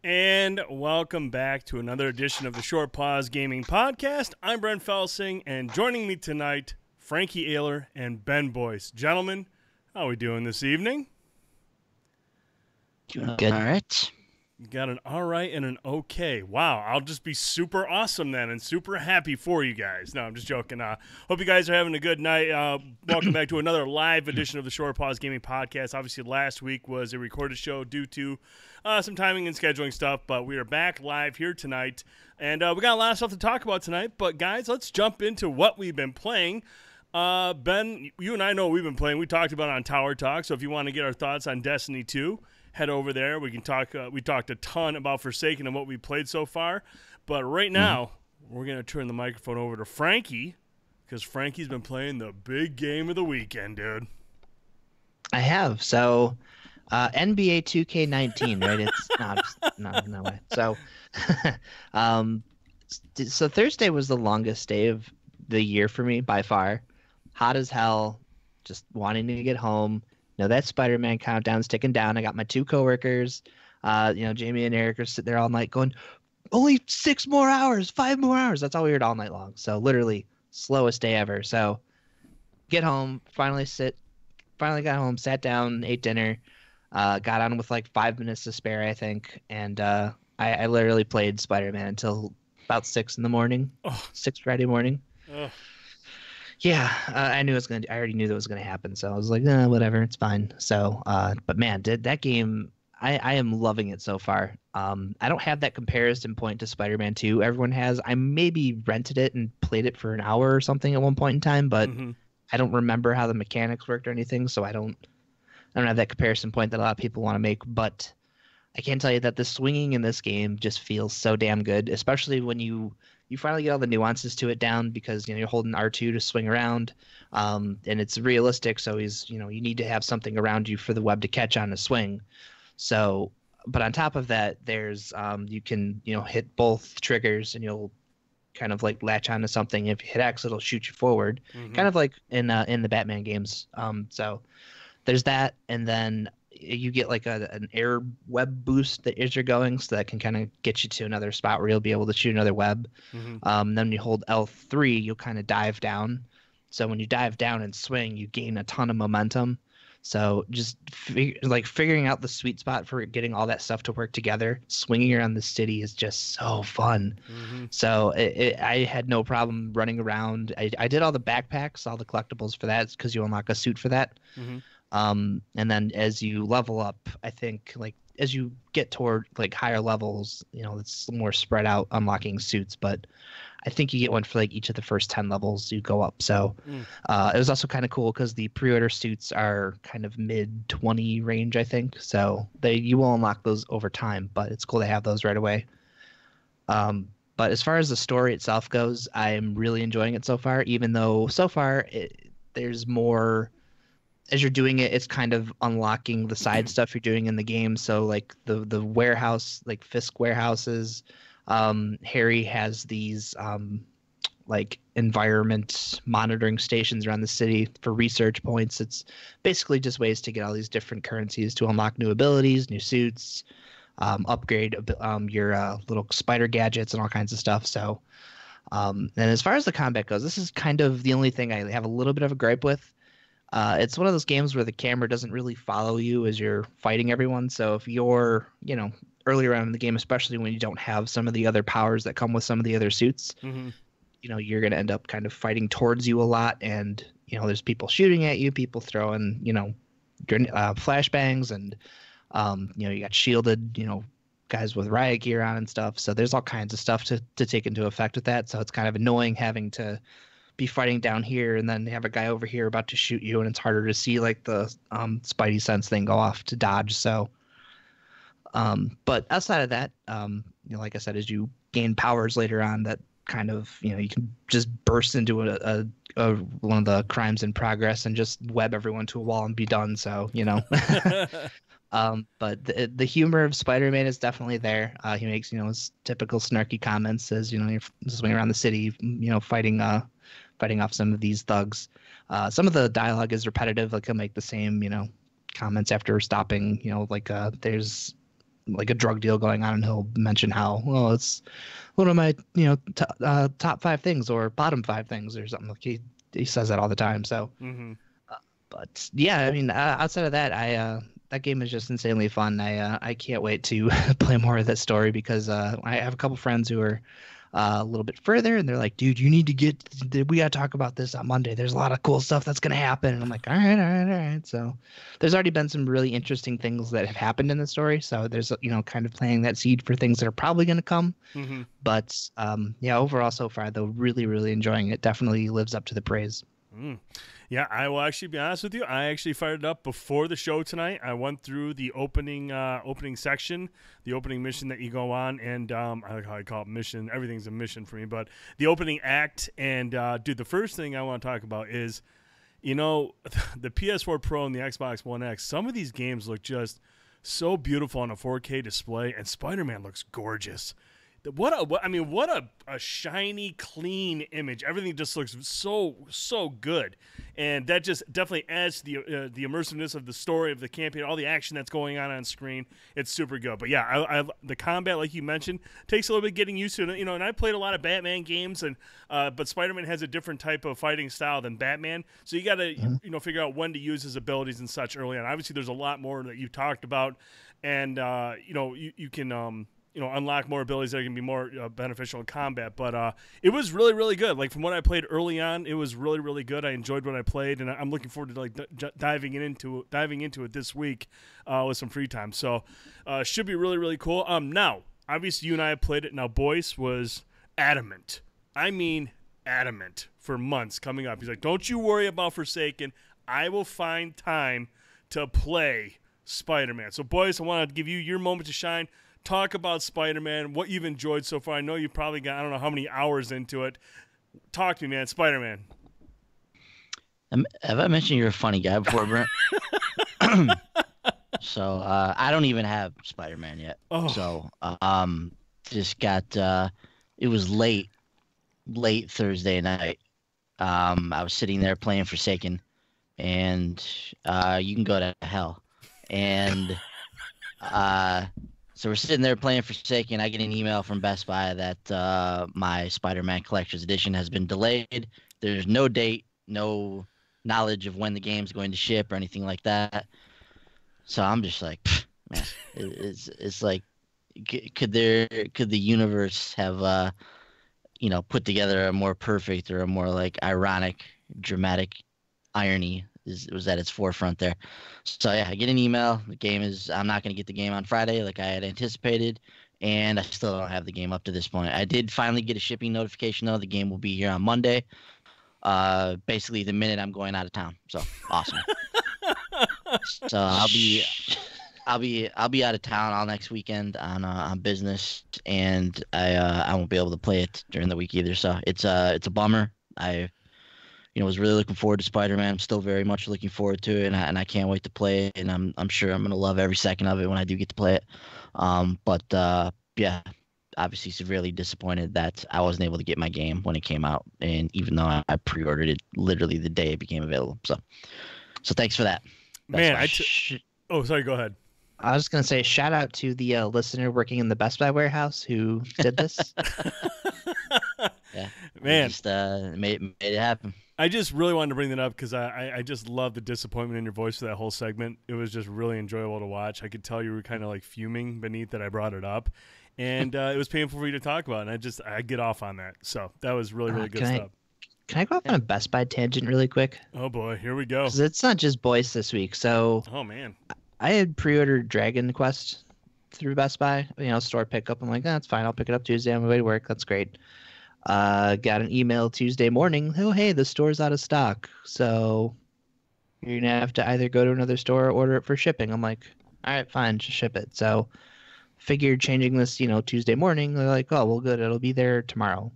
And welcome back to another edition of the Short Pause Gaming Podcast. I'm Brent Felsing, and joining me tonight, Frankie Ayler and Ben Boyce. Gentlemen, how are we doing this evening? Good. All right. You got an all right and an okay. Wow, I'll just be super awesome then and super happy for you guys. No, I'm just joking. Hope you guys are having a good night. Welcome back to another live edition of the Short Pause Gaming Podcast. Obviously, last week was a recorded show due to some timing and scheduling stuff, but we are back live here tonight. And we got a lot of stuff to talk about tonight. But, guys, let's jump into what we've been playing. Ben, you and I know what we've been playing. We talked about it on Tower Talk, so if you want to get our thoughts on Destiny 2, head over there. We can talk. We talked a ton about Forsaken and what we played so far. But right now, we're going to turn the microphone over to Frankie because Frankie's been playing the big game of the weekend, dude. I have. So, NBA 2K19, right? It's no way. So, so Thursday was the longest day of the year for me by far. Hot as hell, just wanting to get home. That Spider-Man countdown's ticking down. I got my two coworkers, Jamie and Eric are sitting there all night going, only 6 more hours, 5 more hours. That's all we heard all night long. So literally slowest day ever. So get home, finally got home, sat down, ate dinner, got on with like 5 minutes to spare, I think. And I literally played Spider-Man until about 6 in the morning, 6 Friday morning. Oh. Yeah, I already knew that was gonna happen, so I was like, whatever, it's fine. So, but man, did that game? I am loving it so far. I don't have that comparison point to Spider-Man 2. Everyone has. I maybe rented it and played it for an hour or something at one point in time, but I don't remember how the mechanics worked or anything, so I don't have that comparison point that a lot of people want to make. But I can tell you that the swinging in this game just feels so damn good, especially when you finally get all the nuances to it down because you're holding R2 to swing around, and it's realistic. So you need to have something around you for the web to catch on a swing. So, but on top of that, there's you can hit both triggers and you'll kind of like latch onto something. If you hit X, it'll shoot you forward, kind of like in the Batman games. So there's that, and then you get like an air web boost as you're going, so that can kind of get you to another spot where you'll be able to shoot another web. Then when you hold L3, you'll kind of dive down. So when you dive down and swing, you gain a ton of momentum. So just figuring out the sweet spot for getting all that stuff to work together, swinging around the city is just so fun. So I had no problem running around. I did all the backpacks, all the collectibles for that, because you unlock a suit for that. And then as you level up, I think like as you get toward like higher levels, it's more spread out unlocking suits, but I think you get one for like each of the first 10 levels you go up. So it was also kind of cool because the pre-order suits are kind of mid 20 range, I think. So you will unlock those over time, but it's cool to have those right away. But as far as the story itself goes, I'm really enjoying it so far, even though so far there's more. As you're doing it, it's kind of unlocking the side stuff you're doing in the game. So like the warehouse, like Fisk warehouses, Harry has these like environment monitoring stations around the city for research points. It's basically just ways to get all these different currencies to unlock new abilities, new suits, upgrade your little spider gadgets and all kinds of stuff. So and as far as the combat goes, this is kind of the only thing I have a little bit of a gripe with. It's one of those games where the camera doesn't really follow you as you're fighting everyone. So if you're, earlier on in the game, especially when you don't have some of the other powers that come with some of the other suits, you're going to end up kind of fighting towards you a lot. And, there's people shooting at you, people throwing, flashbangs, and, you got shielded, guys with riot gear on and stuff. So there's all kinds of stuff to take into effect with that. So it's kind of annoying having to be fighting down here and then have a guy over here about to shoot you, and it's harder to see like the spidey sense thing go off to dodge. So but outside of that, like I said, as you gain powers later on, that kind of you can just burst into a one of the crimes in progress and just web everyone to a wall and be done. So but the humor of Spider-Man is definitely there. He makes his typical snarky comments as you're swinging around the city, fighting off some of these thugs. Some of the dialogue is repetitive. Like he'll make the same, comments after stopping. There's like a drug deal going on, and he'll mention how, well, it's one of my top 5 things or bottom 5 things or something. Like he says that all the time. So, but yeah, I mean, outside of that, that game is just insanely fun. I can't wait to play more of that story because I have a couple friends who are a little bit further, and they're like, dude, we got to talk about this on Monday. There's a lot of cool stuff that's going to happen. And I'm like, all right. So there's already been some really interesting things that have happened in the story. So there's, kind of planting that seed for things that are probably going to come. But yeah, overall so far, though, really, really enjoying it. Definitely lives up to the praise. Yeah, I will actually be honest with you. I actually fired it up before the show tonight. I went through the opening section, the opening mission that you go on, and I like how I call it mission. Everything's a mission for me, but the opening act. And dude, the first thing I want to talk about is, the PS4 Pro and the Xbox One X. Some of these games look just so beautiful on a 4K display, and Spider-Man looks gorgeous. What a shiny, clean image. Everything just looks so good, and that just definitely adds to the immersiveness of the story of the campaign, all the action that's going on screen. It's super good. But yeah, the combat, like you mentioned, takes a little bit getting used to. And I played a lot of Batman games, and but Spider-Man has a different type of fighting style than Batman, so you got to figure out when to use his abilities and such early on. Obviously, there's a lot more that you've talked about, and you can. Unlock more abilities that can be more beneficial in combat. But it was really, really good. Like, from what I played early on, it was really, really good. I enjoyed what I played, and I'm looking forward to diving into it this week with some free time. So should be really, really cool. Now, obviously, you and I have played it. Now, Boyce was adamant. I mean, adamant for months coming up. He's like, don't you worry about Forsaken. I will find time to play Spider-Man. So, Boyce, I want to give you your moment to shine. Talk about Spider-Man, what you've enjoyed so far. I know you've probably got, I don't know how many hours into it. Talk to me, man. Spider-Man. Have I mentioned you're a funny guy before, Brent? So I don't even have Spider-Man yet. Oh. So just got it was late Thursday night. I was sitting there playing Forsaken, and you can go to hell. And so we're sitting there playing Forsaken. I get an email from Best Buy that my Spider-Man Collector's Edition has been delayed. There's no date, no knowledge of when the game's going to ship or anything like that. So I'm just like, man, it's like, could the universe have put together a more perfect or a more like ironic, dramatic irony was at its forefront there. So yeah, I get an email. I'm not going to get the game on Friday like I had anticipated, and I still don't have the game up to this point. I did finally get a shipping notification though. The game will be here on Monday. Basically the minute I'm going out of town. So awesome. So I'll be out of town all next weekend on business, and I won't be able to play it during the week either. So it's a bummer. I was really looking forward to Spider-Man. I'm still very much looking forward to it, and I can't wait to play it. And I'm sure I'm gonna love every second of it when I do get to play it. But yeah, obviously severely disappointed that I wasn't able to get my game when it came out, and even though I pre-ordered it literally the day it became available. So thanks for that. Man, oh, sorry, go ahead. I was going to say, shout out to the listener working in the Best Buy warehouse who did this. Yeah, man, just made it happen. I just really wanted to bring that up because I just love the disappointment in your voice for that whole segment. It was just really enjoyable to watch. I could tell you were kind of like fuming beneath that I brought it up, and it was painful for you to talk about. And I get off on that. So that was really, really good stuff. Can I go off on a Best Buy tangent really quick? Oh boy, here we go. 'Cause it's not just Boyce this week. So oh man, I had pre-ordered Dragon Quest through Best Buy, store pickup. I'm like, that's fine. I'll pick it up Tuesday on my way to work. That's great. Got an email Tuesday morning. Oh, hey, the store's out of stock. So you're going to have to either go to another store or order it for shipping. I'm like, all right, fine, just ship it. So figured changing this, Tuesday morning. They're like, oh, well, good. It'll be there tomorrow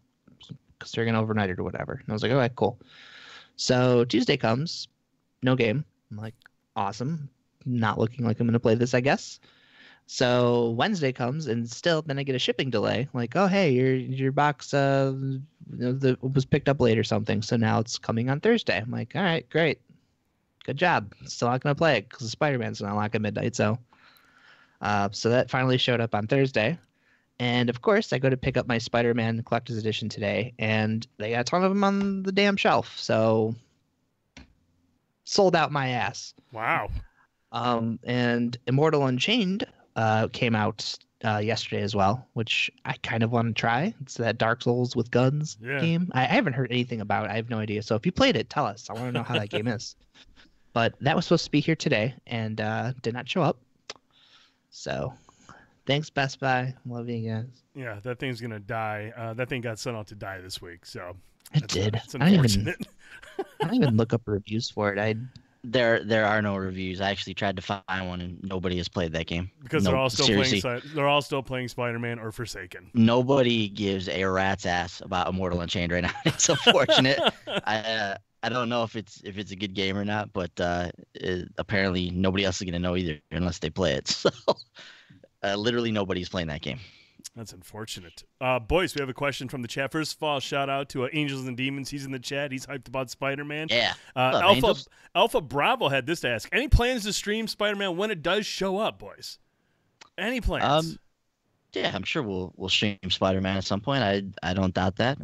because they're going to overnight it or whatever. And I was like, all right, cool. So Tuesday comes, no game. I'm like, awesome. Not looking like I'm going to play this, I guess. So Wednesday comes, and still, then I get a shipping delay. Like, oh, hey, your box was picked up late or something. So now it's coming on Thursday. I'm like, all right, great, good job. Still not gonna play it because Spider-Man's gonna unlock at midnight. So So that finally showed up on Thursday. And of course, I go to pick up my Spider-Man Collector's Edition today, and they got a ton of them on the damn shelf. So sold out my ass. Wow. And Immortal Unchained came out yesterday as well, which I kind of want to try. It's that Dark Souls with guns game. I haven't heard anything about it. I have no idea. So if you played it, tell us. I want to know how that game is. But that was supposed to be here today and did not show up. So thanks, Best Buy. Love you guys. Yeah, that thing's going to die. That thing got sent out to die this week. So it did. It's unfortunate. I didn't even look up reviews for it. There are no reviews. I actually tried to find one, and nobody has played that game. Because they're all still playing Spider-Man or Forsaken. Nobody gives a rat's ass about Immortal Unchained right now. It's unfortunate. I don't know if it's a good game or not, but apparently nobody else is gonna know either unless they play it. So literally nobody's playing that game. That's unfortunate. Boys, we have a question from the chat. First of all, shout out to Angels and Demons. He's in the chat. He's hyped about Spider-Man. Yeah. Alpha Bravo had this to ask. Any plans to stream Spider-Man when it does show up, boys? Any plans? Yeah, I'm sure we'll stream Spider-Man at some point. I don't doubt that.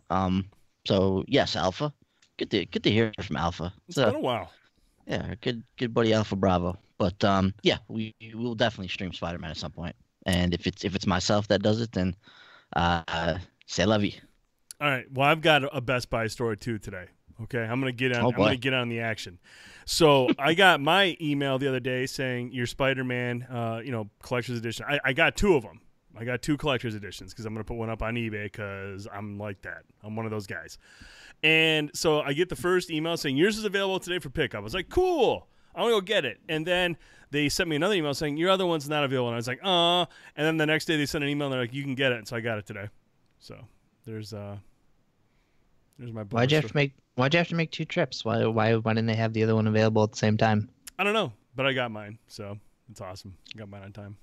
So yes, Alpha. Good to hear from Alpha. It's been a while. Yeah, good buddy Alpha Bravo. But yeah, we will definitely stream Spider-Man at some point. And if it's myself that does it, then c'est la vie. All right. Well, I've got a Best Buy story too today. Okay, I'm gonna get on. I'm gonna get on the action. So I got my email the other day saying your Spider-Man, collector's edition. I got two of them. I got two collector's editions because I'm gonna put one up on eBay because I'm like that. I'm one of those guys. And so I get the first email saying yours is available today for pickup. I was like, cool. I want to go get it. And then they sent me another email saying your other one's not available. And I was like, and then the next day they sent an email and they're like, you can get it. And so I got it today. So there's my. Why'd you have to make two trips? Why didn't they have the other one available at the same time? I don't know, but I got mine, so it's awesome. I got mine on time.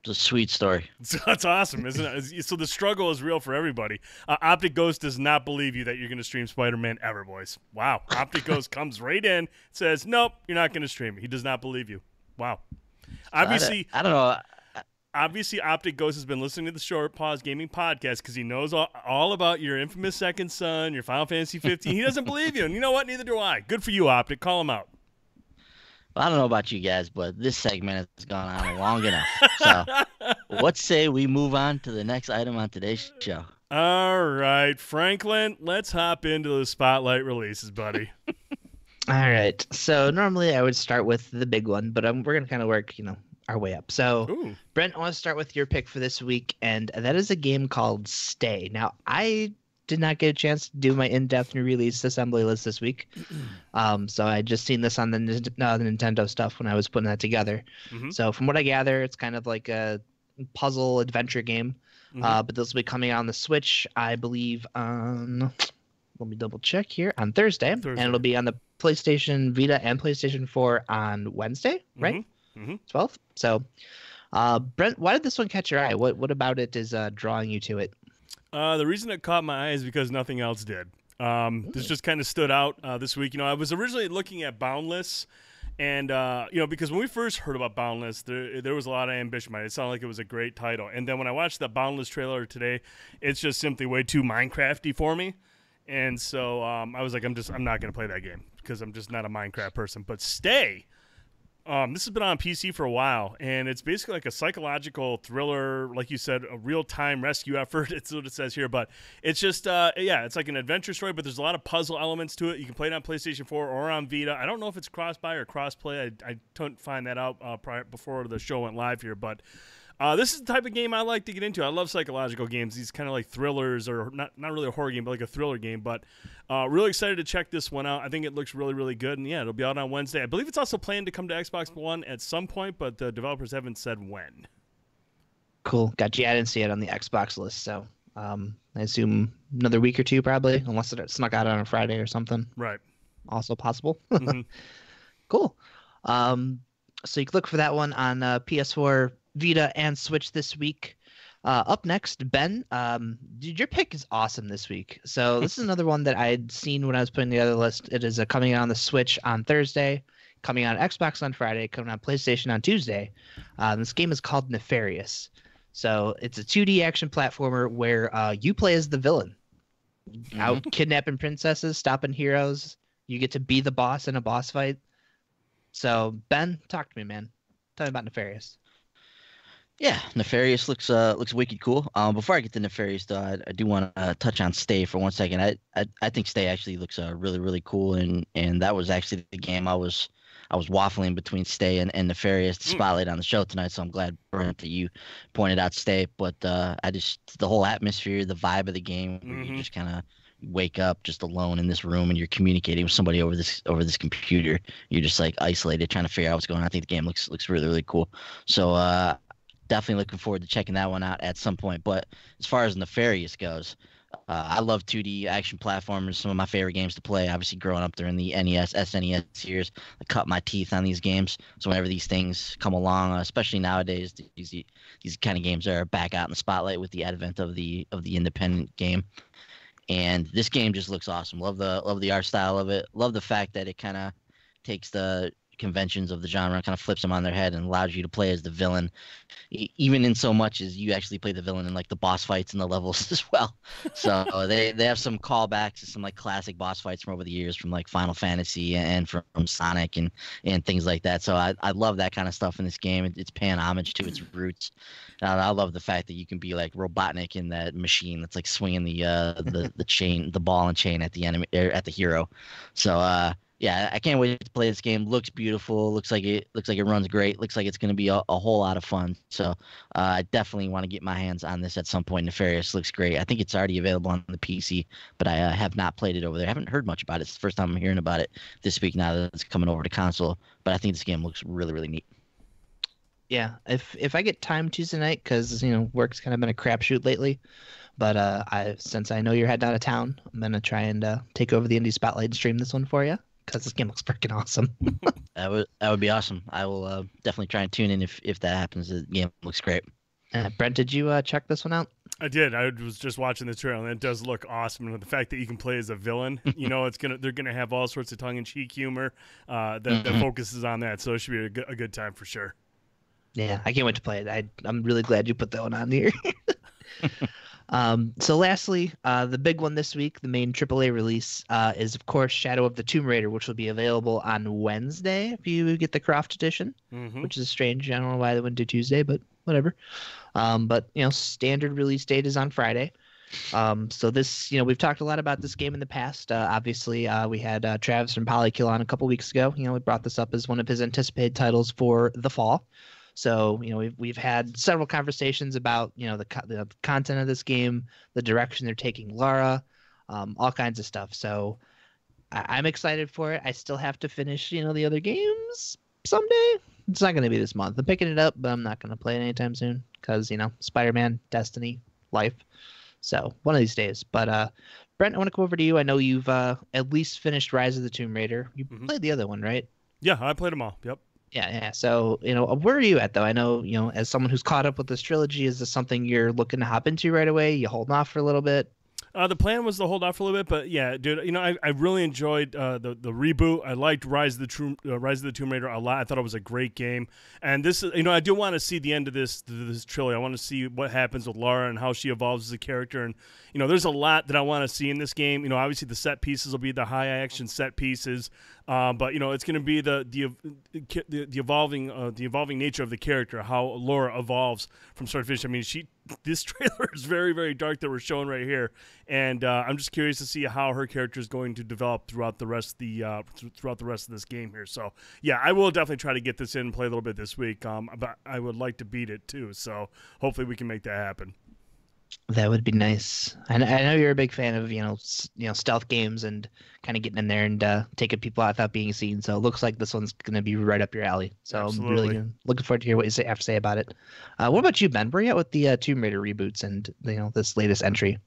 It's a sweet story. That's awesome, isn't it? So the struggle is real for everybody. Optic Ghost does not believe you that you're going to stream Spider-Man ever, boys. Wow. Optic Ghost comes right in, says, nope, you're not going to stream it. He does not believe you. Wow. Obviously, I don't know. Obviously, Optic Ghost has been listening to the Short Pause Gaming podcast because he knows all about your infamous Second Son, your Final Fantasy 15. He doesn't believe you, and you know what? Neither do I. Good for you, Optic. Call him out. Well, I don't know about you guys, but this segment has gone on long enough. So let's say we move on to the next item on today's show. All right, Franklin, let's hop into the spotlight releases, buddy. All right. So normally I would start with the big one, but we're going to kind of work, our way up. So, Ooh. Brent, I want to start with your pick for this week, and that is a game called Stay. Now, I did not get a chance to do my in-depth new release assembly list this week. So I just seen this on the Nintendo stuff when I was putting that together. Mm-hmm. So from what I gather, it's kind of like a puzzle adventure game. Mm-hmm. But this will be coming out on the Switch, I believe, on, let me double check here, on Thursday. And it'll be on the PlayStation Vita and PlayStation 4 on Wednesday, right? Mm-hmm. 12th. So, Brent, why did this one catch your eye? What about it is drawing you to it? The reason it caught my eye is because nothing else did. This just kind of stood out this week. I was originally looking at Boundless, and because when we first heard about Boundless, there was a lot of ambition behind it. It sounded like it was a great title. And then when I watched the Boundless trailer today, it's just simply way too Minecrafty for me. And so I was like, I'm not going to play that game because I'm just not a Minecraft person. But Stay. This has been on PC for a while, and it's basically like a psychological thriller, like you said, a real-time rescue effort. It's what it says here, but it's just, it's like an adventure story, but there's a lot of puzzle elements to it. You can play it on PlayStation 4 or on Vita. I don't know if it's cross-buy or cross-play. I couldn't find that out before the show went live here, but this is the type of game I like to get into. I love psychological games, these kind of like thrillers, or not really a horror game, but like a thriller game. But really excited to check this one out. I think it looks really, really good. And yeah, it'll be out on Wednesday. I believe it's also planned to come to Xbox One at some point, but the developers haven't said when. Cool. Gotcha. Yeah, I didn't see it on the Xbox list, so I assume another week or two probably, unless it snuck out on a Friday or something. Right. Also possible. Mm-hmm. Cool. So you can look for that one on PS4, Vita, and Switch this week. Up next, Ben, dude, your pick is awesome this week. So this is another one that I had seen when I was putting together the list. It is coming out on the Switch on Thursday. coming on Xbox on Friday, coming on PlayStation on Tuesday. This game is called Nefarious. So it's a 2D action platformer where you play as the villain, out kidnapping princesses, stopping heroes. You get to be the boss in a boss fight. So Ben, talk to me, man. Tell me about Nefarious. Yeah, Nefarious looks wicked cool. Before I get to Nefarious though, I do want to touch on Stay for 1 second. I think Stay actually looks really really cool, and that was actually the game I was waffling between Stay and Nefarious to spotlight on the show tonight. So I'm glad, Brent, that you pointed out Stay. But I just the whole atmosphere, the vibe of the game, where you just kind of wake up just alone in this room and you're communicating with somebody over this computer. You're just like isolated, trying to figure out what's going on. I think the game looks really really cool. So definitely looking forward to checking that one out at some point. But as far as Nefarious goes, I love 2D action platformers. Some of my favorite games to play. Obviously, growing up during the NES, SNES years, I cut my teeth on these games. So whenever these things come along, especially nowadays, these kind of games are back out in the spotlight with the advent of the independent game. And this game just looks awesome. Love the art style of it. Love the fact that it kind of takes the conventions of the genre, kind of flips them on their head, and allows you to play as the villain, even in so much as you actually play the villain in like the boss fights and the levels as well. So they have some callbacks to some like classic boss fights from over the years, from like Final Fantasy and from Sonic and things like that. So I love that kind of stuff in this game. It's paying homage to its roots. I love the fact that you can be like Robotnik in that machine that's like swinging the chain, the ball and chain at the enemy, at the hero. So yeah, I can't wait to play this game. Looks beautiful. Looks like it runs great. Looks like it's going to be a whole lot of fun. So I definitely want to get my hands on this at some point. Nefarious looks great. I think it's already available on the PC, but I have not played it over there. I haven't heard much about it. It's the first time I'm hearing about it this week now that it's coming over to console. But I think this game looks really, really neat. Yeah, if I get time Tuesday night, because work's kind of been a crapshoot lately, but since I know you're heading out of town, I'm gonna try and take over the Indie Spotlight and stream this one for you, because this game looks freaking awesome. That would be awesome. I will definitely try and tune in if that happens. The game looks great. Brent, did you check this one out? I did. I was just watching the trailer, and it does look awesome. And the fact that you can play as a villain, they're gonna have all sorts of tongue-in-cheek humor that focuses on that. So it should be a good time for sure. Yeah, I can't wait to play it. I'm really glad you put that one on here. So lastly, the big one this week, the main AAA release, is of course Shadow of the Tomb Raider, which will be available on Wednesday if you get the Croft edition, which is strange. I don't know why they wouldn't do Tuesday, but whatever. But standard release date is on Friday. So this, we've talked a lot about this game in the past. Obviously, we had Travis from Polykill on a couple weeks ago. We brought this up as one of his anticipated titles for the fall. So, we've had several conversations about, the content of this game, the direction they're taking Lara, all kinds of stuff. So I'm excited for it. I still have to finish, the other games someday. It's not going to be this month. I'm picking it up, but I'm not going to play it anytime soon because, Spider-Man, Destiny, life. So one of these days. But Brent, I want to come over to you. I know you've at least finished Rise of the Tomb Raider. You played the other one, right? Yeah, I played them all. Yep. Yeah. So, where are you at, though? I know, as someone who's caught up with this trilogy, is this something you're looking to hop into right away? You holding off for a little bit? The plan was to hold off for a little bit, but yeah, dude, I really enjoyed the reboot. I liked Rise of the Tomb Raider a lot. I thought it was a great game, and this, I do want to see the end of this trilogy. I want to see what happens with Lara and how she evolves as a character, and there's a lot that I want to see in this game. Obviously the set pieces will be the high action set pieces, but it's going to be the evolving nature of the character, how Lara evolves from start to finish. I mean, this trailer is very, very dark that we're showing right here, and I'm just curious to see how her character is going to develop throughout the rest of this game here. So yeah, I will definitely try to get this in and play a little bit this week. But I would like to beat it too. So hopefully we can make that happen. That would be nice. I know you're a big fan of stealth games and kind of getting in there and taking people out without being seen. So it looks like this one's going to be right up your alley. So Absolutely. I'm really looking forward to hear what you have to say about it. What about you, Ben? Where are you at with the Tomb Raider reboots and this latest entry?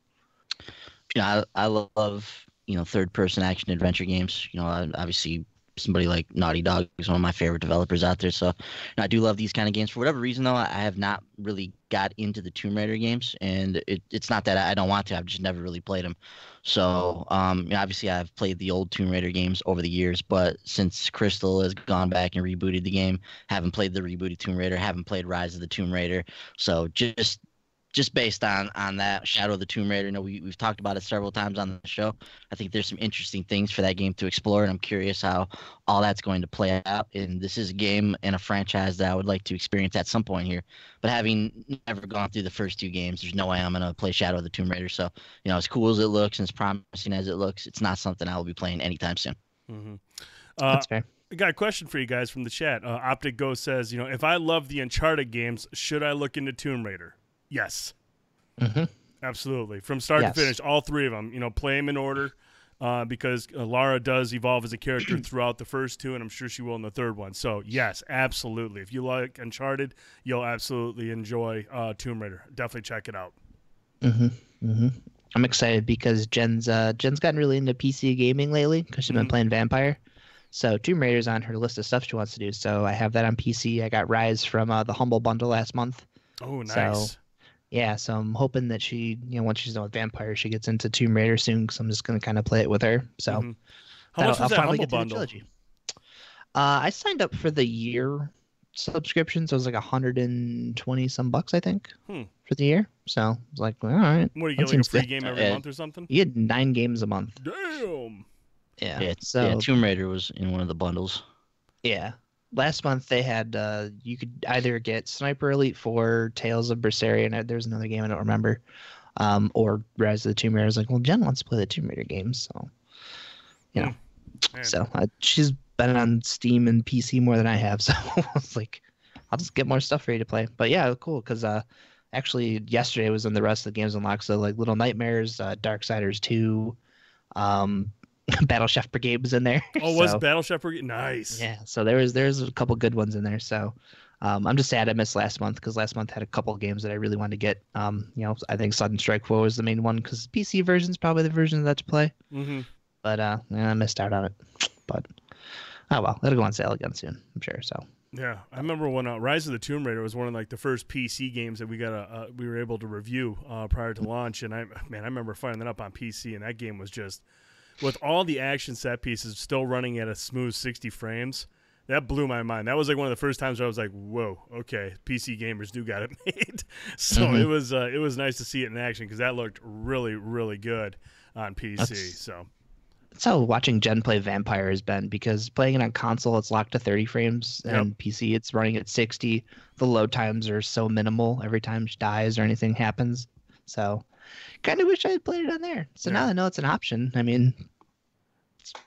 I love third-person action adventure games. Obviously somebody like Naughty Dog is one of my favorite developers out there. So I do love these kind of games. For whatever reason, though, I have not really got into the Tomb Raider games, and it's not that I don't want to. I've just never really played them. So obviously I've played the old Tomb Raider games over the years, but since Crystal has gone back and rebooted the game, haven't played the rebooted Tomb Raider, haven't played Rise of the Tomb Raider. So just based on that Shadow of the Tomb Raider, we've talked about it several times on the show. I think there's some interesting things for that game to explore, and I'm curious how all that's going to play out. And this is a game and a franchise that I would like to experience at some point here. But having never gone through the first 2 games, there's no way I'm going to play Shadow of the Tomb Raider. So, as cool as it looks and as promising as it looks, it's not something I will be playing anytime soon. Mm-hmm. That's fair. I got a question for you guys from the chat. Optic Ghost says, if I love the Uncharted games, should I look into Tomb Raider? Yes. Mm-hmm. Absolutely. From start to finish, all 3 of them. Play them in order because Lara does evolve as a character throughout the first 2, and I'm sure she will in the 3rd one. So, yes, absolutely. If you like Uncharted, you'll absolutely enjoy Tomb Raider. Definitely check it out. Mm-hmm. Mm-hmm. I'm excited because Jen's gotten really into PC gaming lately because she's been playing Vampire. So Tomb Raider's on her list of stuff she wants to do. So I have that on PC. I got Rise from the Humble Bundle last month. Oh, nice. So, yeah, so I'm hoping that she, once she's done with Vampire, she gets into Tomb Raider soon because I'm just going to kind of play it with her. So how much was that Humble Bundle? Trilogy. I signed up for the year subscription, so it was like $120 some bucks, I think, for the year. So I was like, all right. What, do you get like a free game every month or something? You had 9 games a month. Damn. Yeah. Tomb Raider was in one of the bundles. Yeah. Last month they had you could either get Sniper Elite 4, Tales of Berseria, and there's another game I don't remember, or Rise of the Tomb Raider. I was like, well, Jen wants to play the Tomb Raider games, so So she's been on Steam and PC more than I have, so I was like, I'll just get more stuff ready to play. But yeah, cool, because actually yesterday was in the rest of the games unlocked, so like Little Nightmares, Darksiders 2, Battle Chef Brigade was in there. Oh, was Battle Chef Brigade? Nice. Yeah, so there's a couple good ones in there. So I'm just sad I missed last month because last month had a couple of games that I really wanted to get. I think Sudden Strike 4 was the main one because the PC version is probably the version that's play. Mm-hmm. But I missed out on it. But oh well, it'll go on sale again soon, I'm sure. So yeah, I remember when Rise of the Tomb Raider was one of like the first PC games that we were able to review prior to launch, and I remember firing that up on PC, and that game was just, with all the action set pieces still running at a smooth 60 frames, that blew my mind. That was like one of the first times where I was like, whoa, okay, PC gamers do got it made. So it was nice to see it in action because that looked really, really good on PC. That's how watching Jen play Vampire has been, because playing it on console, it's locked to 30 frames, and PC, it's running at 60. The load times are so minimal every time she dies or anything happens. So kind of wish I had played it on there. So now I know it's an option. I mean,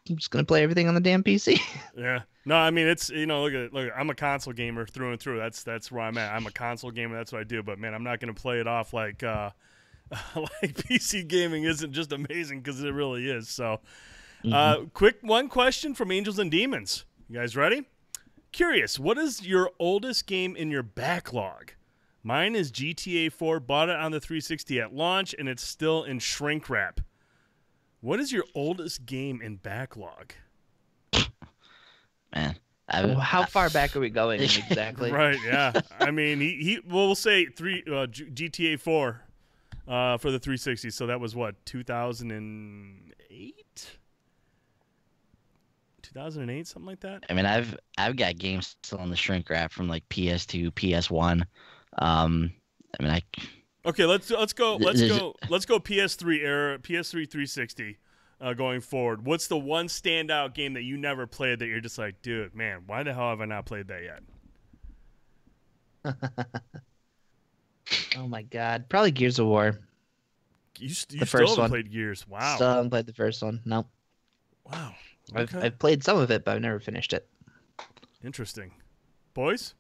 I'm just going to play everything on the damn PC. Yeah. No, I mean, it's, look, I'm a console gamer through and through. That's where I'm at. I'm a console gamer. That's what I do. But, man, I'm not going to play it off like like PC gaming isn't just amazing, because it really is. So, quick one question from Angels and Demons. You guys ready? Curious, what is your oldest game in your backlog? Mine is GTA 4. Bought it on the 360 at launch, and it's still in shrink wrap. What is your oldest game in backlog? Man, how far back are we going exactly? Right, yeah. I mean, we'll say GTA 4 for the 360. So that was what, 2008? 2008, something like that. I mean, I've got games still in the shrink wrap from like PS2, PS1. Okay, let's go PS3 era, PS3 360 going forward. What's the one standout game that you never played that you're just like, dude, man, why the hell have I not played that yet? Oh my God, probably Gears of War. You still haven't played Gears? Wow. Still haven't played the first one. No. Wow. Okay. I've played some of it, but I've never finished it. Interesting. Boys?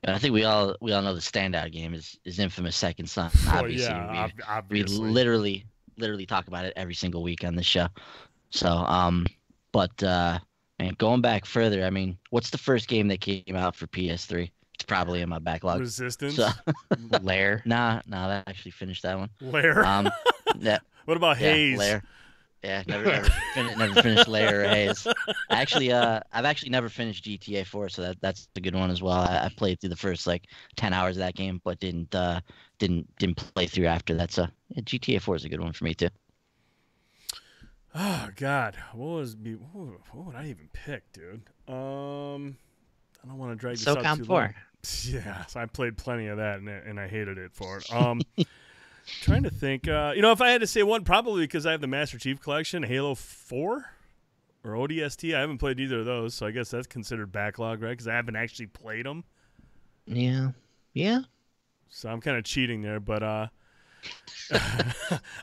I think we all know the standout game is Infamous Second Son. Obviously, obviously. We literally talk about it every single week on this show. So, man, going back further, I mean, what's the first game that came out for PS3? It's probably in my backlog. Resistance? So, Lair? Nah, that actually finished that one. Lair? Yeah. What about Haze? Lair. Yeah, never finished Layer or Haze. I've actually never finished GTA 4, so that's a good one as well. I played through the first like 10 hours of that game, but didn't play through after that. So yeah, GTA 4 is a good one for me too. Oh God, what would I even pick, dude? I don't want to drag this out SOCOM too 4. long. Yeah, so I played plenty of that, and I hated it for it. Trying to think, if I had to say one, probably because I have the Master Chief Collection, Halo 4 or ODST. I haven't played either of those, so I guess that's considered backlog, right? Because I haven't actually played them. Yeah. So I'm kind of cheating there, but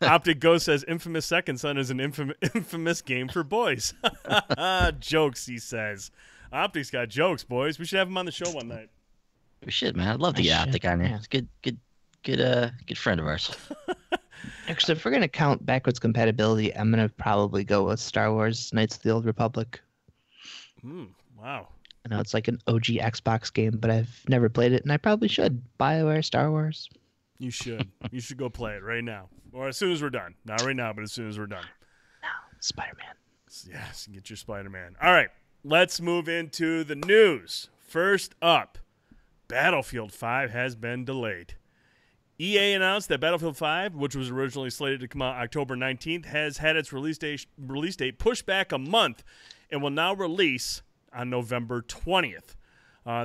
Optic Ghost says Infamous Second Son is an infamous game for boys. Jokes, he says. Optic's got jokes, boys. We should have him on the show one night. We should, man. I'd love to get Optic on here. Yeah. It's good friend of ours. Actually, if we're gonna count backwards compatibility, I'm gonna probably go with Star Wars: Knights of the Old Republic. Wow. I know it's like an OG Xbox game, but I've never played it, and I probably should. BioWare, Star Wars. You should. You should go play it right now, or as soon as we're done. Not right now, but as soon as we're done. No, Spider-Man. Yes, get your Spider-Man. All right, let's move into the news. First up, Battlefield 5 has been delayed. EA announced that Battlefield 5, which was originally slated to come out October 19th, has had its release date pushed back a month and will now release on November 20th.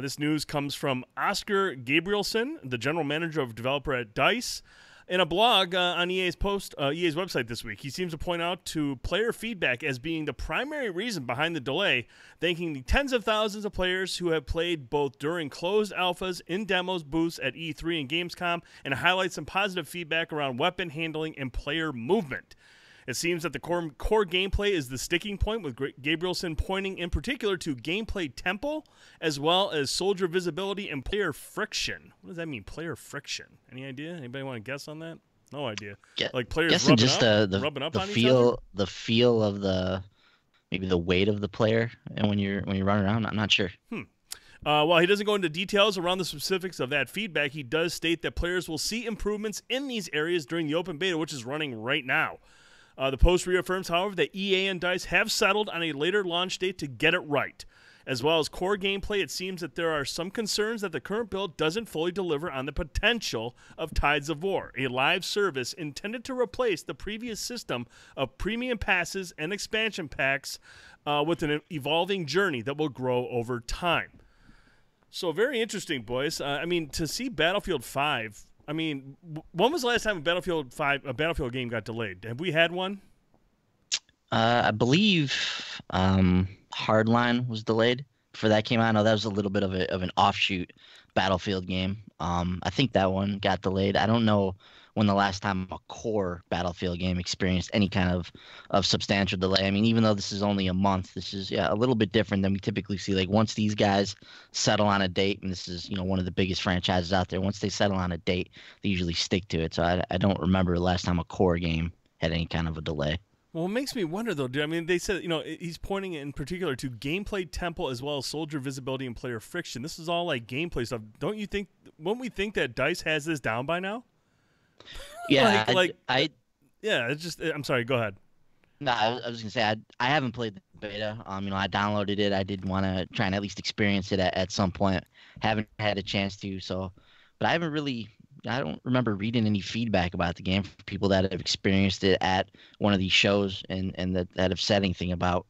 This news comes from Oscar Gabrielson, the general manager of developer at DICE, in a blog on EA's website this week. He seems to point out to player feedback as being the primary reason behind the delay, thanking the tens of thousands of players who have played both during closed alphas, in demos, booths at E3 and Gamescom, and highlights some positive feedback around weapon handling and player movement. It seems that the core gameplay is the sticking point, with Gabrielson pointing in particular to gameplay tempo, as well as soldier visibility and player friction. What does that mean, player friction? Any idea? Anybody want to guess on that? No idea. Like players rubbing just up, rubbing up the on feel, each other? the feel of maybe the weight of the player, and when you're running around. I'm not sure. While he doesn't go into details around the specifics of that feedback, he does state that players will see improvements in these areas during the open beta, which is running right now. The post reaffirms, however, that EA and DICE have settled on a later launch date to get it right. As well as core gameplay, it seems that there are some concerns that the current build doesn't fully deliver on the potential of Tides of War, a live service intended to replace the previous system of premium passes and expansion packs with an evolving journey that will grow over time. So very interesting, boys. To see Battlefield 5... when was the last time a Battlefield game got delayed? Have we had one? I believe Hardline was delayed before that came out. I know that was a little bit of an offshoot Battlefield game. I think that one got delayed. I don't know when the last time a core Battlefield game experienced any kind of substantial delay. Even though this is only a month, this is a little bit different than we typically see. Like once these guys settle on a date, and this is one of the biggest franchises out there, once they settle on a date, they usually stick to it. So I don't remember the last time a core game had any kind of a delay. Well, it makes me wonder, though, dude. They said, he's pointing in particular to gameplay tempo as well as soldier visibility and player friction. This is all like gameplay stuff. Wouldn't we think that DICE has this down by now? Yeah, it's just. I'm sorry. Go ahead. No, I was gonna say I haven't played the beta. I downloaded it. I did want to try and at least experience it at some point. Haven't had a chance to. So, but I haven't really. I don't remember reading any feedback about the game from people that have experienced it at one of these shows and that have said anything about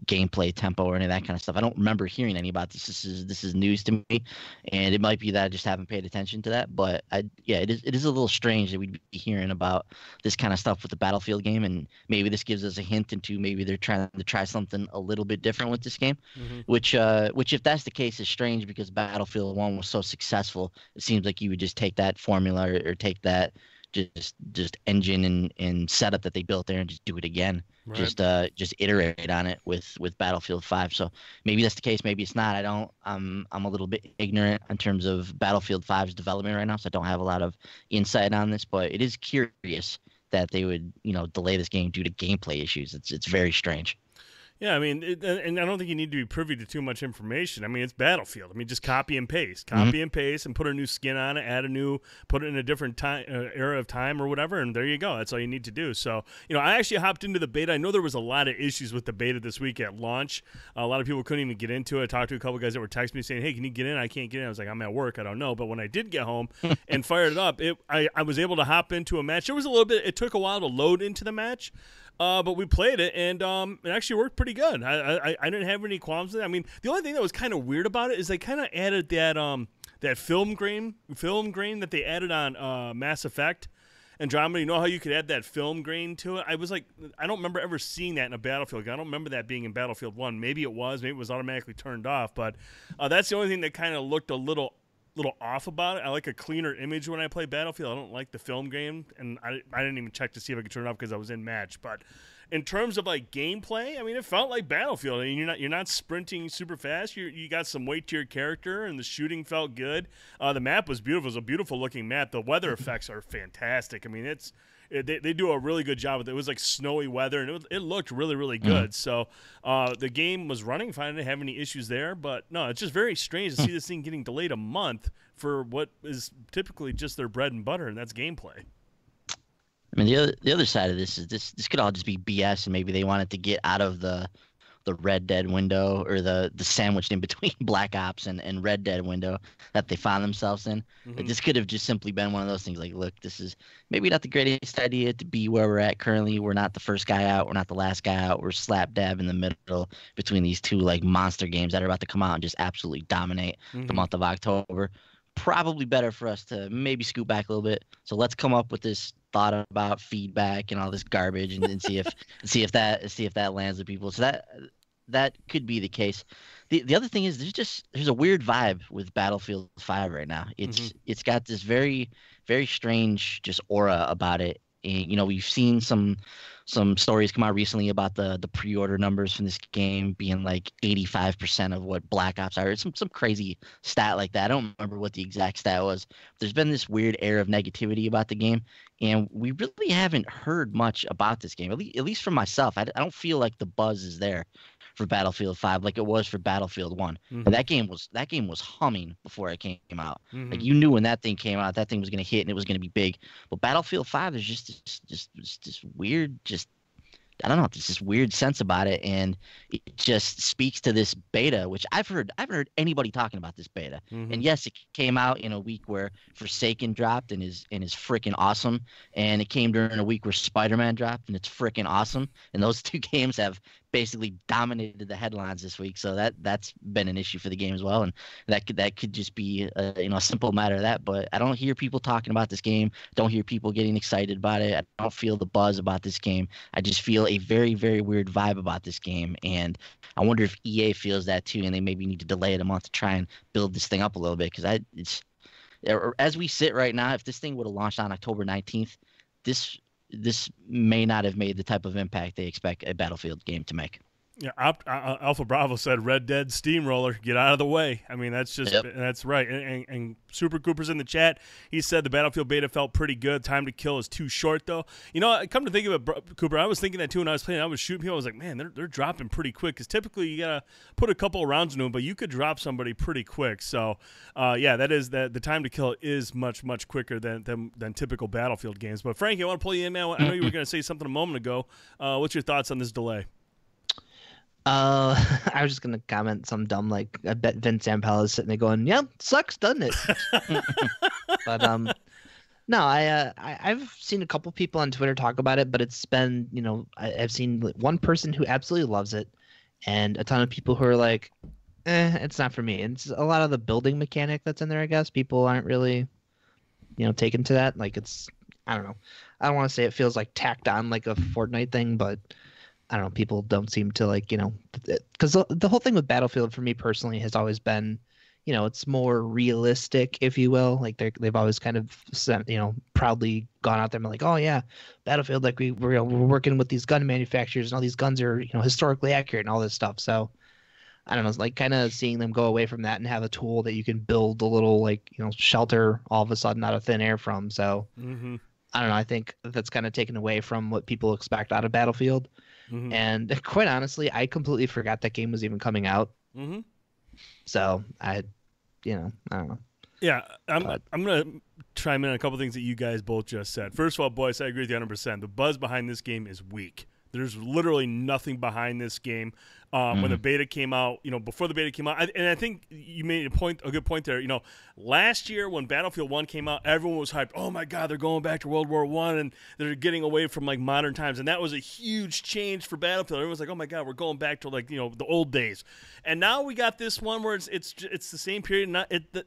gameplay tempo or any of that kind of stuff. I don't remember hearing any about this. This is news to me, and it might be that I just haven't paid attention to that. But it is a little strange that we'd be hearing about this kind of stuff with the Battlefield game, and maybe this gives us a hint into maybe they're trying to try something a little bit different with this game, which if that's the case is strange because Battlefield 1 was so successful. It seems like you would just take that formula or take that just engine and setup that they built there and just do it again. Right. Just iterate on it with Battlefield 5. So maybe that's the case, maybe it's not. I'm a little bit ignorant in terms of Battlefield 5's development right now, so I don't have a lot of insight on this, but it is curious that they would delay this game due to gameplay issues. It's very strange. Yeah, I mean, and I don't think you need to be privy to too much information. I mean, it's Battlefield. I mean, just copy and paste, and put a new skin on it, put it in a different time, era of time or whatever, and there you go. That's all you need to do. So, I actually hopped into the beta. I know there was a lot of issues with the beta this week at launch. A lot of people couldn't even get into it. I talked to a couple guys that were texting me saying, "Hey, can you get in?" I can't get in. I was like, "I'm at work. I don't know." But when I did get home and fired it up, I was able to hop into a match. It took a while to load into the match. But we played it, and it actually worked pretty good. I didn't have any qualms with it. I mean, the only thing that was kind of weird about it is they kind of added that film grain that they added on Mass Effect Andromeda. You know how you could add that film grain to it? I was like, I don't remember ever seeing that in a Battlefield. I don't remember that being in Battlefield 1. Maybe it was automatically turned off. But that's the only thing that kind of looked a little off about it. I like a cleaner image when I play Battlefield. I don't like the film game, and I didn't even check to see if I could turn it off because I was in match. But in terms of like gameplay, I mean, it felt like Battlefield. I mean, you're not sprinting super fast. You got some weight to your character, and the shooting felt good. The map was beautiful. It was a beautiful looking map. The weather effects are fantastic. I mean, they do a really good job with it. It was like snowy weather, and it looked really, really good. So the game was running fine. I didn't have any issues there. But, no, it's just very strange to see this thing getting delayed a month for what is typically just their bread and butter, and that's gameplay. I mean, the other side of this is this could all just be BS, and maybe they wanted to get out of the Red Dead window, or the sandwiched in between Black Ops and Red Dead window that they found themselves in. Like, this could have just simply been one of those things like, look, this is maybe not the greatest idea to be where we're at currently. We're not the first guy out. We're not the last guy out. We're slap dab in the middle between these two like monster games that are about to come out and just absolutely dominate the month of October. Probably better for us to maybe scoot back a little bit. So let's come up with this thought about feedback and all this garbage, and see if that lands with people. So that could be the case. The other thing is there's a weird vibe with Battlefield 5 right now. It's got this very, very strange just aura about it. And, we've seen some stories come out recently about the pre-order numbers from this game being like 85% of what Black Ops are. It's some crazy stat like that. I don't remember what the exact stat was. There's been this weird air of negativity about the game, and we really haven't heard much about this game. At least for myself, I don't feel like the buzz is there for Battlefield 5 like it was for Battlefield 1. And that game was humming before it came out. Like, you knew when that thing came out, that thing was going to hit and it was going to be big. But Battlefield 5, there's just this weird, I don't know, there's this weird sense about it, and it just speaks to this beta, which I haven't heard anybody talking about this beta. And yes, it came out in a week where Forsaken dropped and is freaking awesome, and it came during a week where Spider-Man dropped and it's freaking awesome, and those two games have basically dominated the headlines this week. So that's been an issue for the game as well, and that could just be a simple matter of that. But I don't hear people talking about this game. Don't hear people getting excited about it. I don't feel the buzz about this game. I just feel a very, very weird vibe about this game, and I wonder if EA feels that too, and they maybe need to delay it a month to try and build this thing up a little bit. Because as we sit right now, if this thing would have launched on October 19th, this may not have made the type of impact they expect a Battlefield game to make. Yeah, Alpha Bravo said Red Dead Steamroller, get out of the way. I mean, that's just that's right. And Super Cooper's in the chat. He said the Battlefield beta felt pretty good. Time to kill is too short, though. Come to think of it, Cooper, I was thinking that too when I was playing. I was shooting people. I was like, man, they're dropping pretty quick, because typically you gotta put a couple of rounds into them, but you could drop somebody pretty quick. So, that is that the time to kill is much, much quicker than typical Battlefield games. But Frankie, I want to pull you in, man. I know you were going to say something a moment ago. What's your thoughts on this delay? I was just gonna comment some dumb, like, I bet Vince Zampella is sitting there going, "Yeah, sucks, doesn't it?" But no, I've seen a couple people on Twitter talk about it, but it's been, I've seen one person who absolutely loves it, and a ton of people who are like, it's not for me. And it's a lot of the building mechanic that's in there. I guess people aren't really, taken to that. Like, it's, I don't know. I don't want to say it feels like tacked on like a Fortnite thing, but I don't know, people don't seem to like, because the whole thing with Battlefield for me personally has always been, it's more realistic, if you will. Like they've always kind of, proudly gone out there and been like, oh yeah, Battlefield, like we're working with these gun manufacturers and all these guns are, historically accurate and all this stuff. So I don't know, it's like kind of seeing them go away from that and have a tool that you can build a little like, shelter all of a sudden out of thin air from. So I don't know, I think that's kind of taken away from what people expect out of Battlefield. And quite honestly, I completely forgot that game was even coming out. So I don't know. Yeah, I'm gonna chime in on a couple things that you guys both just said. First of all, boys, I agree with you 100%. The buzz behind this game is weak. There's literally nothing behind this game. When the beta came out, before the beta came out, and I think you made a good point there. Last year when Battlefield 1 came out, everyone was hyped. Oh my God, they're going back to World War I, and they're getting away from like modern times, and that was a huge change for Battlefield. Everyone's like, oh my God, we're going back to like the old days. And now we got this one where it's the same period,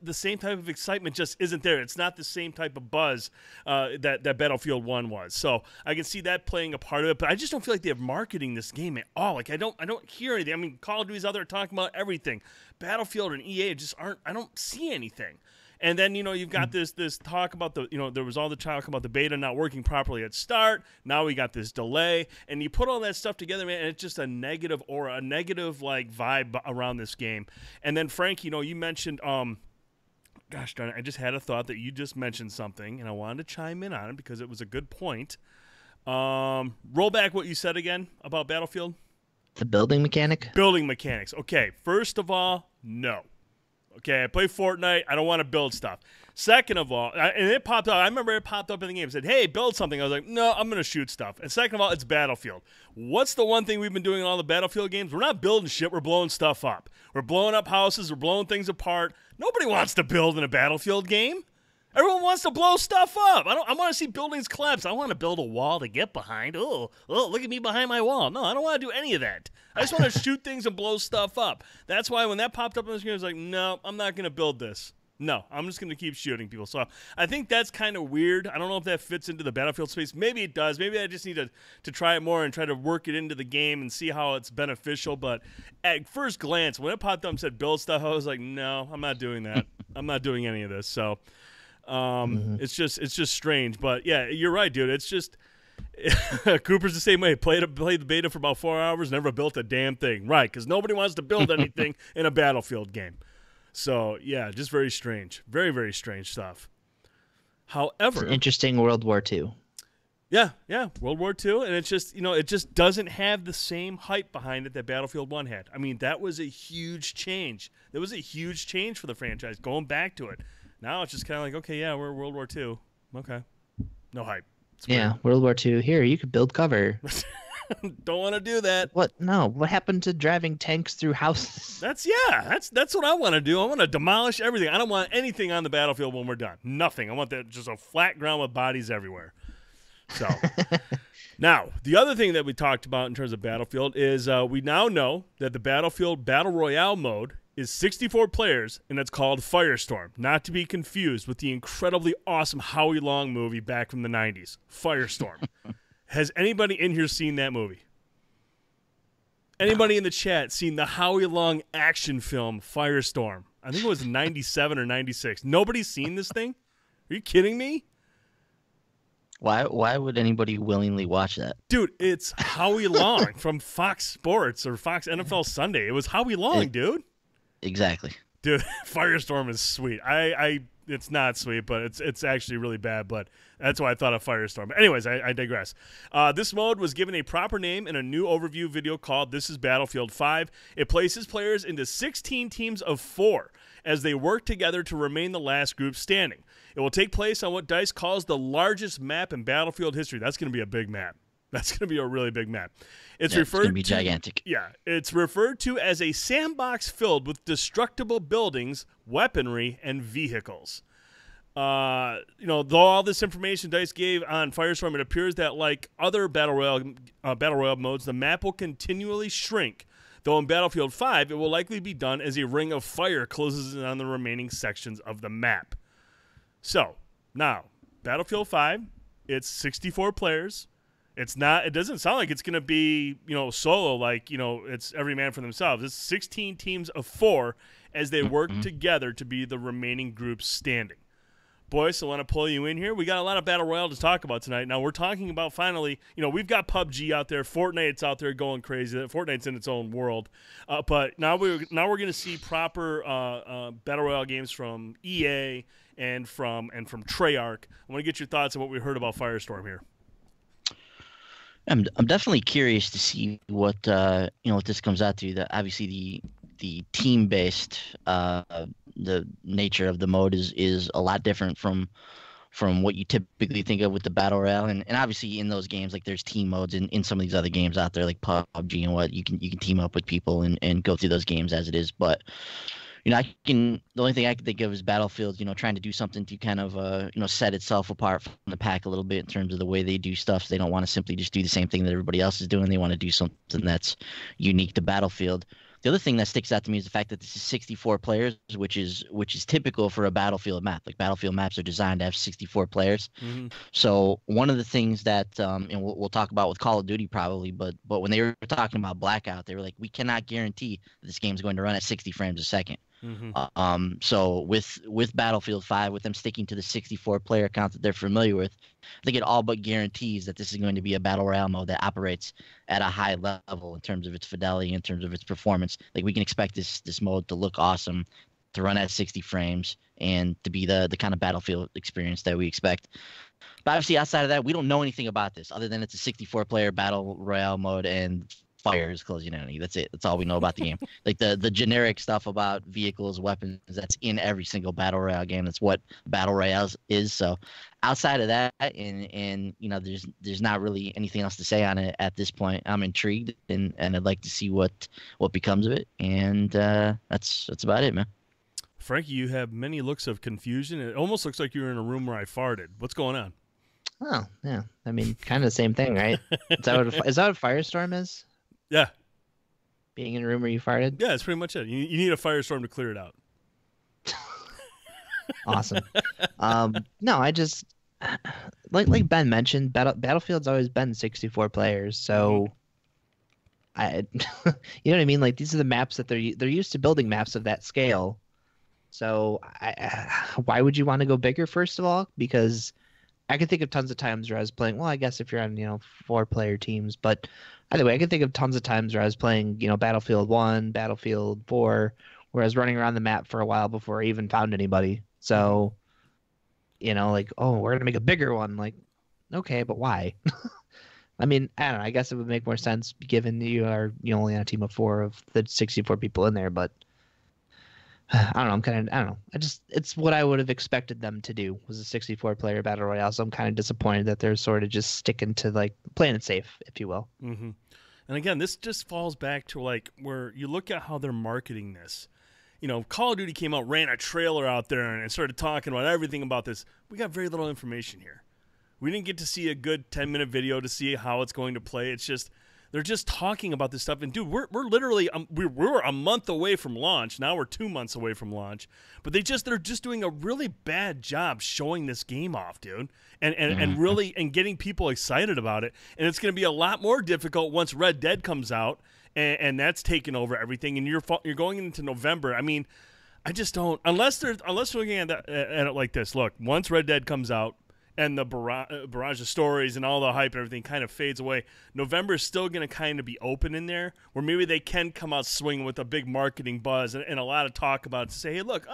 the same type of excitement just isn't there. It's not the same type of buzz that Battlefield 1 was. So I can see that playing a part of it, but I just don't feel like they're marketing this game at all. Like I don't hear anything. I mean, Call of Duty's out there talking about everything. Battlefield and EA just aren't. I don't see anything. And then you've got this talk about there was all the talk about the beta not working properly at start. Now we got this delay, and you put all that stuff together, man, and it's just a negative aura, a negative like vibe around this game. And then Frank, you mentioned gosh darn it, I just had a thought that you just mentioned something, and I wanted to chime in on it because it was a good point. Roll back what you said again about Battlefield. The building mechanic? Building mechanics. Okay, first of all, no. Okay, I play Fortnite. I don't want to build stuff. Second of all, and it popped up. I remember it popped up in the game. It said, hey, build something. I was like, no, I'm going to shoot stuff. And second of all, it's Battlefield. What's the one thing we've been doing in all the Battlefield games? We're not building shit. We're blowing stuff up. We're blowing up houses. We're blowing things apart. Nobody wants to build in a Battlefield game. Everyone wants to blow stuff up. I want to see buildings collapse. I want to build a wall to get behind. Oh, look at me behind my wall. No, I don't want to do any of that. I just want to shoot things and blow stuff up. That's why when that popped up on the screen, I was like, no, I'm not going to build this. No, I'm just going to keep shooting people. So I think that's kind of weird. I don't know if that fits into the Battlefield space. Maybe it does. Maybe I just need to try it more and try to work it into the game and see how it's beneficial. But at first glance, when it popped up and said build stuff, I was like, no, I'm not doing that. I'm not doing any of this. So it's just strange. But yeah, you're right, dude. It's just Cooper's the same way. Played the beta for about 4 hours, never built a damn thing. Right, because nobody wants to build anything in a Battlefield game. So yeah, just very strange. Very, very strange stuff. However, it's an interesting World War II. Yeah, World War II, and it's just it just doesn't have the same hype behind it that Battlefield 1 had. I mean, that was a huge change. That was a huge change for the franchise, going back to it. Now it's just kind of like, okay, yeah, we're World War II. Okay. No hype. Yeah, World War II. Here, you could build cover. Don't want to do that. What? No. What happened to driving tanks through houses? That's what I want to do. I want to demolish everything. I don't want anything on the battlefield when we're done. Nothing. I want that just a flat ground with bodies everywhere. So now, the other thing that we talked about in terms of Battlefield is we now know that the Battlefield Battle Royale mode is 64 players, and it's called Firestorm, not to be confused with the incredibly awesome Howie Long movie back from the 90s, Firestorm. Has anybody in here seen that movie? Anybody in the chat seen the Howie Long action film, Firestorm? I think it was 97 or 96. Nobody's seen this thing? Are you kidding me? Why would anybody willingly watch that? Dude, it's Howie Long from Fox Sports or Fox NFL Sunday. It was Howie Long, dude. Exactly. Dude, Firestorm is sweet. It's not sweet, but it's actually really bad, but that's why I thought of Firestorm. But anyways, I digress. This mode was given a proper name in a new overview video called This is Battlefield 5. It places players into 16 teams of 4 as they work together to remain the last group standing. It will take place on what DICE calls the largest map in Battlefield history. That's going to be a big map. That's going to be a really big map. It's going to be gigantic. Yeah, it's referred to as a sandbox filled with destructible buildings, weaponry, and vehicles. Though all this information DICE gave on Firestorm, it appears that like other Battle Royale modes, the map will continually shrink. Though in Battlefield 5, it will likely be done as a ring of fire closes in on the remaining sections of the map. So, now, Battlefield 5, it's 64 players. It doesn't sound like it's going to be, solo, like, it's every man for themselves. It's 16 teams of 4 as they work together to be the remaining group standing. Boys, I want to pull you in here. We got a lot of Battle Royale to talk about tonight. Now, we're talking about finally, we've got PUBG out there. Fortnite's out there going crazy. Fortnite's in its own world. But now we're going to see proper Battle Royale games from EA and from Treyarch. I want to get your thoughts on what we heard about Firestorm here. I'm definitely curious to see what what this comes out to. That obviously the team based the nature of the mode is a lot different from what you typically think of with the battle royale, and obviously in those games, like there's team modes in some of these other games out there like PUBG and what you can team up with people and go through those games as it is. But the only thing I can think of is Battlefield, trying to do something to kind of, set itself apart from the pack a little bit in terms of the way they do stuff. So they don't want to simply just do the same thing that everybody else is doing. They want to do something that's unique to Battlefield. The other thing that sticks out to me is the fact that this is 64 players, which is typical for a Battlefield map. Like Battlefield maps are designed to have 64 players. Mm-hmm. So one of the things that, and we'll talk about with Call of Duty probably, but when they were talking about Blackout, they were like, we cannot guarantee that this game is going to run at 60 frames a second. Mm-hmm. So with Battlefield 5, with them sticking to the 64 player count that they're familiar with, I think it all but guarantees that this is going to be a battle royale mode that operates at a high level in terms of its fidelity, in terms of its performance. Like we can expect this mode to look awesome, to run at 60 frames, and to be the kind of Battlefield experience that we expect. But obviously, outside of that, we don't know anything about this other than it's a 64 player battle royale mode and fire is close unanimity. That's it. That's all we know about the game. Like the generic stuff about vehicles, weapons, that's in every single battle royale game. That's what battle royale is. So outside of that, and there's not really anything else to say on it at this point. I'm intrigued and I'd like to see what becomes of it. And that's about it, man. Frankie, you have many looks of confusion. It almost looks like you were in a room where I farted. What's going on? Oh, yeah. I mean, kind of the same thing, right? Is that what a firestorm is? Yeah. Being in a room where you farted? Yeah, that's pretty much it. You need a firestorm to clear it out. Awesome. No, I just like Ben mentioned, Battlefield's always been 64 players, so you know what I mean? Like these are the maps that they're used to building maps of that scale. So why would you want to go bigger, first of all? Because I can think of tons of times where I was playing, well, I guess if you're on, 4-player teams, but either way, I can think of tons of times where I was playing, Battlefield 1, Battlefield 4, where I was running around the map for a while before I even found anybody. So, like, oh, we're going to make a bigger one. Like, okay, but why? I mean, I don't know. I guess it would make more sense given you are only on a team of 4 of the 64 people in there, but I don't know. I don't know. It's what I would have expected them to do was a 64-player battle royale. So I'm kind of disappointed that they're sort of just sticking to like playing it safe, if you will. Mm-hmm. And again, this just falls back to like where you look at how they're marketing this. Call of Duty came out, ran a trailer out there, and started talking about everything about this. We got very little information here. We didn't get to see a good 10-minute video to see how it's going to play. It's just they're just talking about this stuff. And, dude, we're literally we're a month away from launch. Now we're 2 months away from launch. But they're just doing a really bad job showing this game off, dude, and really and getting people excited about it. And it's going to be a lot more difficult once Red Dead comes out and that's taken over everything. And you're going into November. I mean, I just don't unless we're looking at it like this. Look, once Red Dead comes out, and the barrage of stories and all the hype and everything kind of fades away, November is still going to kind of be open in there, where maybe they can come out swinging with a big marketing buzz and a lot of talk about it to say, hey, look,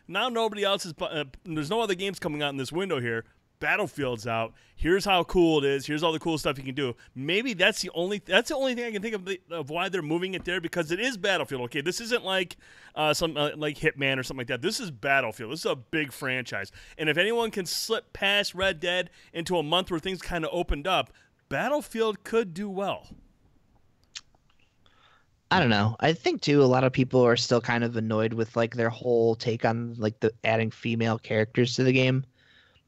now nobody else is there's no other games coming out in this window here. Battlefield's out. Here's how cool it is. Here's all the cool stuff you can do. Maybe that's the only thing I can think of why they're moving it there, because it is Battlefield. Okay, this isn't like some like Hitman or something like that. This is Battlefield. This is a big franchise. And if anyone can slip past Red Dead into a month where things kind of opened up, Battlefield could do well. I don't know. I think too a lot of people are still kind of annoyed with like their whole take on like the adding female characters to the game.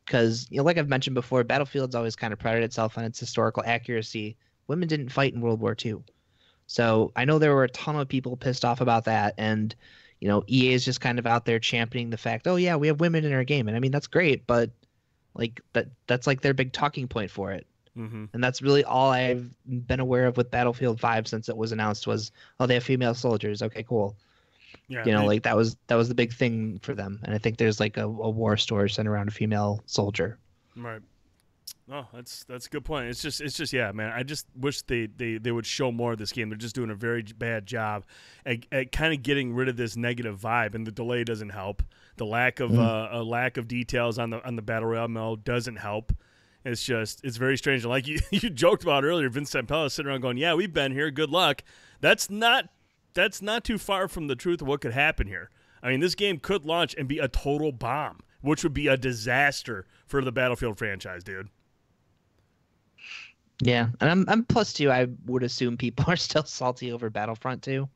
Because, like I've mentioned before, Battlefield's always kind of prided itself on its historical accuracy. Women didn't fight in World War II. So I know there were a ton of people pissed off about that. And, EA is just kind of out there championing the fact, oh, yeah, we have women in our game. And I mean, that's great. But like that's like their big talking point for it. Mm-hmm. And that's really all I've been aware of with Battlefield 5 since it was announced was, oh, they have female soldiers. Okay, cool. Yeah, like that was the big thing for them, and I think there's like a war story centered around a female soldier. Right. No, that's a good point. It's just yeah, man. I just wish they would show more of this game. They're just doing a very bad job at kind of getting rid of this negative vibe, and the delay doesn't help. The lack of details on the battle royale mode doesn't help. It's very strange. Like you joked about earlier, Vincent Pella sitting around going, "Yeah, we've been here. Good luck." That's not too far from the truth of what could happen here. I mean, this game could launch and be a total bomb, which would be a disaster for the Battlefield franchise, dude. Yeah, and I'm plus two. I would assume people are still salty over Battlefront 2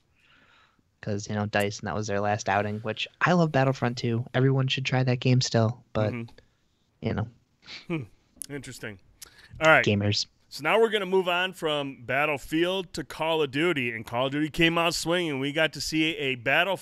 because DICE, and that was their last outing. Which I love Battlefront 2. Everyone should try that game still, but Interesting. All right, gamers. So now we're gonna move on from Battlefield to Call of Duty, and Call of Duty came out swinging. We got to see a Battle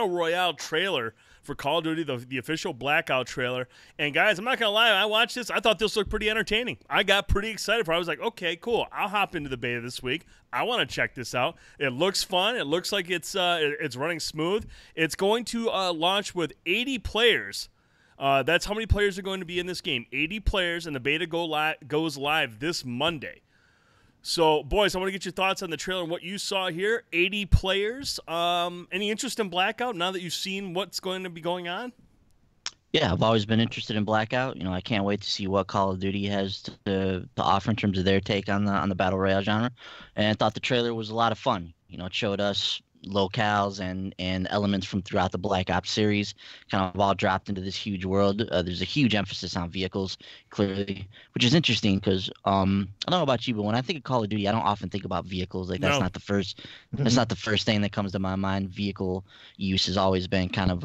Royale trailer for Call of Duty, the official Blackout trailer. And guys, I'm not gonna lie, I watched this. I thought this looked pretty entertaining. I got pretty excited for it. I was like, okay, cool. I'll hop into the beta this week. I want to check this out. It looks fun. It looks like it's running smooth. It's going to launch with 80 players. That's how many players are going to be in this game. 80 players, and the beta goes live this Monday. So, boys, I want to get your thoughts on the trailer and what you saw here. 80 players. Any interest in Blackout now that you've seen what's going to be going on? Yeah, I've always been interested in Blackout. I can't wait to see what Call of Duty has to offer in terms of their take on the Battle Royale genre. And I thought the trailer was a lot of fun. It showed us locales and elements from throughout the Black Ops series kind of all dropped into this huge world. There's a huge emphasis on vehicles, clearly, which is interesting because I don't know about you, but when I think of Call of Duty, I don't often think about vehicles. Like that's not the first that's not the first thing that comes to my mind. Vehicle use has always been kind of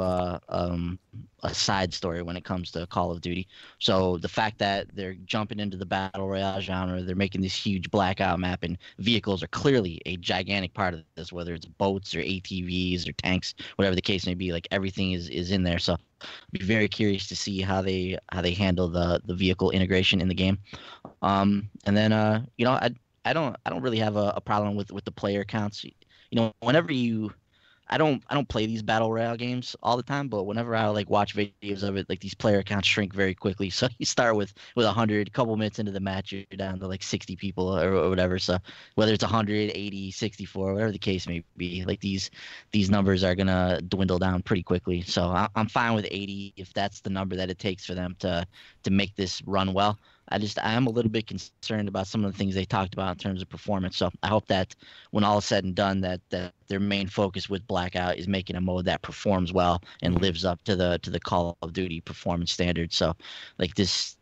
a side story when it comes to Call of Duty. So the fact that they're jumping into the Battle Royale genre, they're making this huge Blackout map, and vehicles are clearly a gigantic part of this, whether it's boats or ATVs or tanks, whatever the case may be. Like everything is in there. So I'd be very curious to see how they handle the vehicle integration in the game. And then I don't really have a problem with the player counts. Whenever I don't play these Battle Royale games all the time, but whenever I watch videos of it, these player counts shrink very quickly. So you start with 100, a couple minutes into the match, you're down to 60 people or whatever. So whether it's 100, 80, 64, whatever the case may be, these numbers are gonna dwindle down pretty quickly. So I'm fine with 80 if that's the number that it takes for them to make this run well. I am a little bit concerned about some of the things they talked about in terms of performance. So I hope that when all is said and done, that their main focus with Blackout is making a mode that performs well and lives up to the Call of Duty performance standards. So this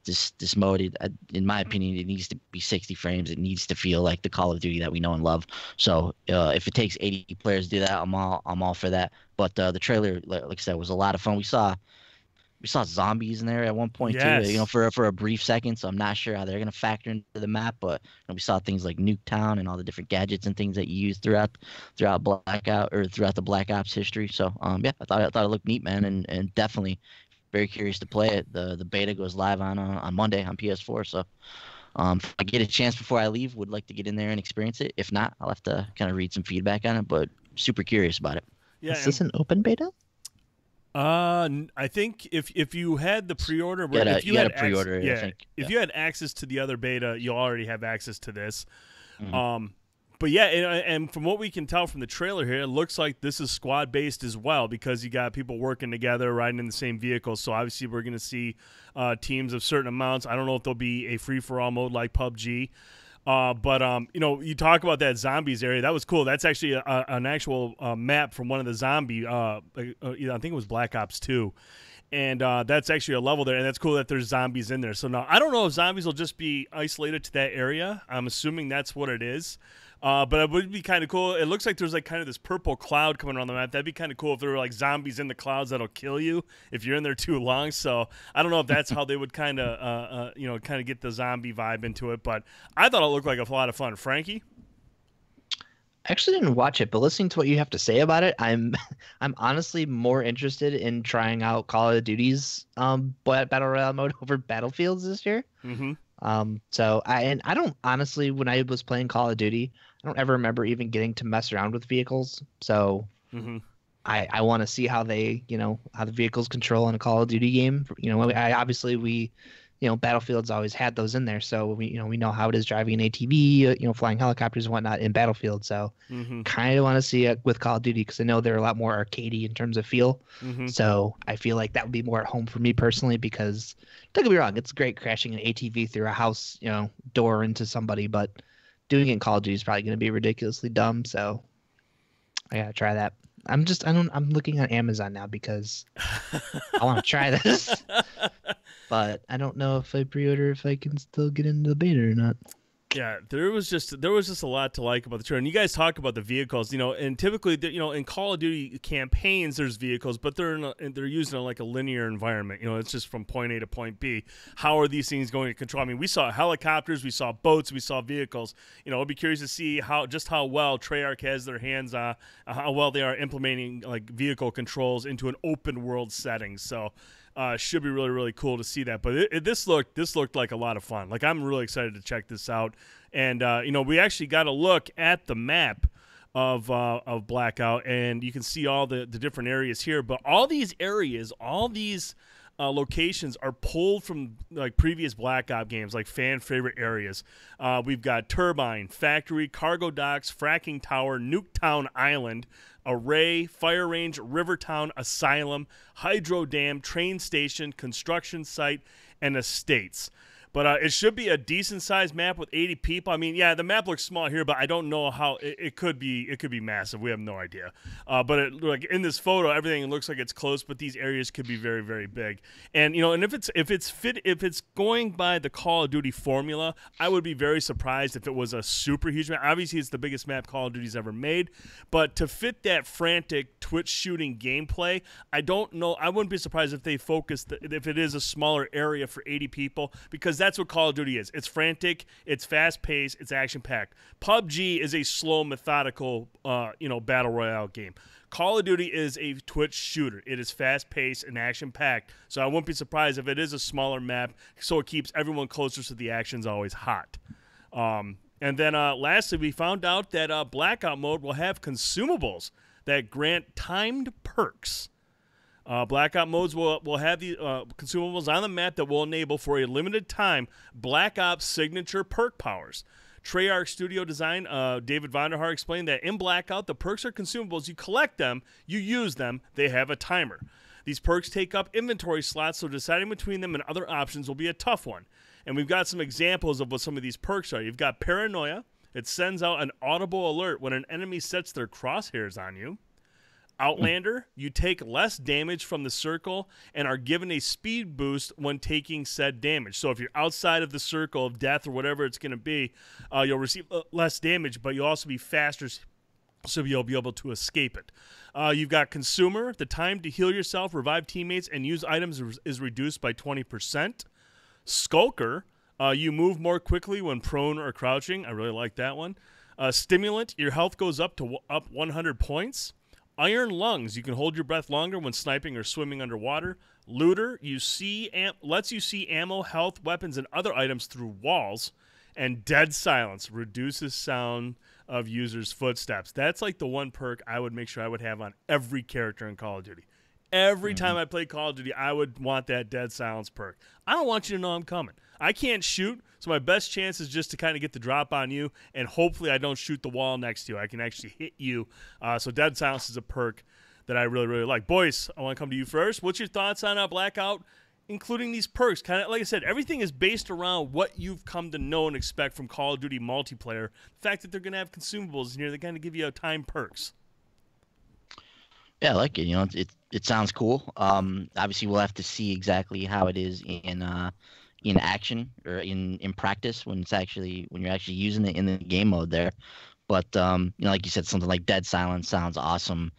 mode, in my opinion, it needs to be 60 frames. It needs to feel like the Call of Duty that we know and love. So if it takes 80 players to do that, I'm all for that. But the trailer, like I said, was a lot of fun. We saw zombies in there at one point too, for a brief second. So I'm not sure how they're gonna factor into the map, but we saw things like Nuketown and all the different gadgets and things that you use throughout Blackout or throughout the Black Ops history. So I thought it looked neat, man, and definitely very curious to play it. The beta goes live on Monday on PS4. So if I get a chance before I leave, would like to get in there and experience it. If not, I'll have to kind of read some feedback on it, but super curious about it. Yeah, is this an open beta? I think if you had the pre-order, if you had a pre-order, if you had access to the other beta, you'll already have access to this. Mm-hmm. But yeah, and from what we can tell from the trailer here, it looks like this is squad-based as well because you got people working together, riding in the same vehicle. So obviously we're going to see teams of certain amounts. I don't know if there'll be a free-for-all mode like PUBG. But you talk about that zombies area. That was cool. That's actually an actual map from one of the zombie. I think it was Black Ops 2, and that's actually a level there. And that's cool that there's zombies in there. So now I don't know if zombies will just be isolated to that area. I'm assuming that's what it is. But it would be kind of cool. It looks like there's kind of this purple cloud coming around the map. That'd be kind of cool if there were zombies in the clouds that'll kill you if you're in there too long. So I don't know if that's how they would kind of get the zombie vibe into it. But I thought it looked like a lot of fun. Frankie? I actually didn't watch it, but listening to what you have to say about it, I'm honestly more interested in trying out Call of Duty's Battle Royale mode over Battlefields this year. Mm-hmm. So I don't honestly, when I was playing Call of Duty, I don't ever remember even getting to mess around with vehicles. So I want to see how they, how the vehicles control in a Call of Duty game. We Battlefield's always had those in there, so we know how it is driving an ATV, flying helicopters and whatnot in Battlefield. So kind of want to see it with Call of Duty because I know they're a lot more arcadey in terms of feel. So I feel like that would be more at home for me personally because don't get me wrong, it's great crashing an ATV through a house, door into somebody, but doing it in Call of Duty is probably going to be ridiculously dumb. So I gotta try that. I'm looking on Amazon now because I want to try this. But I don't know if I pre-order if I can still get into the beta or not. Yeah, there was just a lot to like about the trailer. And you guys talk about the vehicles, and typically, in Call of Duty campaigns, there's vehicles, but they're used in like a linear environment. It's just from point A to point B. How are these things going to control? I mean, we saw helicopters, we saw boats, we saw vehicles. I'd be curious to see how well Treyarch has their hands on how well they are implementing like vehicle controls into an open world setting. So. Should be really, really cool to see that. But this looked like a lot of fun. Like I'm really excited to check this out. And we actually got a look at the map of Blackout, and you can see all the different areas here. But all these areas, locations are pulled from like previous Black Ops games, like fan favorite areas. We've got Turbine, Factory, Cargo Docks, Fracking Tower, Nuketown Island, Array, Fire Range, Rivertown, Asylum, Hydro Dam, Train Station, Construction Site, and Estates. But it should be a decent-sized map with 80 people. I mean, yeah, the map looks small here, but I don't know how it could be. It could be massive. We have no idea. But like in this photo, everything looks like it's close, but these areas could be very, very big. And and if it's going by the Call of Duty formula, I would be very surprised if it was a super huge map. Obviously, it's the biggest map Call of Duty's ever made, but to fit that frantic Twitch shooting gameplay, I don't know. I wouldn't be surprised if they focused if it is a smaller area for 80 people because that's what Call of Duty is. It's frantic, it's fast-paced, it's action-packed. PUBG is a slow, methodical, battle royale game. Call of Duty is a Twitch shooter. It is fast-paced and action-packed, so I wouldn't be surprised if it is a smaller map, so it keeps everyone closer so the action's always hot. And then lastly, we found out that Blackout mode will have consumables that grant timed perks. Blackout modes will have the consumables on the map that will enable for a limited time Black Ops signature perk powers. Treyarch studio design, David Vonderhaar explained that in Blackout, the perks are consumables. You collect them, you use them, they have a timer. These perks take up inventory slots, so deciding between them and other options will be a tough one. And we've got some examples of what some of these perks are. You've got Paranoia. It sends out an audible alert when an enemy sets their crosshairs on you. Outlander, you take less damage from the circle and are given a speed boost when taking said damage. So if you're outside of the circle of death or whatever it's going to be, you'll receive less damage, but you'll also be faster, so you'll be able to escape it. You've got Consumer. The time to heal yourself, revive teammates, and use items is reduced by 20%. Skulker, you move more quickly when prone or crouching. I really like that one. Stimulant, your health goes up 100 points. Iron Lungs, you can hold your breath longer when sniping or swimming underwater. Looter, lets you see ammo, health, weapons, and other items through walls. And Dead Silence, reduces sound of users' footsteps. That's like the one perk I would make sure I would have on every character in Call of Duty. Every time I play Call of Duty, I would want that Dead Silence perk. I don't want you to know I'm coming. I can't shoot, so my best chance is just to kind of get the drop on you, and hopefully I don't shoot the wall next to you. I can actually hit you. So Dead Silence is a perk that I really, really like. Boys, I want to come to you first. What's your thoughts on Blackout, including these perks? Kind of like I said, everything is based around what you've come to know and expect from Call of Duty multiplayer. The fact that they're going to have consumables in here, they're going to give you time perks. Yeah, I like it. It sounds cool. Obviously, we'll have to see exactly how it is in action or in practice when you're actually using it in the game mode there. But like you said, something like Dead Silence sounds awesome.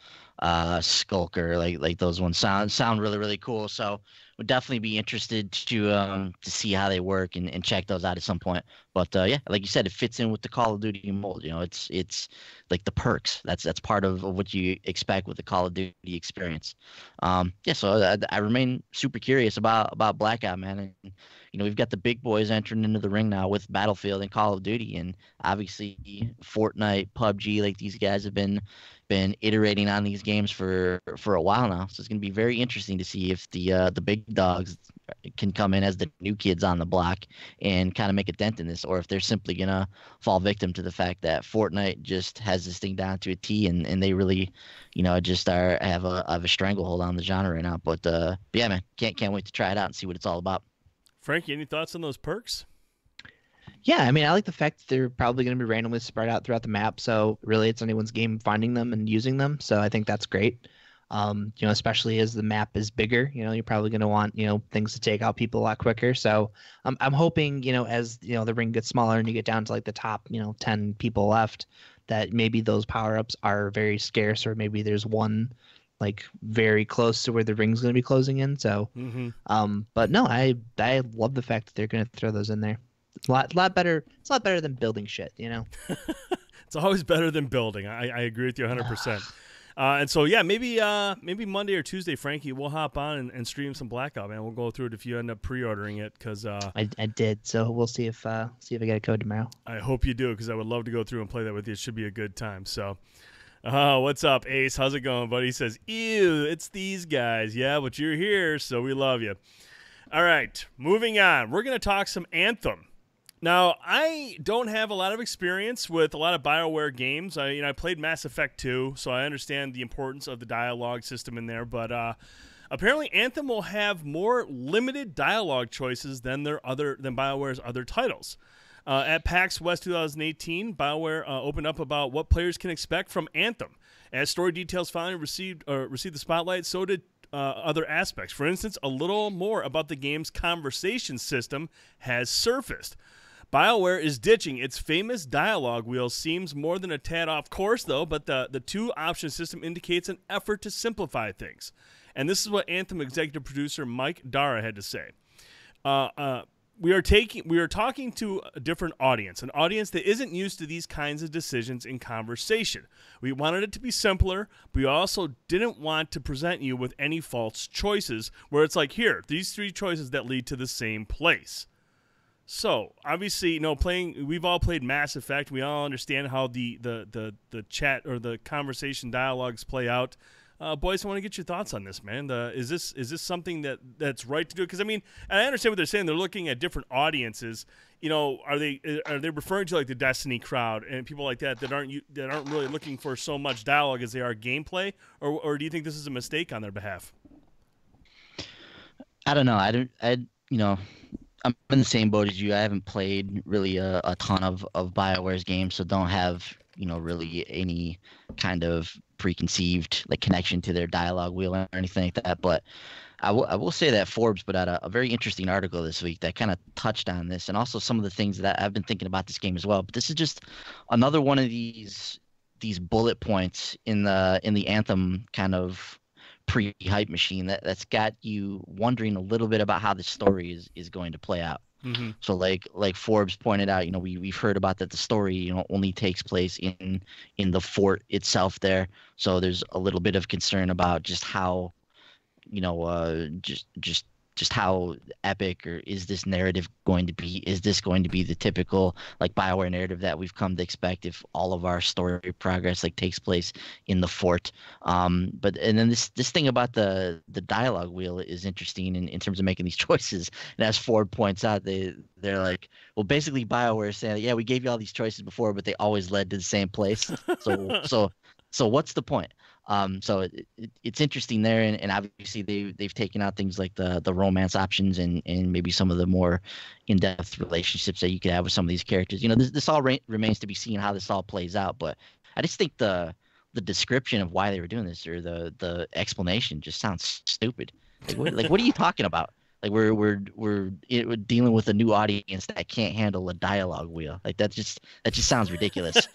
Skulker, like those ones sound really, really cool. So would definitely be interested to see how they work and check those out at some point. But yeah, like you said, it fits in with the Call of Duty mold. It's like the perks. That's part of what you expect with the Call of Duty experience. Yeah, so I remain super curious about Blackout, man. And, we've got the big boys entering into the ring now with Battlefield and Call of Duty, and obviously Fortnite, PUBG, like these guys have been iterating on these games for a while now. So it's going to be very interesting to see if the big dogs can come in as the new kids on the block and kind of make a dent in this, or if they're simply gonna fall victim to the fact that Fortnite just has this thing down to a T, and they really, just have a stranglehold on the genre right now. But yeah, man, can't wait to try it out and see what it's all about. Frankie, any thoughts on those perks? Yeah, I mean, I like the fact that they're probably going to be randomly spread out throughout the map. So really, it's anyone's game finding them and using them. So I think that's great. Especially as the map is bigger, you're probably going to want, things to take out people a lot quicker. So I'm hoping, as, the ring gets smaller and you get down to like the top, 10 people left, that maybe those power-ups are very scarce, or maybe there's one like very close to where the ring's going to be closing in. So, but no, I love the fact that they're going to throw those in there. It's a lot better. It's a lot better than building shit, It's always better than building. I agree with you 100%. And so, yeah, maybe Monday or Tuesday, Frankie, we'll hop on and stream some Blackout, man. We'll go through it if you end up pre-ordering it, because I did. So we'll see if I get a code tomorrow. I hope you do, because I would love to go through and play that with you. It should be a good time. So, what's up, Ace? How's it going, buddy? He says, ew, it's these guys. Yeah, but you're here, so we love you. All right, moving on. We're going to talk some Anthem. Now, I don't have a lot of experience with a lot of BioWare games. I played Mass Effect 2, so I understand the importance of the dialogue system in there. But apparently, Anthem will have more limited dialogue choices than BioWare's other titles. At PAX West 2018, BioWare opened up about what players can expect from Anthem. As story details finally received the spotlight, so did other aspects. For instance, a little more about the game's conversation system has surfaced. BioWare is ditching its famous dialogue wheel. Seems more than a tad off course, though, but the two-option system indicates an effort to simplify things. And this is what Anthem executive producer Mike Dara had to say. We are talking to a different audience, an audience that isn't used to these kinds of decisions in conversation. We wanted it to be simpler, but we also didn't want to present you with any false choices where it's like, here, these three choices that lead to the same place. So, obviously, we've all played Mass Effect. We all understand how the chat or the conversation dialogues play out. Boys, I want to get your thoughts on this, man. Is this something that's right to do? Because, I mean, and I understand what they're saying. They're looking at different audiences. Are they referring to like the Destiny crowd and people like that aren't really looking for so much dialogue as they are gameplay? Or do you think this is a mistake on their behalf? I don't know. I'm in the same boat as you. I haven't played really a ton of BioWare's games, so don't have, really any kind of preconceived like connection to their dialogue wheel or anything like that. But I will say that Forbes put out a very interesting article this week that kind of touched on this, and also some of the things that I've been thinking about this game as well. But this is just another one of these bullet points in the Anthem kind of pre-hype machine that's got you wondering a little bit about how the story is going to play out. Mm-hmm. So like Forbes pointed out, we've heard about that the story only takes place in the fort itself there. So there's a little bit of concern about just how just how epic or is this narrative going to be? Is this going to be the typical like BioWare narrative that we've come to expect if all of our story progress like takes place in the fort? And then this thing about the dialogue wheel is interesting in terms of making these choices. And as Ford points out, they're like, well, basically BioWare is saying, yeah, we gave you all these choices before, but they always led to the same place. So what's the point? So it's interesting there, and obviously they've taken out things like the romance options and maybe some of the more in-depth relationships that you could have with some of these characters. This all remains to be seen how this all plays out, but I just think the description of why they were doing this or the explanation just sounds stupid. Like what are you talking about? Like we're dealing with a new audience that can't handle a dialogue wheel. Like that just sounds ridiculous.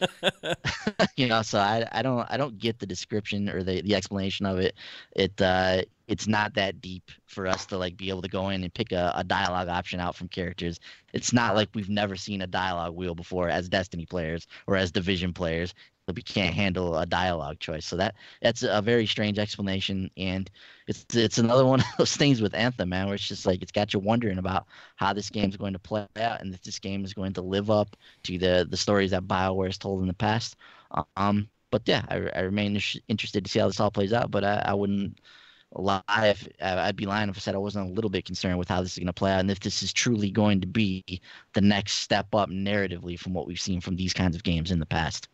So I don't get the description or the explanation of it. It's not that deep for us to like be able to go in and pick a dialogue option out from characters. It's not like we've never seen a dialogue wheel before as Destiny players or as Division players. That we can't handle a dialogue choice. So that's a very strange explanation, and it's another one of those things with Anthem, man, where it's just like it's got you wondering about how this game's going to play out and if this game is going to live up to the stories that BioWare has told in the past. But yeah, I remain interested to see how this all plays out, but I wouldn't I'd be lying if I said I wasn't a little bit concerned with how this is going to play out, and if this is truly going to be the next step up narratively from what we've seen from these kinds of games in the past.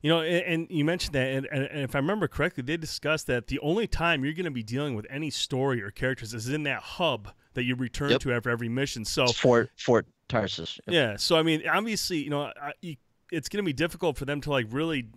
You know, and you mentioned that, and if I remember correctly, they discussed that the only time you're going to be dealing with any story or characters is in that hub that you return to after every mission. So it's Fort Tarsus. Yeah. So I mean, obviously, you know, it's going to be difficult for them to like really,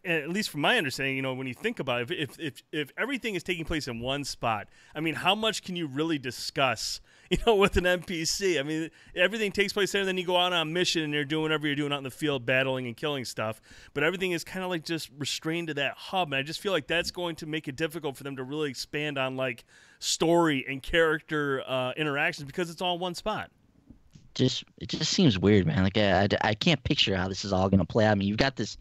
at least from my understanding, you know, when you think about it, if everything is taking place in one spot, I mean, how much can you really discuss, you know, with an NPC? I mean, everything takes place there, and then you go out on a mission and you're doing whatever you're doing out in the field, battling and killing stuff. But everything is kind of like just restrained to that hub, and I just feel like that's going to make it difficult for them to really expand on like story and character interactions because it's all in one spot. It just seems weird, man. Like I can't picture how this is all going to play out. I mean, you've got this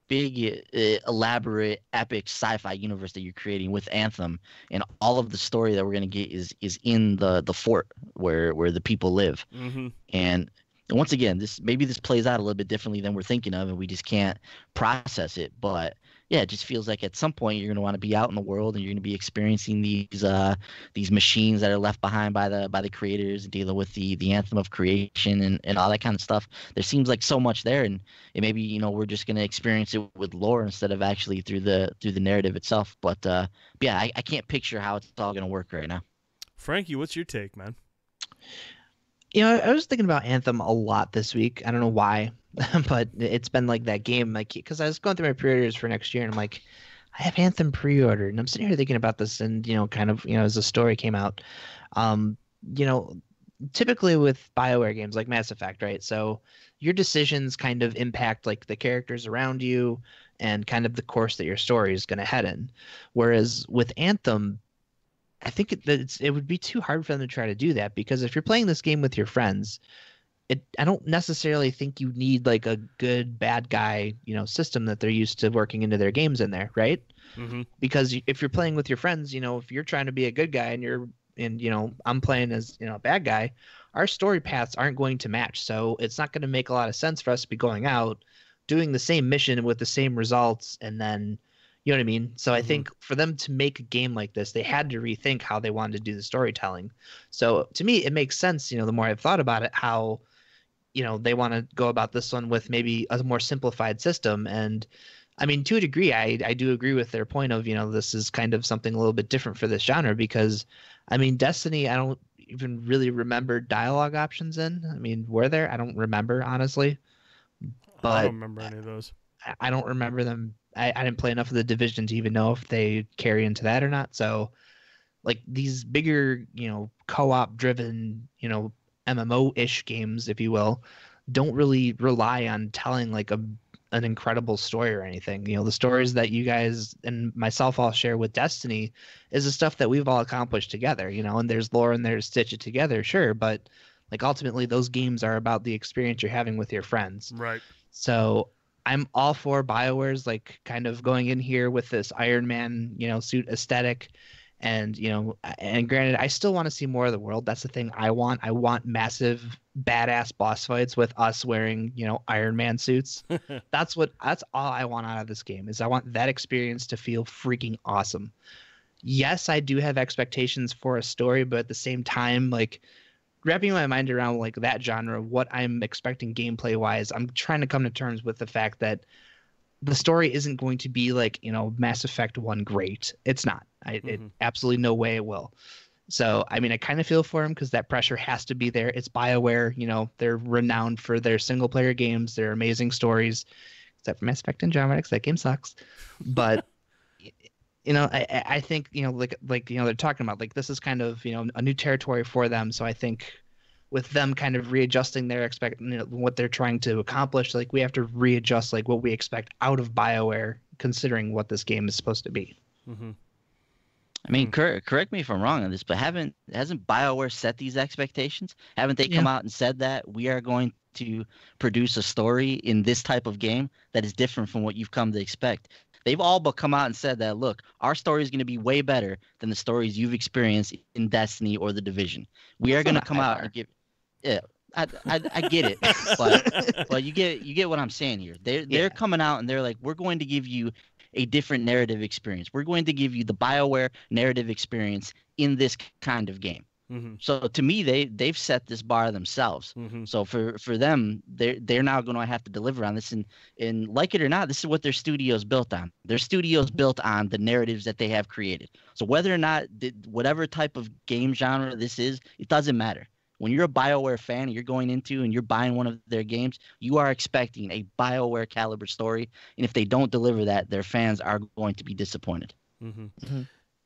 big, elaborate, epic sci-fi universe that you're creating with Anthem, and all of the story that we're going to get is in the fort where the people live. Mm-hmm. And once again, maybe this plays out a little bit differently than we're thinking of, and we just can't process it. But yeah, it just feels like at some point you're going to want to be out in the world, and you're going to be experiencing these machines that are left behind by the creators, and dealing with the anthem of creation and all that kind of stuff. There seems like so much there, and maybe, you know, we're just going to experience it with lore instead of actually through the narrative itself. But yeah, I can't picture how it's all going to work right now. Frankie, what's your take, man? You know, I was thinking about Anthem a lot this week. I don't know why, but it's been like that game, like, because I was going through my pre-orders for next year, and I'm like, I have Anthem pre-ordered, and I'm sitting here thinking about this, and, you know, kind of, you know, as the story came out, you know, typically with BioWare games like Mass Effect, right? So your decisions kind of impact like the characters around you and kind of the course that your story is going to head in. Whereas with Anthem, I think it would be too hard for them to try to do that, because if you're playing this game with your friends, I don't necessarily think you need like a good bad guy, you know, system that they're used to working into their games in there, right? Mm-hmm. Because if you're playing with your friends, you know, if you're trying to be a good guy and you know, I'm playing as, you know, a bad guy, our story paths aren't going to match. So it's not going to make a lot of sense for us to be going out, doing the same mission with the same results, and then, you know what I mean? So I think for them to make a game like this, they had to rethink how they wanted to do the storytelling. So to me, it makes sense, you know, the more I've thought about it, how, you know, they want to go about this one with maybe a more simplified system. And I mean, to a degree, I do agree with their point of, you know, this is kind of something a little bit different for this genre, because I mean, Destiny, I don't even really remember dialogue options in. I mean, were there? I don't remember, honestly. But I don't remember any of those. I don't remember them. I didn't play enough of the Division to even know if they carry into that or not. So like these bigger, you know, co-op driven, you know, MMO-ish games, if you will, don't really rely on telling like an incredible story or anything. You know, the stories that you guys and myself all share with Destiny is the stuff that we've all accomplished together, you know, and there's lore and there's stitch it together, sure, but like ultimately those games are about the experience you're having with your friends. Right. So I'm all for BioWare's like kind of going in here with this Iron Man, you know, suit aesthetic. And, you know, and granted, I still want to see more of the world. That's the thing I want. I want massive, badass boss fights with us wearing, you know, Iron Man suits. That's all I want out of this game, is I want that experience to feel freaking awesome. Yes, I do have expectations for a story, but at the same time, like wrapping my mind around like that genre, what I'm expecting gameplay wise, I'm trying to come to terms with the fact that the story isn't going to be like, you know, Mass Effect 1 great. It's not. It absolutely no way it will. So, I mean, I kind of feel for him because that pressure has to be there. It's BioWare, you know, they're renowned for their single player games, their amazing stories, except for Mass Effect Andromeda, that game sucks. But, you know, I think, you know, like, you know, they're talking about like, this is kind of, you know, a new territory for them. So I think with them kind of readjusting their you know, what they're trying to accomplish, like we have to readjust like what we expect out of BioWare, considering what this game is supposed to be. Mm-hmm. I mean, correct me if I'm wrong on this, but hasn't BioWare set these expectations? Haven't they come out and said that we are going to produce a story in this type of game that is different from what you've come to expect? They've all but come out and said that, look, our story is going to be way better than the stories you've experienced in Destiny or The Division. We are going to come out and give. Yeah, I get it, but you get what I'm saying here. They're coming out and they're like, we're going to give you a different narrative experience. We're going to give you the BioWare narrative experience in this kind of game. Mm-hmm. So to me, they've set this bar themselves. Mm-hmm. So for them, they're now going to have to deliver on this. And like it or not, this is what their studio's built on. Their studio's built on the narratives that they have created. So whether or not whatever type of game genre this is, it doesn't matter. When you're a BioWare fan and you're going into and you're buying one of their games, you are expecting a BioWare caliber story. And if they don't deliver that, their fans are going to be disappointed. Mm-hmm. Mm-hmm.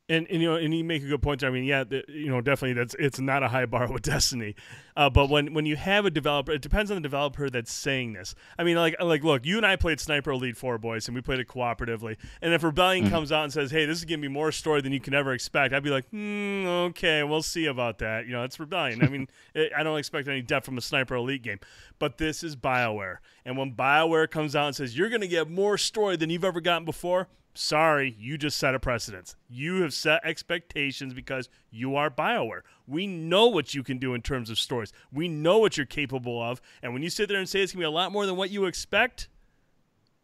And you make a good point there. I mean, yeah, definitely it's not a high bar with Destiny, but when you have a developer, it depends on the developer that's saying this. I mean, like look, you and I played Sniper Elite 4, boys, and we played it cooperatively. And if Rebellion comes out and says, "Hey, this is giving me more story than you can ever expect," I'd be like, okay, we'll see about that. It's Rebellion. I mean, I don't expect any depth from a Sniper Elite game, but this is BioWare, and when BioWare comes out and says you're going to get more story than you've ever gotten before. Sorry, you just set a precedence. You have set expectations because you are BioWare. We know what you can do in terms of stories. We know what you're capable of. And when you sit there and say it's going to be a lot more than what you expect,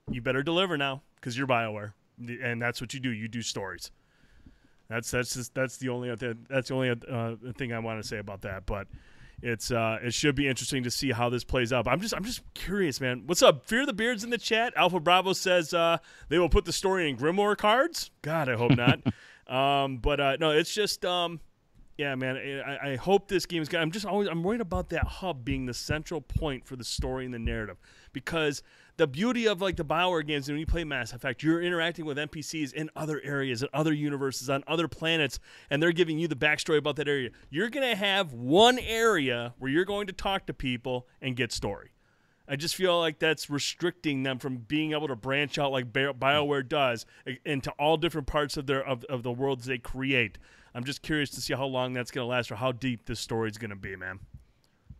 you better deliver now because you're BioWare. And that's what you do. You do stories. That's the only thing I want to say about that. But it should be interesting to see how this plays out. But I'm just curious, man. What's up? Fear the Beard's in the chat. Alpha Bravo says they will put the story in Grimoire cards. God, I hope not. But no, it's just yeah, man. I hope this game is good. I'm worried about that hub being the central point for the story and the narrative, because the beauty of like the BioWare games, when you play Mass Effect, you're interacting with NPCs in other areas, in other universes, on other planets, and they're giving you the backstory about that area. You're going to have one area where you're going to talk to people and get story. I just feel like that's restricting them from being able to branch out like BioWare does into all different parts of the worlds they create. I'm just curious to see how long that's going to last or how deep this story is going to be, man.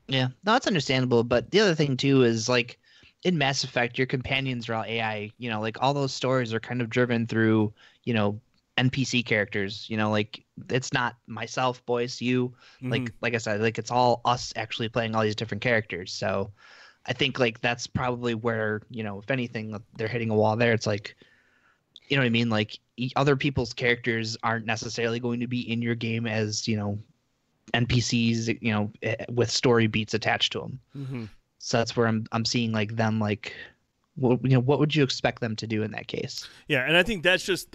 Yeah, no, it's understandable. But the other thing too is like, in Mass Effect, your companions are all AI. Like all those stories are kind of driven through, NPC characters. Like it's not myself, Boyce, you. Mm-hmm. Like I said, like it's all us actually playing all these different characters. So I think like that's probably where, if anything, they're hitting a wall there. It's like, you know what I mean? Like other people's characters aren't necessarily going to be in your game as, NPCs, with story beats attached to them. Mm-hmm. So that's where I'm seeing like them like, what would you expect them to do in that case? Yeah, and I think that's just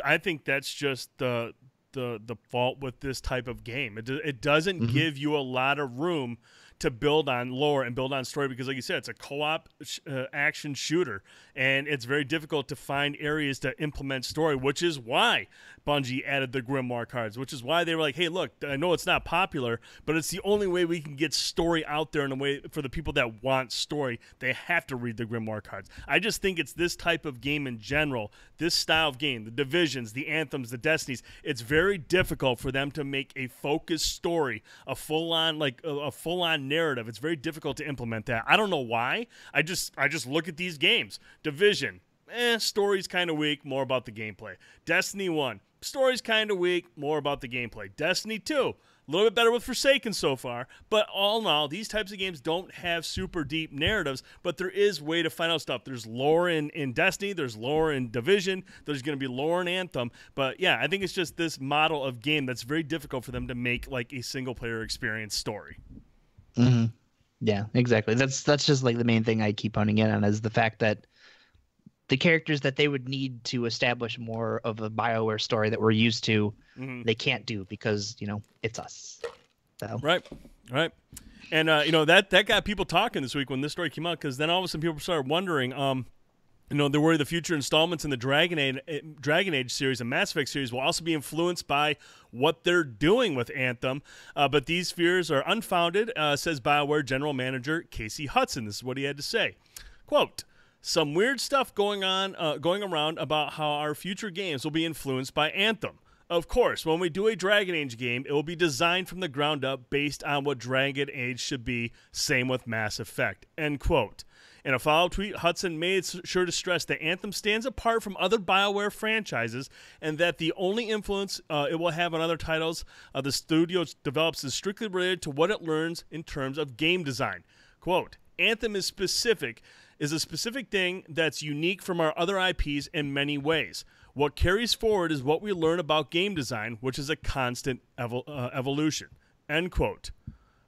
the fault with this type of game. It doesn't give you a lot of room to build on lore and build on story because, like you said, it's a co-op action shooter, and it's very difficult to find areas to implement story, which is why Bungie added the Grimoire cards, which is why they were like, hey, look, I know it's not popular, but it's the only way we can get story out there in a way for the people that want story. They have to read the Grimoire cards. I just think it's this type of game in general, this style of game, the Divisions, the Anthems, the Destinies, it's very difficult for them to make a focused story, a full-on narrative. It's very difficult to implement that. I don't know why. I just look at these games. Division, story's kind of weak, more about the gameplay. Destiny 1, story's kind of weak, more about the gameplay. Destiny 2, a little bit better with Forsaken so far, but all in all, these types of games don't have super deep narratives, but there is way to find out stuff. There's lore in Destiny, there's lore in Division, there's going to be lore in Anthem, but yeah, I think it's just this model of game that's very difficult for them to make like a single-player experience story. Mm-hmm. Yeah, exactly. That's just like the main thing I keep honing in on is the fact that the characters that they would need to establish more of a BioWare story that we're used to, they can't do because, it's us. So. Right. And, that got people talking this week when this story came out, because then all of a sudden people started wondering, there were the future installments in the Dragon Age series and Mass Effect series will also be influenced by what they're doing with Anthem. But these fears are unfounded, says BioWare General Manager Casey Hudson. This is what he had to say. Quote, some weird stuff going around about how our future games will be influenced by Anthem. Of course, when we do a Dragon Age game, it will be designed from the ground up based on what Dragon Age should be. Same with Mass Effect. End quote. In a follow-up tweet, Hudson made sure to stress that Anthem stands apart from other BioWare franchises and that the only influence it will have on other titles the studio develops is strictly related to what it learns in terms of game design. Quote, Anthem is a specific thing that's unique from our other IPs in many ways. What carries forward is what we learn about game design, which is a constant evolution. End quote.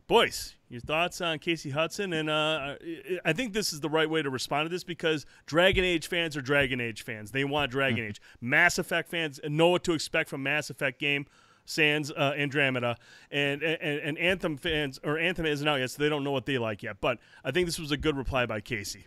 Boys, your thoughts on Casey Hudson? And I think this is the right way to respond to this because Dragon Age fans are Dragon Age fans. They want Dragon Age. Mass Effect fans know what to expect from Mass Effect game, Sans Andromeda. And Anthem fans, or Anthem isn't out yet, so they don't know what they like yet. But I think this was a good reply by Casey.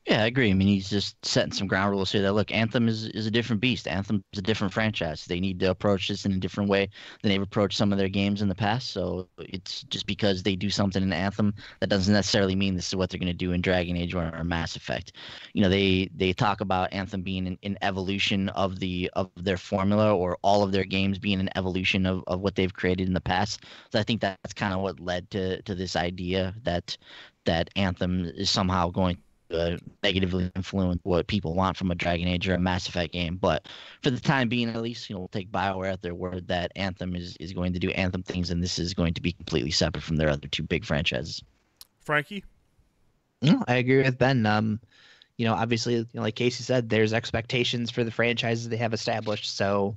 Yeah, I agree. I mean, he's just setting some ground rules here that, look, Anthem is a different beast. Anthem is a different franchise. They need to approach this in a different way than they've approached some of their games in the past. So it's just because they do something in Anthem, that doesn't necessarily mean this is what they're going to do in Dragon Age or Mass Effect. You know, they talk about Anthem being an evolution of their formula, or all of their games being an evolution of what they've created in the past. So I think that's kind of what led to this idea that Anthem is somehow going negatively influence what people want from a Dragon Age or a Mass Effect game. But for the time being, at least, we'll take BioWare at their word that Anthem is going to do Anthem things, and this is going to be completely separate from their other two big franchises. Frankie? No, I agree with Ben. Obviously, like Casey said, there's expectations for the franchises they have established. So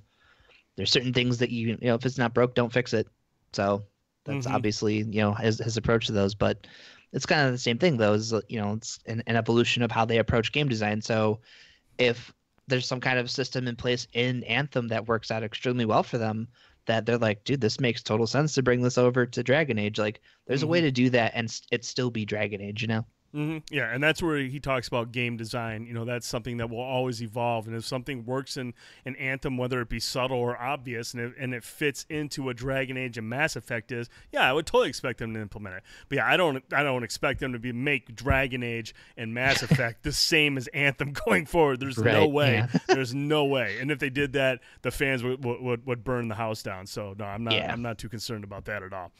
there's certain things that if it's not broke, don't fix it. So that's obviously, his approach to those. But it's kind of the same thing, though, is, it's an evolution of how they approach game design. So if there's some kind of system in place in Anthem that works out extremely well for them, that they're like, dude, this makes total sense to bring this over to Dragon Age. Like, there's a way to do that and it still be Dragon Age, Yeah, and that's where he talks about game design. That's something that will always evolve. And if something works in an Anthem, whether it be subtle or obvious, and it fits into what Dragon Age and Mass Effect is, yeah, I would totally expect them to implement it. But yeah, I don't expect them to make Dragon Age and Mass Effect the same as Anthem going forward. There's no way. Yeah. There's no way. And if they did that, the fans would burn the house down. So no, I'm not too concerned about that at all.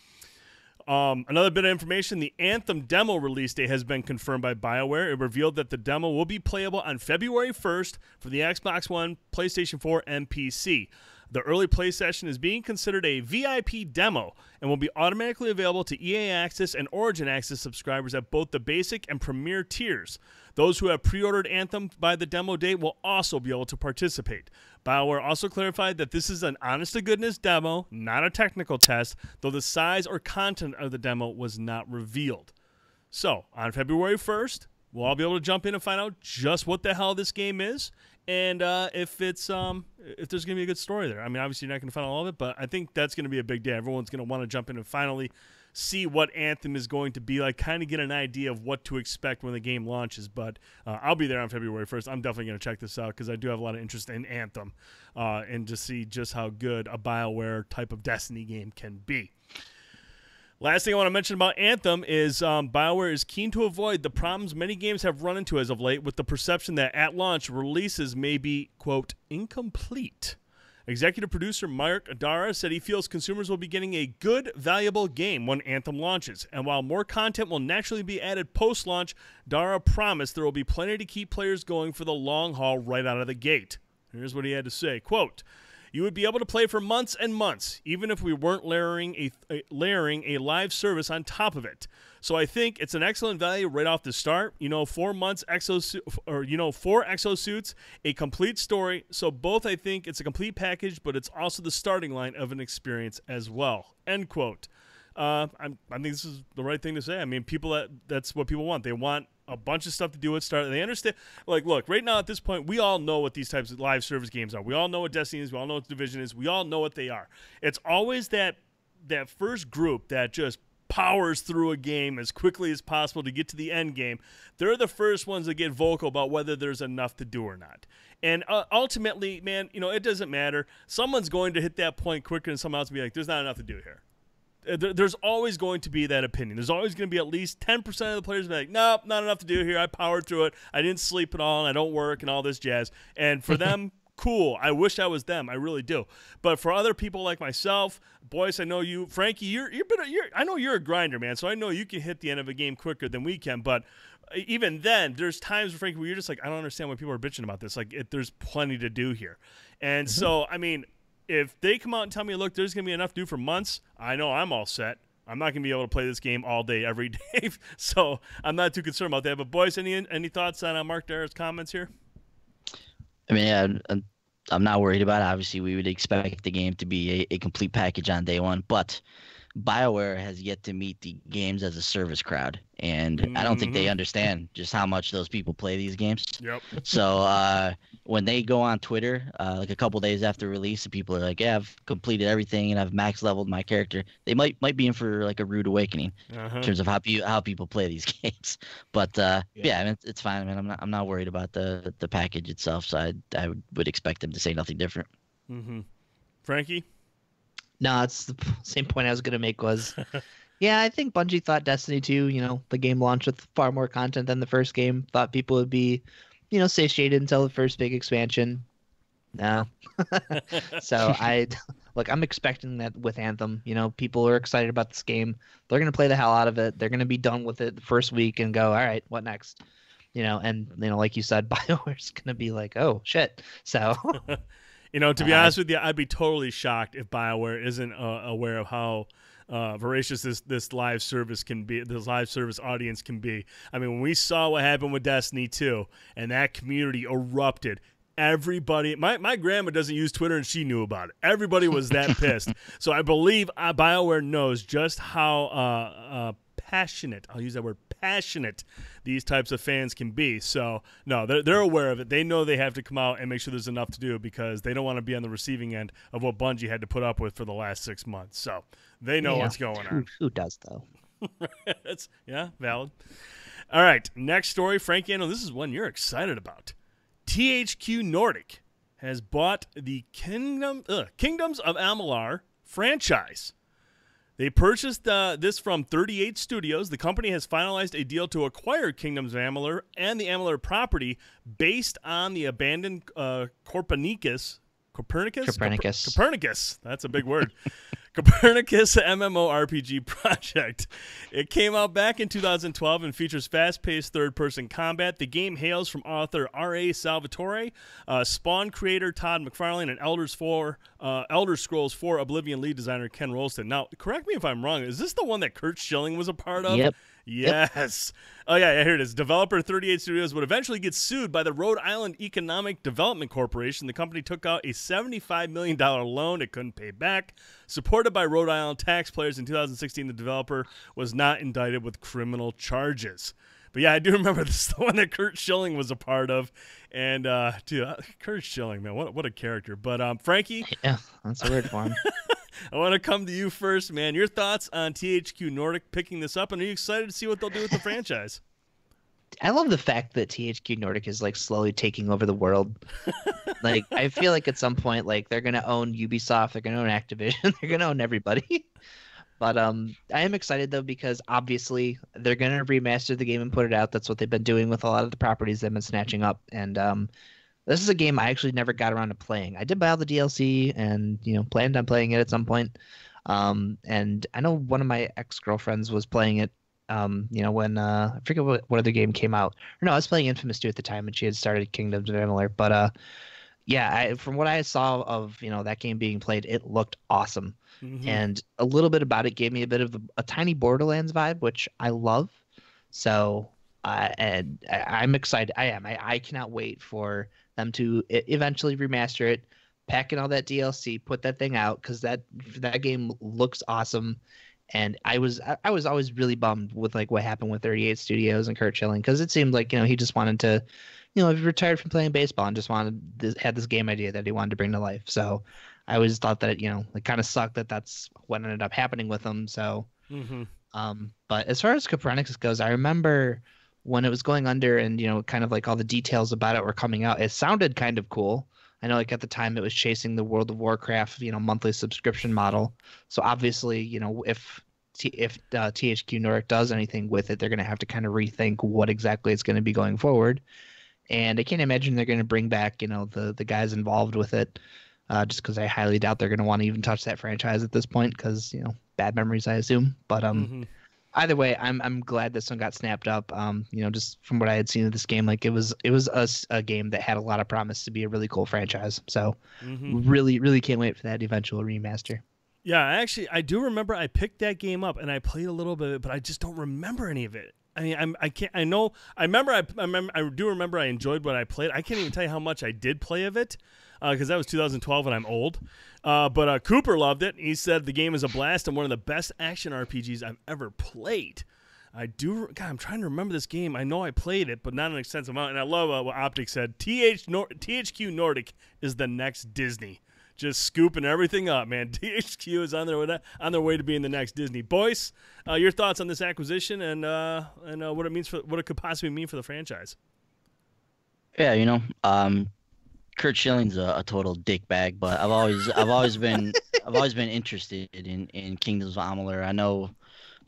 Another bit of information, the Anthem demo release date has been confirmed by BioWare. It revealed that the demo will be playable on February 1st for the Xbox One, PlayStation 4, and PC. The early play session is being considered a VIP demo and will be automatically available to EA Access and Origin Access subscribers at both the basic and premier tiers. Those who have pre-ordered Anthem by the demo date will also be able to participate. BioWare also clarified that this is an honest-to-goodness demo, not a technical test, though the size or content of the demo was not revealed. So, on February 1st, we'll all be able to jump in and find out just what the hell this game is, and if there's going to be a good story there. I mean, obviously you're not going to find all of it, but I think that's going to be a big day. Everyone's going to want to jump in and finally see what Anthem is going to be like, kind of get an idea of what to expect when the game launches. But I'll be there on February 1st. I'm definitely going to check this out because I do have a lot of interest in Anthem and to see just how good a BioWare type of Destiny game can be. Last thing I want to mention about Anthem is BioWare is keen to avoid the problems many games have run into as of late with the perception that at launch releases may be, quote, incomplete. Executive producer Mark Adara said he feels consumers will be getting a good, valuable game when Anthem launches. And while more content will naturally be added post-launch, Dara promised there will be plenty to keep players going for the long haul right out of the gate. Here's what he had to say, quote, "You would be able to play for months and months, even if we weren't layering a live service on top of it. So I think it's an excellent value right off the start. 4 months four exosuits, a complete story. So both, I think it's a complete package, but it's also the starting line of an experience as well." End quote. I think this is the right thing to say. I mean, that's what people want. They want a bunch of stuff to do at start. They understand. Like, look, right now at this point, we all know what these types of live service games are. We all know what Destiny is. We all know what Division is. We all know what they are. It's always that first group that just powers through a game as quickly as possible to get to the end game. They're the first ones that get vocal about whether there's enough to do or not. And ultimately, man, it doesn't matter. Someone's going to hit that point quicker than someone else and be like, there's not enough to do here. There's always going to be that opinion. There's always going to be at least 10% of the players be like, nope, not enough to do here. I powered through it. I didn't sleep at all, and I don't work and all this jazz. And for them, cool. I wish I was them. I really do. But for other people like myself, boys, I know you, Frankie, I know you're a grinder, man, so I know you can hit the end of a game quicker than we can. But even then, there's times, Frankie, where you're just like, I don't understand why people are bitching about this. Like, there's plenty to do here. And so, I mean, if they come out and tell me, look, there's going to be enough to do for months, I know I'm all set. I'm not going to be able to play this game all day, every day. So I'm not too concerned about that. But, boys, any thoughts on Mark Darra's comments here? I mean, yeah, I'm not worried about it. Obviously, we would expect the game to be a complete package on day one, but BioWare has yet to meet the games as a service crowd, and I don't think they understand just how much those people play these games. Yep. So when they go on Twitter, like a couple days after release, and people are like, "Yeah, I've completed everything and I've max leveled my character," they might be in for like a rude awakening in terms of how people play these games. But yeah, I mean, it's fine. I mean, I'm not worried about the package itself, so I would expect them to say nothing different. Frankie? No, it's the same point I was going to make was, yeah, I think Bungie thought Destiny 2, the game launched with far more content than the first game. Thought people would be, satiated until the first big expansion. No. So I'm expecting that with Anthem. People are excited about this game. They're going to play the hell out of it. They're going to be done with it the first week and go, all right, what next? And like you said, BioWare's going to be like, oh, shit. So... To be honest with you, I'd be totally shocked if BioWare isn't aware of how voracious this live service can be, this live service audience can be. I mean, when we saw what happened with Destiny 2 and that community erupted, everybody, my grandma doesn't use Twitter and she knew about it. Everybody was that pissed. So I believe BioWare knows just how passionate, I'll use that word, passionate, these types of fans can be. So no, they're aware of it. They know they have to come out and make sure there's enough to do because they don't want to be on the receiving end of what Bungie had to put up with for the last 6 months. So they know what's going on. Who does though? That's valid. All right, next story, Frankie. I know this is one you're excited about. THQ Nordic has bought the Kingdoms of Amalur franchise. They purchased this from 38 Studios. The company has finalized a deal to acquire Kingdoms of Amalur and the Amalur property based on the abandoned Copernicus. That's a big word. Copernicus MMORPG project. It came out back in 2012 and features fast-paced third-person combat. The game hails from author R.A. Salvatore, Spawn creator Todd McFarlane, and Elder Scrolls 4 Oblivion lead designer Ken Rolston. Now, correct me if I'm wrong. Is this the one that Kurt Schilling was a part of? Yep. Yes. Oh, yeah, here it is. Developer 38 Studios would eventually get sued by the Rhode Island Economic Development Corporation. The company took out a $75 million loan it couldn't pay back. Supported by Rhode Island taxpayers in 2016, the developer was not indicted with criminal charges. But yeah, I do remember this is the one that Kurt Schilling was a part of. And, dude, Kurt Schilling, man, what a character. But, Frankie? Yeah, that's a weird one. I want to come to you first, man. Your thoughts on THQ Nordic picking this up, and are you excited to see what they'll do with the franchise? I love the fact that THQ Nordic is like slowly taking over the world. Like, I feel like at some point, like they're gonna own Ubisoft, they're gonna own Activision, they're gonna own everybody. But I am excited though because obviously they're gonna remaster the game and put it out. That's what they've been doing with a lot of the properties they've been snatching up. And this is a game I actually never got around to playing. I did buy all the DLC and planned on playing it at some point. And I know one of my ex-girlfriends was playing it. When I forget what other game came out. Or no, I was playing Infamous 2 at the time, and she had started Kingdoms of Amalur. But yeah, from what I saw of that game being played, it looked awesome. Mm-hmm. And a little bit about it gave me a bit of a tiny Borderlands vibe, which I love. So and I'm excited. I cannot wait for them to eventually remaster it, pack in all that DLC, put that thing out because that game looks awesome. And I was always really bummed with like what happened with 38 Studios and Kurt Schilling because it seemed like he just wanted to, he retired from playing baseball and just had this game idea that he wanted to bring to life. So I always thought that it kind of sucked that that's what ended up happening with him. So, but as far as Copernicus goes, I remember when it was going under and kind of like all the details about it were coming out. It sounded kind of cool. I know, like at the time, it was chasing the World of Warcraft, monthly subscription model. So obviously, if THQ Nordic does anything with it, they're going to have to kind of rethink what exactly it's going to be going forward. And I can't imagine they're going to bring back, the guys involved with it, just because I highly doubt they're going to want to even touch that franchise at this point because bad memories, I assume. But either way, I'm glad this one got snapped up. Just from what I had seen of this game, like it was a game that had a lot of promise to be a really cool franchise. So really, really can't wait for that eventual remaster. Yeah, actually, I do remember I picked that game up and I played a little bit of it, but I just don't remember any of it. I mean, I can't. I know. I remember. I do remember. I enjoyed what I played. I can't even tell you how much I did play of it, because that was 2012, and I'm old. But Cooper loved it. He said the game is a blast and one of the best action RPGs I've ever played. God, I'm trying to remember this game. I know I played it, but not an extensive amount. And I love what Optic said. THQ Nordic is the next Disney. Just scooping everything up, man. THQ is on their way to being the next Disney. Boyce, your thoughts on this acquisition and what it means what it could possibly mean for the franchise? Yeah, Kurt Schilling's a total dickbag, but I've always been interested in Kingdoms of Amalur. I know,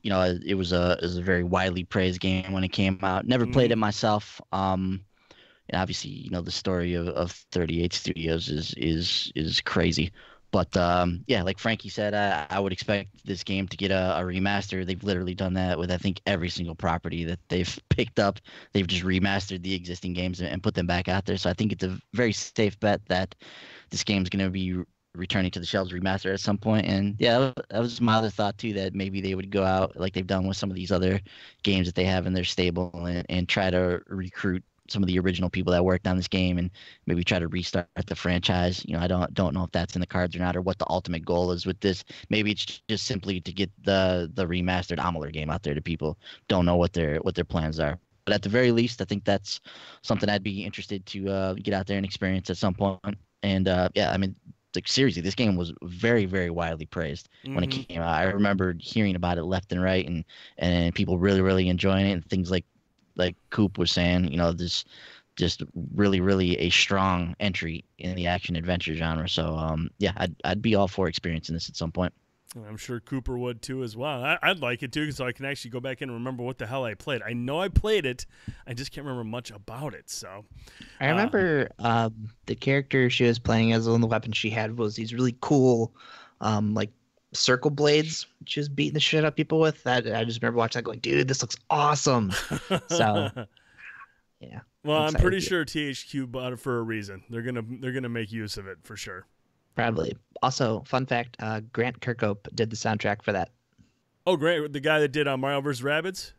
it was a very widely praised game when it came out. Never played it myself. And obviously, the story of 38 Studios is crazy. But yeah, like Frankie said, I would expect this game to get a remaster. They've literally done that with, I think, every single property that they've picked up. They've just remastered the existing games and put them back out there. So I think it's a very safe bet that this game's going to be returning to the shelves remastered at some point. And yeah, that was my other thought too, that maybe they would go out like they've done with some of these other games that they have in their stable and try to recruit some of the original people that worked on this game and maybe try to restart the franchise. I don't know if that's in the cards or not, or what the ultimate goal is with this. Maybe it's just simply to get the remastered Amalur game out there to people. Don't know what their plans are. But at the very least, I think that's something I'd be interested to get out there and experience at some point. And yeah, I mean, like, seriously, this game was very, very widely praised when it came out. I remember hearing about it left and right, and people really, really enjoying it, and things like Coop was saying, this just really, really a strong entry in the action adventure genre. So yeah, I'd be all for experiencing this at some point. I'm sure Cooper would too as well. I'd like it too, so I can actually go back in and remember what the hell I played. I know I played it, I just can't remember much about it. So I remember the character she was playing as, one of the weapons she had was these really cool like circle blades she was beating the shit out of people with. I just remember watching that going, dude, this looks awesome. So yeah. Well, I'm pretty sure THQ bought it for a reason. They're gonna make use of it for sure. Probably. Also, fun fact, Grant Kirkhope did the soundtrack for that. Oh, great. The guy that did Mario vs. Rabbids?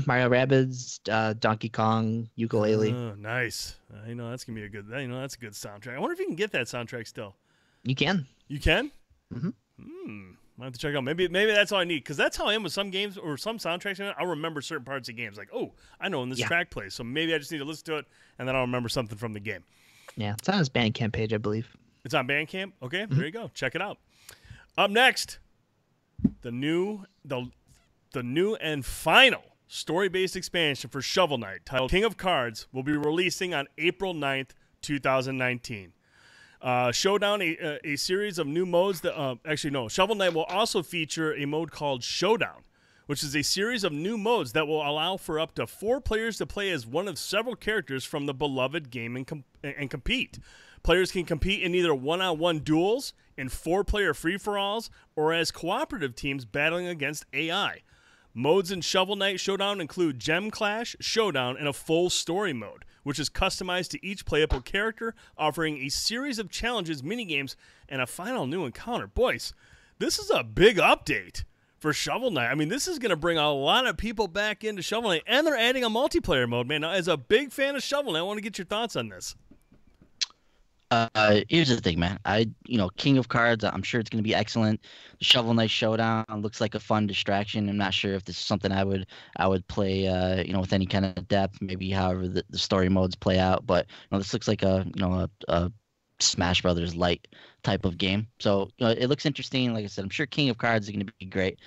Mario Rabbids, Donkey Kong, Ukulele. Oh, nice. That's going to be a good, that's a good soundtrack. I wonder if you can get that soundtrack still. You can. You can? Mm-hmm. I have to check out. Maybe that's all I need, because that's how I am with some games or some soundtracks. I'll remember certain parts of games. Like, oh, I know when this track plays, so maybe I just need to listen to it, and then I'll remember something from the game. Yeah, it's on his Bandcamp page, I believe. It's on Bandcamp? Okay, there you go. Check it out. Up next, the new and final story-based expansion for Shovel Knight, titled King of Cards, will be releasing on April 9th, 2019. Showdown, a series of new modes that Shovel Knight will also feature a mode called Showdown, which is a series of new modes that will allow for up to 4 players to play as one of several characters from the beloved game and compete. Players can compete in either one-on-one duels, in 4-player free-for-alls, or as cooperative teams battling against AI. Modes in Shovel Knight Showdown include Gem Clash, Showdown, and a full story mode, which is customized to each playable character, offering a series of challenges, minigames, and a final new encounter. Boys, this is a big update for Shovel Knight. I mean, this is going to bring a lot of people back into Shovel Knight, and they're adding a multiplayer mode, man. Now, as a big fan of Shovel Knight, I want to get your thoughts on this. Here's the thing, man. King of Cards, I'm sure it's going to be excellent. The Shovel Knight Showdown looks like a fun distraction. I'm not sure if this is something I would play, with any kind of depth, maybe however the story modes play out. But, this looks like a Smash Brothers light type of game. So, it looks interesting. Like I said, I'm sure King of Cards is going to be great.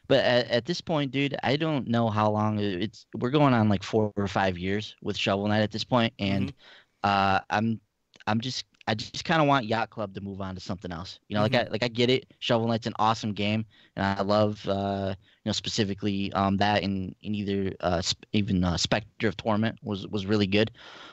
But at this point, dude, I don't know how long we're going on like 4 or 5 years with Shovel Knight at this point. And, I just kind of want Yacht Club to move on to something else. I get it. Shovel Knight's an awesome game, and I love specifically that in either even Spectre of Torment was really good.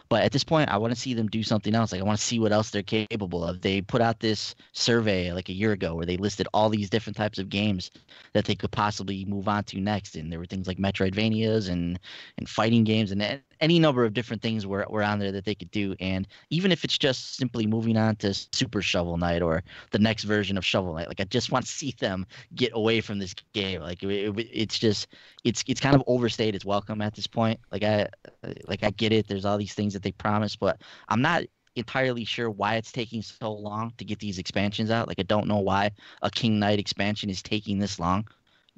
But at this point, I want to see them do something else. Like I want to see what else they're capable of. They put out this survey like a year ago where they listed all these different types of games that they could possibly move on to next, and there were things like Metroidvanias and fighting games and any number of different things were on there that they could do. And even if it's just simply moving on to Super Shovel Knight or the next version of Shovel Knight, like I just want to see them get away from this game. Like it's just it's kind of overstayed its welcome at this point. Like I get it. There's all these things that they promised, but I'm not entirely sure why it's taking so long to get these expansions out. Like I don't know why a King Knight expansion is taking this long,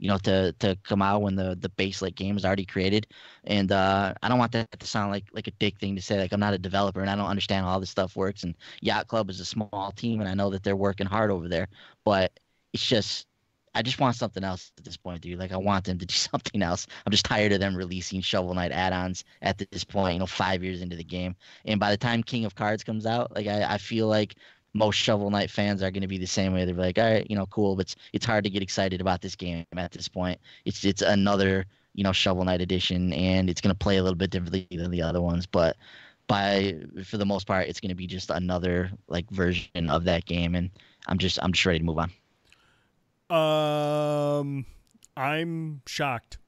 to come out when the base like game is already created. And I don't want that to sound like a dick thing to say. Like I'm not a developer and I don't understand how all this stuff works. And Yacht Club is a small team and I know that they're working hard over there, but it's just I just want something else at this point, dude. Like I want them to do something else. I'm just tired of them releasing Shovel Knight add-ons at this point, 5 years into the game. And by the time King of Cards comes out, like I feel like most Shovel Knight fans are going to be the same way. They're like, all right, cool, but it's hard to get excited about this game at this point. It's another, Shovel Knight edition, and it's going to play a little bit differently than the other ones, but for the most part, it's going to be just another like version of that game, and I'm just ready to move on. I'm shocked.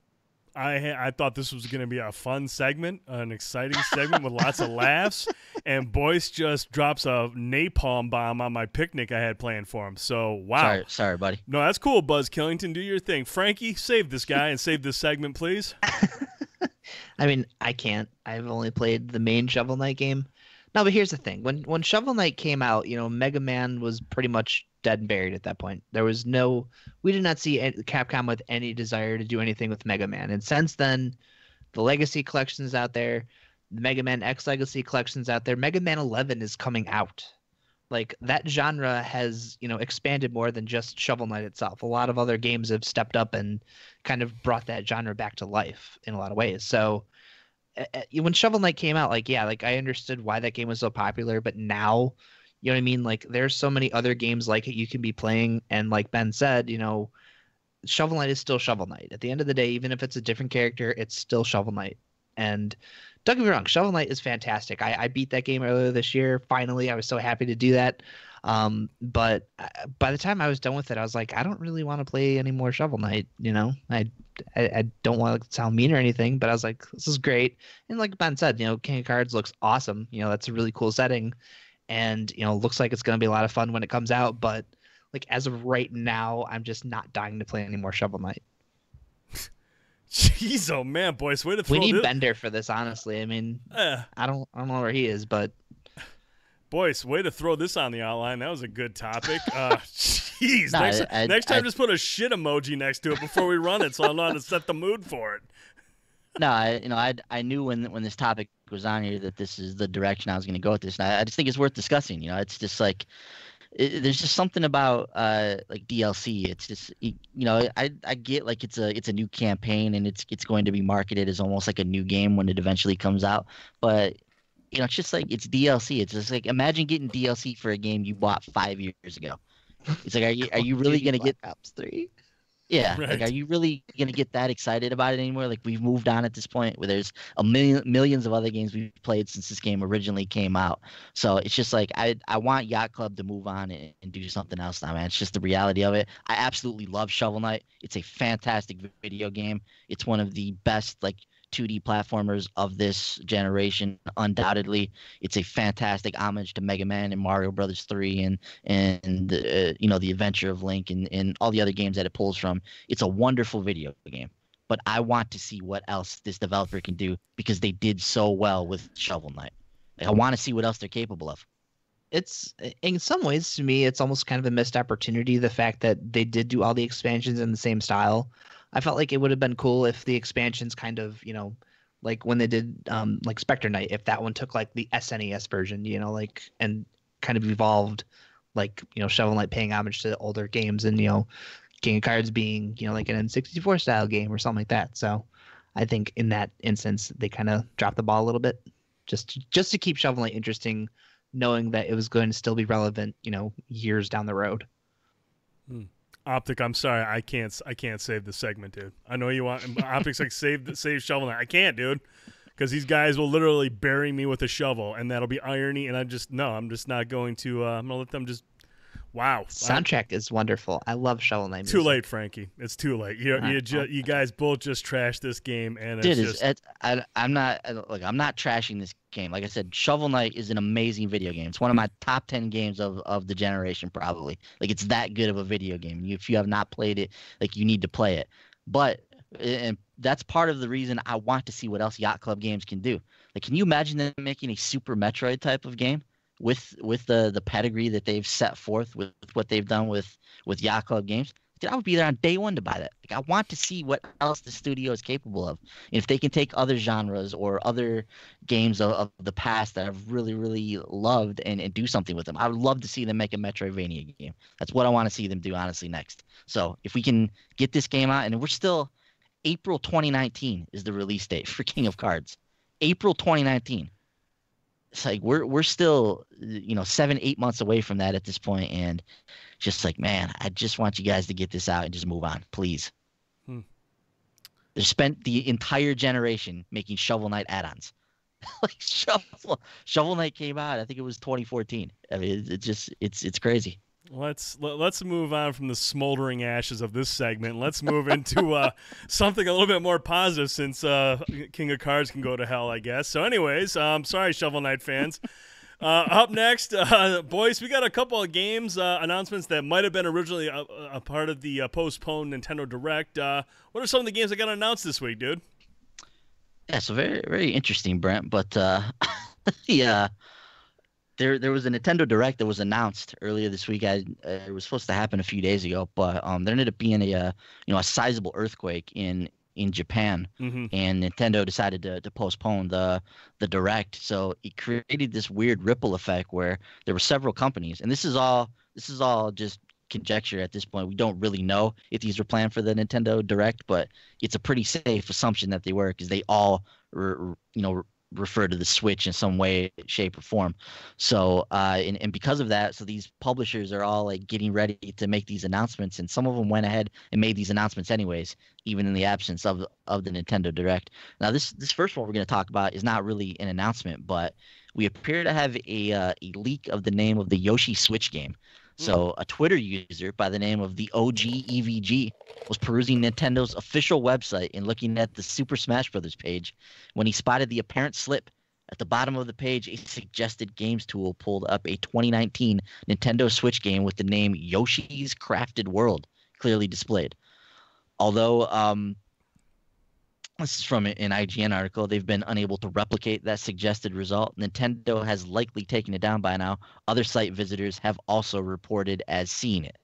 I thought this was going to be a fun segment, an exciting segment with lots of laughs, and Boyce just drops a napalm bomb on my picnic I had planned for him. So, wow. Sorry, buddy. No, that's cool, Buzz Killington. Do your thing. Frankie, save this guy and save this segment, please. I mean, I can't. I've only played the main Shovel Knight game. No, but here's the thing. When Shovel Knight came out, Mega Man was pretty much dead and buried at that point. We did not see Capcom with any desire to do anything with Mega Man. And since then, the Legacy collection's out there, the Mega Man X Legacy collection's out there. Mega Man 11 is coming out. Like that genre has, expanded more than just Shovel Knight itself. A lot of other games have stepped up and kind of brought that genre back to life in a lot of ways. So when Shovel Knight came out, I understood why that game was so popular, but now, you know what I mean? Like there's so many other games like it you can be playing, and like Ben said, Shovel Knight is still Shovel Knight. At the end of the day, even if it's a different character, it's still Shovel Knight. And don't get me wrong, Shovel Knight is fantastic. I beat that game earlier this year. Finally, I was so happy to do that. But by the time I was done with it, I was like, I don't really want to play any more Shovel Knight. I don't want to sound mean or anything, but I was like, this is great. And like Ben said, King of Cards looks awesome. That's a really cool setting, and looks like it's going to be a lot of fun when it comes out. But like as of right now, I'm just not dying to play any more Shovel Knight. Jeez, oh man, Boyce, way to throw We need this. Bender for this, honestly. I mean, I don't know where he is, but Boyce, way to throw this on the outline. That was a good topic. Jeez, No, next time just put a shit emoji next to it before we run it, so I'll know how to set the mood for it. No, I knew when this topic was on here that this is the direction I was going to go with this, and I just think it's worth discussing. It's just like there's just something about like DLC. It's just I get like it's a new campaign and it's going to be marketed as almost like a new game when it eventually comes out, but it's just like it's DLC. It's just like imagine getting DLC for a game you bought 5 years ago. It's like are you really going to get Ops 3? Yeah, Right. like, are you really gonna get that excited about it anymore? Like, we've moved on at this point where there's millions of other games we've played since this game originally came out. So it's just like I want Yacht Club to move on and do something else now, man. It's just the reality of it. I absolutely love Shovel Knight. It's a fantastic video game. It's one of the best like 2D platformers of this generation, undoubtedly. It's a fantastic homage to Mega Man and Mario Brothers 3 and the Adventure of Link and all the other games that it pulls from. It's a wonderful video game, but I want to see what else this developer can do because they did so well with Shovel Knight. Like, I want to see what else they're capable of. It's in some ways to me, it's almost kind of a missed opportunity. The fact that they did do all the expansions in the same style. I felt like it would have been cool if the expansions kind of, like when they did like Spectre Knight, if that one took like the SNES version, like and kind of evolved, like Shovel Knight paying homage to older games and King of Cards being like an N64 style game or something like that. So I think in that instance they kind of dropped the ball a little bit, just to keep Shovel Knight interesting, knowing that it was going to still be relevant, years down the road. Optic, I'm sorry, I can't save the segment, dude. I know you want Optic's like save Shovel Knight. I can't, dude. because these guys will literally bury me with a shovel, and that'll be irony. And I'm just not going to. I'm gonna let them just. Wow. Soundtrack is wonderful. I love Shovel Knight music. Too late, Frankie. It's too late. You guys both just trashed this game, and I'm not trashing this game. Like I said, Shovel Knight is an amazing video game. It's one of my top 10 games of the generation, probably. Like, it's that good of a video game. If you have not played it, like, you need to play it. But and that's part of the reason I want to see what else Yacht Club Games can do. Like, can you imagine them making a Super Metroid type of game? With the pedigree that they've set forth, with what they've done with Yacht Club Games, dude, I would be there on day one to buy that. Like, I want to see what else the studio is capable of. And if they can take other genres or other games of the past that I've really, really loved and do something with them, I would love to see them make a Metroidvania game. That's what I want to see them do, honestly, next. So if we can get this game out, and we're still April 2019 is the release date for King of Cards. April 2019. It's like we're still 7-8 months away from that at this point, and just like, man, I just want you guys to get this out and just move on, please. They spent the entire generation making Shovel Knight add-ons. Like, Shovel Knight came out, I think it was 2014. I mean, it's crazy. Let's move on from the smoldering ashes of this segment. Let's move into something a little bit more positive, since King of Cards can go to hell, I guess. So anyways, sorry, Shovel Knight fans. Up next, boys, we got a couple of games announcements that might have been originally a part of the postponed Nintendo Direct. What are some of the games that got announced this week, dude? Yeah, so very, very interesting, Brent. But yeah. There was a Nintendo Direct that was announced earlier this week. It was supposed to happen a few days ago, but there ended up being a sizable earthquake in Japan, and Nintendo decided to postpone the Direct. So it created this weird ripple effect where there were several companies, and this is all just conjecture at this point. We don't really know if these were planned for the Nintendo Direct, but it's a pretty safe assumption that they were, because they all refer to the Switch in some way, shape, or form. So and because of that, so these publishers are all like getting ready to make these announcements, and some of them went ahead and made these announcements anyways, even in the absence of the Nintendo Direct. Now this first one we're going to talk about is not really an announcement, but we appear to have a leak of the name of the Yoshi Switch game. So a Twitter user by the name of the OG EVG was perusing Nintendo's official website and looking at the Super Smash Bros. Page when he spotted the apparent slip. At the bottom of the page, a suggested games tool pulled up a 2019 Nintendo Switch game with the name Yoshi's Crafted World clearly displayed. Although this is from an IGN article, they've been unable to replicate that suggested result. Nintendo has likely taken it down by now. Other site visitors have also reported as seeing it.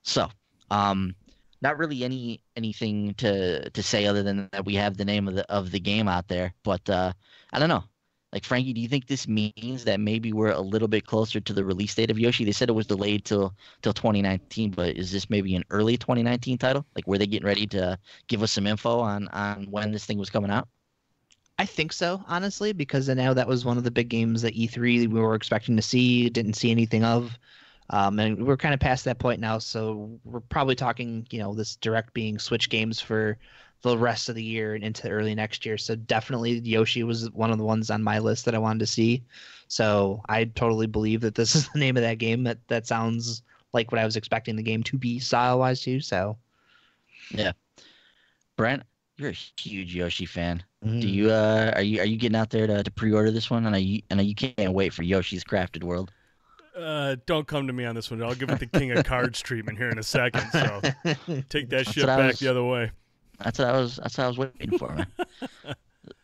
So, not really anything to say other than that we have the name of the game out there. But I don't know. Like, Frankie, do you think this means that maybe we're a little bit closer to the release date of Yoshi? They said it was delayed till 2019, but is this maybe an early 2019 title? Like, were they getting ready to give us some info on when this thing was coming out? I think so, honestly, because I know that was one of the big games that E3 we were expecting to see, didn't see anything of. And we're kind of past that point now, so we're probably talking, this Direct being Switch games for the rest of the year and into early next year. So definitely Yoshi was one of the ones on my list that I wanted to see. So I totally believe that this is the name of that game. That sounds like what I was expecting the game to be style-wise too. So yeah, Brent, you're a huge Yoshi fan. Do you are you getting out there to pre-order this one? And you can't wait for Yoshi's Crafted World. Don't come to me on this one. I'll give it the King of Cards treatment here in a second. So take that shit back the other way. That's what I was waiting for, man.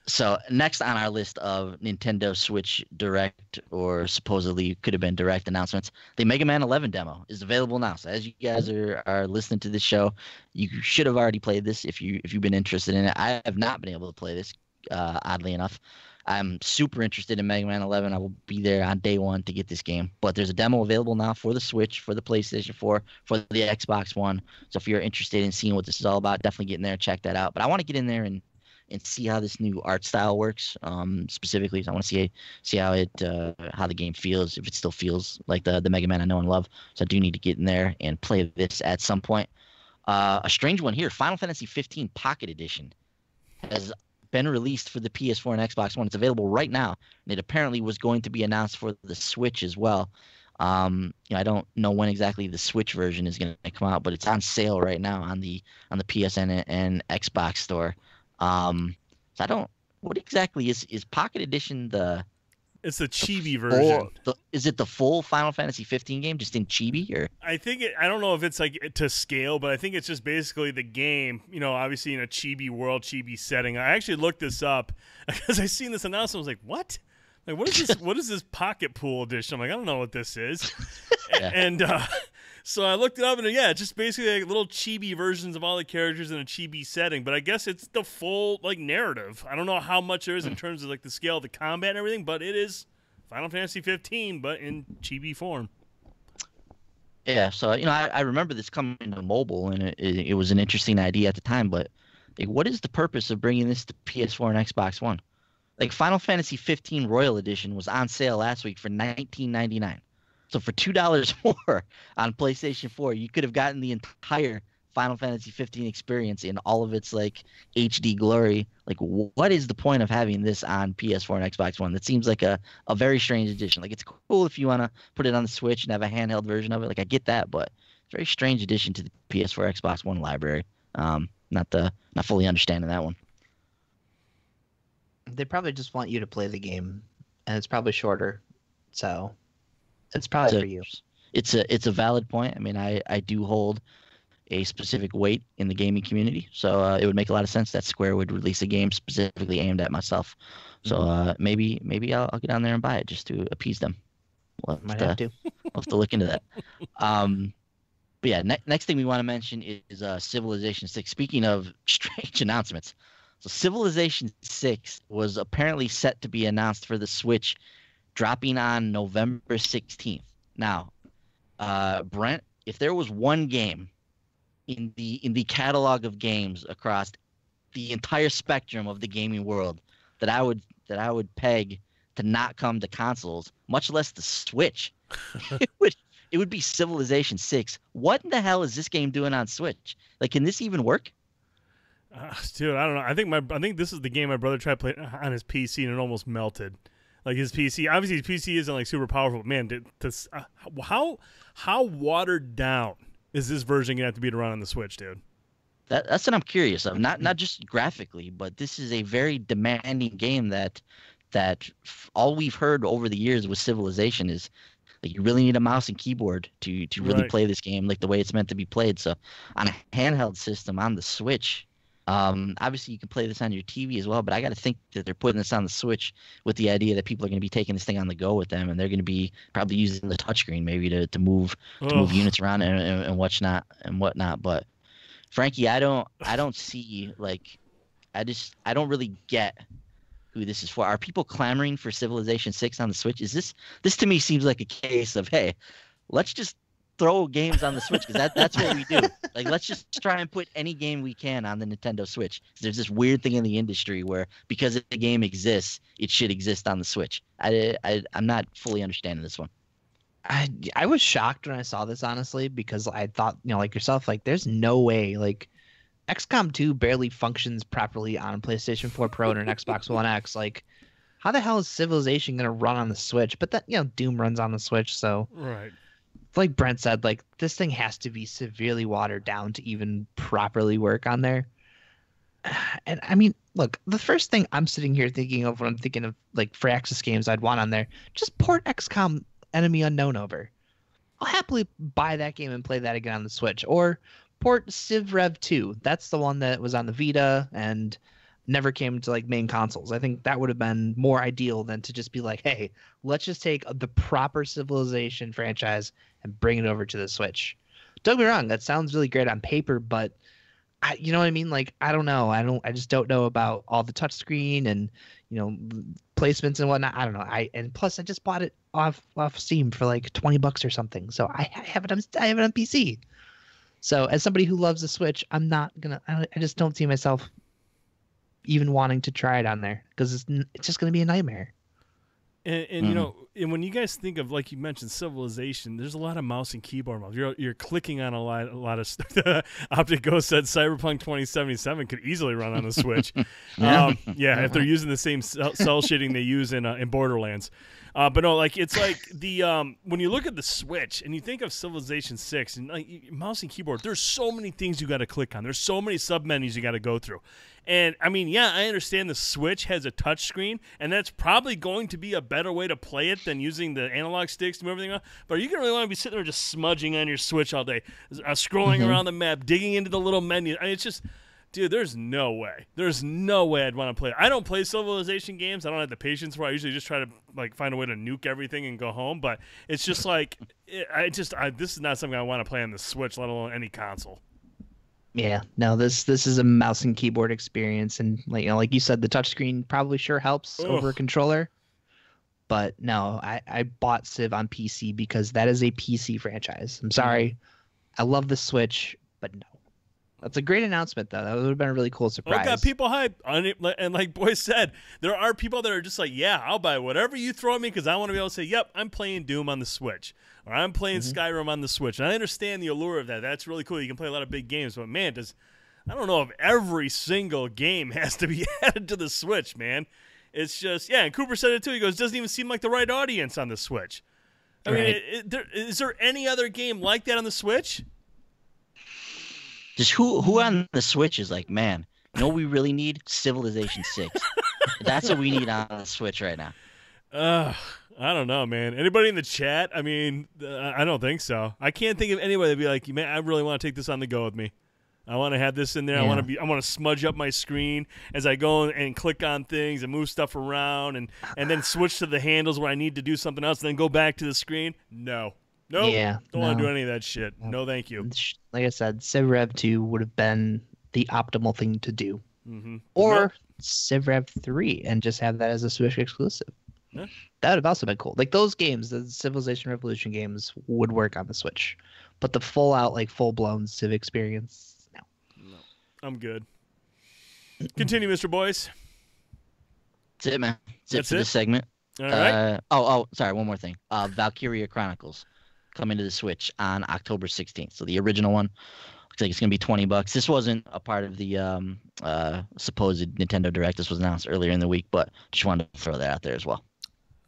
So next on our list of Nintendo Switch Direct, or supposedly could have been Direct announcements, the Mega Man 11 demo is available now. So as you guys are listening to this show, you should have already played this if you've been interested in it. I have not been able to play this, oddly enough. I'm super interested in Mega Man 11. I will be there on day one to get this game. But there's a demo available now for the Switch, for the PlayStation 4, for the Xbox One. So if you're interested in seeing what this is all about, definitely get in there and check that out. But I want to get in there and see how this new art style works. Specifically, I want to see how the game feels, if it still feels like the Mega Man I know and love. So I do need to get in there and play this at some point. A strange one here, Final Fantasy 15 Pocket Edition has been released for the PS4 and Xbox One. It's available right now, and it apparently was going to be announced for the Switch as well. I don't know when exactly the Switch version is going to come out, but it's on sale right now on the PSN and Xbox store. So I don't. What exactly is Pocket Edition the? It's the chibi version. Is it the full Final Fantasy 15 game, just in chibi, or? I think I don't know if it's like to scale, but I think it's just basically the game. Obviously in a chibi world, chibi setting. I actually looked this up because I seen this announcement. I was like, what? Like, what is this? What is this Pocket Pool edition? I'm like, I don't know what this is. Yeah. And so I looked it up, and yeah, it's just basically like little chibi versions of all the characters in a chibi setting. But I guess it's the full like narrative. I don't know how much there is in terms of like the scale of the combat and everything, but it is Final Fantasy 15, but in chibi form. Yeah, so I remember this coming to mobile, and it was an interesting idea at the time. But like, what is the purpose of bringing this to PS4 and Xbox One? Like, Final Fantasy 15 Royal Edition was on sale last week for $19.99. So for $2 more on PlayStation 4, you could have gotten the entire Final Fantasy 15 experience in all of its like HD glory. Like, what is the point of having this on PS4 and Xbox One? That seems like a very strange addition. Like, it's cool if you want to put it on the Switch and have a handheld version of it. Like, I get that, but it's a very strange addition to the PS4 Xbox One library. Not fully understanding that one. They probably just want you to play the game, and it's probably shorter, so it's probably for you. It's a valid point. I mean, I do hold a specific weight in the gaming community, so it would make a lot of sense that Square would release a game specifically aimed at myself. So maybe I'll get on there and buy it just to appease them. Might have to. We'll have to look into that. But yeah, next thing we want to mention is Civilization 6. Speaking of strange announcements. So Civilization 6 was apparently set to be announced for the Switch, dropping on November 16th. Now, Brent, if there was one game in the catalog of games across the entire spectrum of the gaming world that I would peg to not come to consoles, much less the Switch, it would be Civilization 6. What in the hell is this game doing on Switch? Like, can this even work? Dude, I don't know. I think this is the game my brother tried playing on his PC and it almost melted. Like his PC, obviously his PC isn't like super powerful. But man, how watered down is this version gonna have to be to run on the Switch, dude? That's what I'm curious of. Not just graphically, but this is a very demanding game that all we've heard over the years with Civilization is like you really need a mouse and keyboard to really play this game like the way it's meant to be played. So on a handheld system on the Switch. Obviously you can play this on your TV as well, but I got to think that they're putting this on the Switch with the idea that people are going to be taking this thing on the go with them, and they're going to be probably using the touchscreen maybe to move units around and whatnot. But Frankie, I don't see like I don't really get who this is for. Are people clamoring for Civilization 6 on the Switch? Is this to me seems like a case of, hey, let's just throw games on the Switch because that's what we do. Like, let's just try and put any game we can on the Nintendo Switch. There's this weird thing in the industry where because the game exists, it should exist on the Switch. I'm not fully understanding this one. I was shocked when I saw this, honestly, because I thought, like yourself, like there's no way, like XCOM 2 barely functions properly on PlayStation 4 Pro and an Xbox One X. Like, how the hell is Civilization gonna run on the Switch? But that, Doom runs on the Switch, so right. Like Brent said, like this thing has to be severely watered down to even properly work on there. And I mean, look, the first thing I'm sitting here thinking of when I'm thinking of like for Axis games I'd want on there, just port XCOM Enemy Unknown over. I'll happily buy that game and play that again on the Switch. Or port Civ Rev 2. That's the one that was on the Vita and never came to like main consoles. I think that would have been more ideal than to just be like, hey, let's just take the proper Civilization franchise and bring it over to the Switch. Don't get me wrong, that sounds really great on paper, but you know what I mean? Like, I don't know. I just don't know about all the touchscreen and, placements and whatnot. I don't know. And plus I just bought it off Steam for like $20 or something. So I have it on PC. So as somebody who loves the Switch, I just don't see myself even wanting to try it on there because it's just going to be a nightmare. And you know, and when you guys think of, like you mentioned, Civilization, there's a lot of mouse and keyboard mouse. You're clicking on a lot of stuff. Optic Ghost said Cyberpunk 2077 could easily run on the Switch. If they're using the same cell shading they use in Borderlands. But no, like it's like the when you look at the Switch and you think of Civilization 6 and like mouse and keyboard, there's so many things you got to click on. There's so many submenus you got to go through. And I mean, yeah, I understand the Switch has a touch screen, and that's probably going to be a better way to play it than using the analog sticks to move everything on. But you can really want to be sitting there just smudging on your Switch all day, scrolling around the map, digging into the little menus. I mean, it's just, dude, there's no way. There's no way I'd want to play it. I don't play Civilization games. I don't have the patience for it. I usually just try to like find a way to nuke everything and go home. But it's just like, this is not something I want to play on the Switch, let alone any console. Yeah, no, this is a mouse and keyboard experience, and like you said, the touchscreen probably sure helps over a controller. But no, I bought Civ on PC because that is a PC franchise. I'm sorry, I love the Switch, but no. That's a great announcement, though. That would have been a really cool surprise. Well, it got people hyped on it, and like Boy said, there are people that are just like, yeah, I'll buy whatever you throw at me because I want to be able to say, yep, I'm playing Doom on the Switch, or I'm playing Skyrim on the Switch. And I understand the allure of that. That's really cool. You can play a lot of big games, but man, I don't know if every single game has to be added to the Switch, man. It's just, yeah, and Cooper said it too. He goes, it doesn't even seem like the right audience on the Switch. I mean, is there any other game like that on the Switch? Just who on the Switch is like, man, you know what we really need? Civilization 6. That's what we need on the Switch right now. I don't know, man. Anybody in the chat? I mean, I don't think so. I can't think of anybody that'd be like, man, I really want to take this on the go with me. I want to have this in there. Yeah. I want to smudge up my screen as I go and click on things and move stuff around and then switch to the handles where I need to do something else and then go back to the screen. No. Nope. Yeah, don't want to do any of that shit. No, thank you. Like I said, Civ Rev 2 would have been the optimal thing to do. Or Civ Rev 3 and just have that as a Switch exclusive. Yeah. That would have also been cool. Like those games, the Civilization Revolution games, would work on the Switch. But the full-blown Civ experience, no. I'm good. Continue, Mr. Boyce. That's it, man. That's it for this segment. All right. Sorry, one more thing. Valkyria Chronicles coming to the Switch on October 16th. So the original one looks like it's going to be $20. This wasn't a part of the supposed Nintendo Direct. This was announced earlier in the week, but just wanted to throw that out there as well.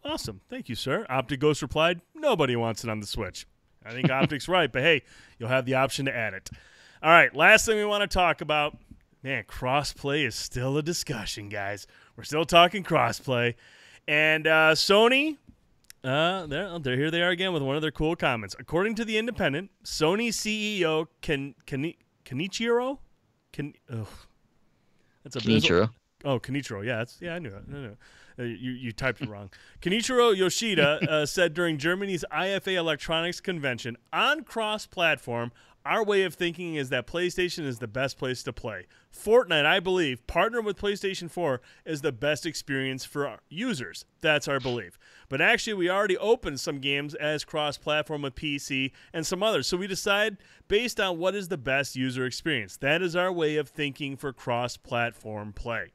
Awesome. Thank you, sir. Optic Ghost replied, nobody wants it on the Switch. I think Optic's right, but hey, you'll have the option to add it. All right, last thing we want to talk about. Man, crossplay is still a discussion, guys. We're still talking crossplay. And Sony, here they are again with one of their cool comments. According to The Independent, Sony CEO Kenichiro? Kenichiro. Kenichiro. Yeah, I knew it. You typed it wrong. Kenichiro Yoshida said during Germany's IFA Electronics Convention, on cross-platform, our way of thinking is that PlayStation is the best place to play. Fortnite, I believe, partnered with PlayStation 4 is the best experience for our users. That's our belief. But actually, we already opened some games as cross-platform with PC and some others. So we decide based on what is the best user experience. That is our way of thinking for cross-platform play.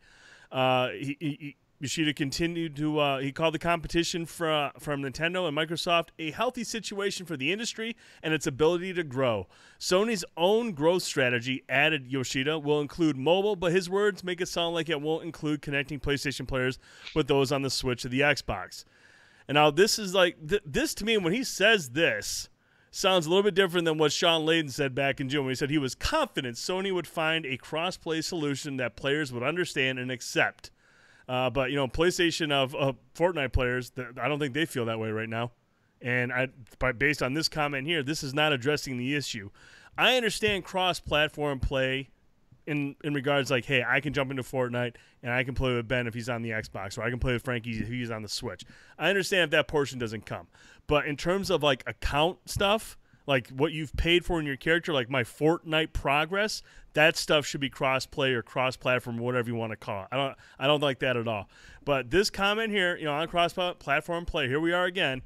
Yoshida continued to he called the competition from Nintendo and Microsoft a healthy situation for the industry and its ability to grow. Sony's own growth strategy, added Yoshida, will include mobile, but his words make it sound like it won't include connecting PlayStation players with those on the Switch or the Xbox. And now this is like this to me, when he says this, sounds a little bit different than what Sean Layden said back in June when he said he was confident Sony would find a cross-play solution that players would understand and accept. But, you know, PlayStation of Fortnite players, I don't think they feel that way right now. And based on this comment here, this is not addressing the issue. I understand cross-platform play in regards like, hey, I can jump into Fortnite and I can play with Ben if he's on the Xbox, or I can play with Frankie if he's on the Switch. I understand if that portion doesn't come. But in terms of, like, account stuff, like what you've paid for in your character, like my Fortnite progress, that stuff should be cross-play or cross-platform, whatever you want to call it. I don't like that at all. But this comment here, you know, on cross-platform play, here we are again.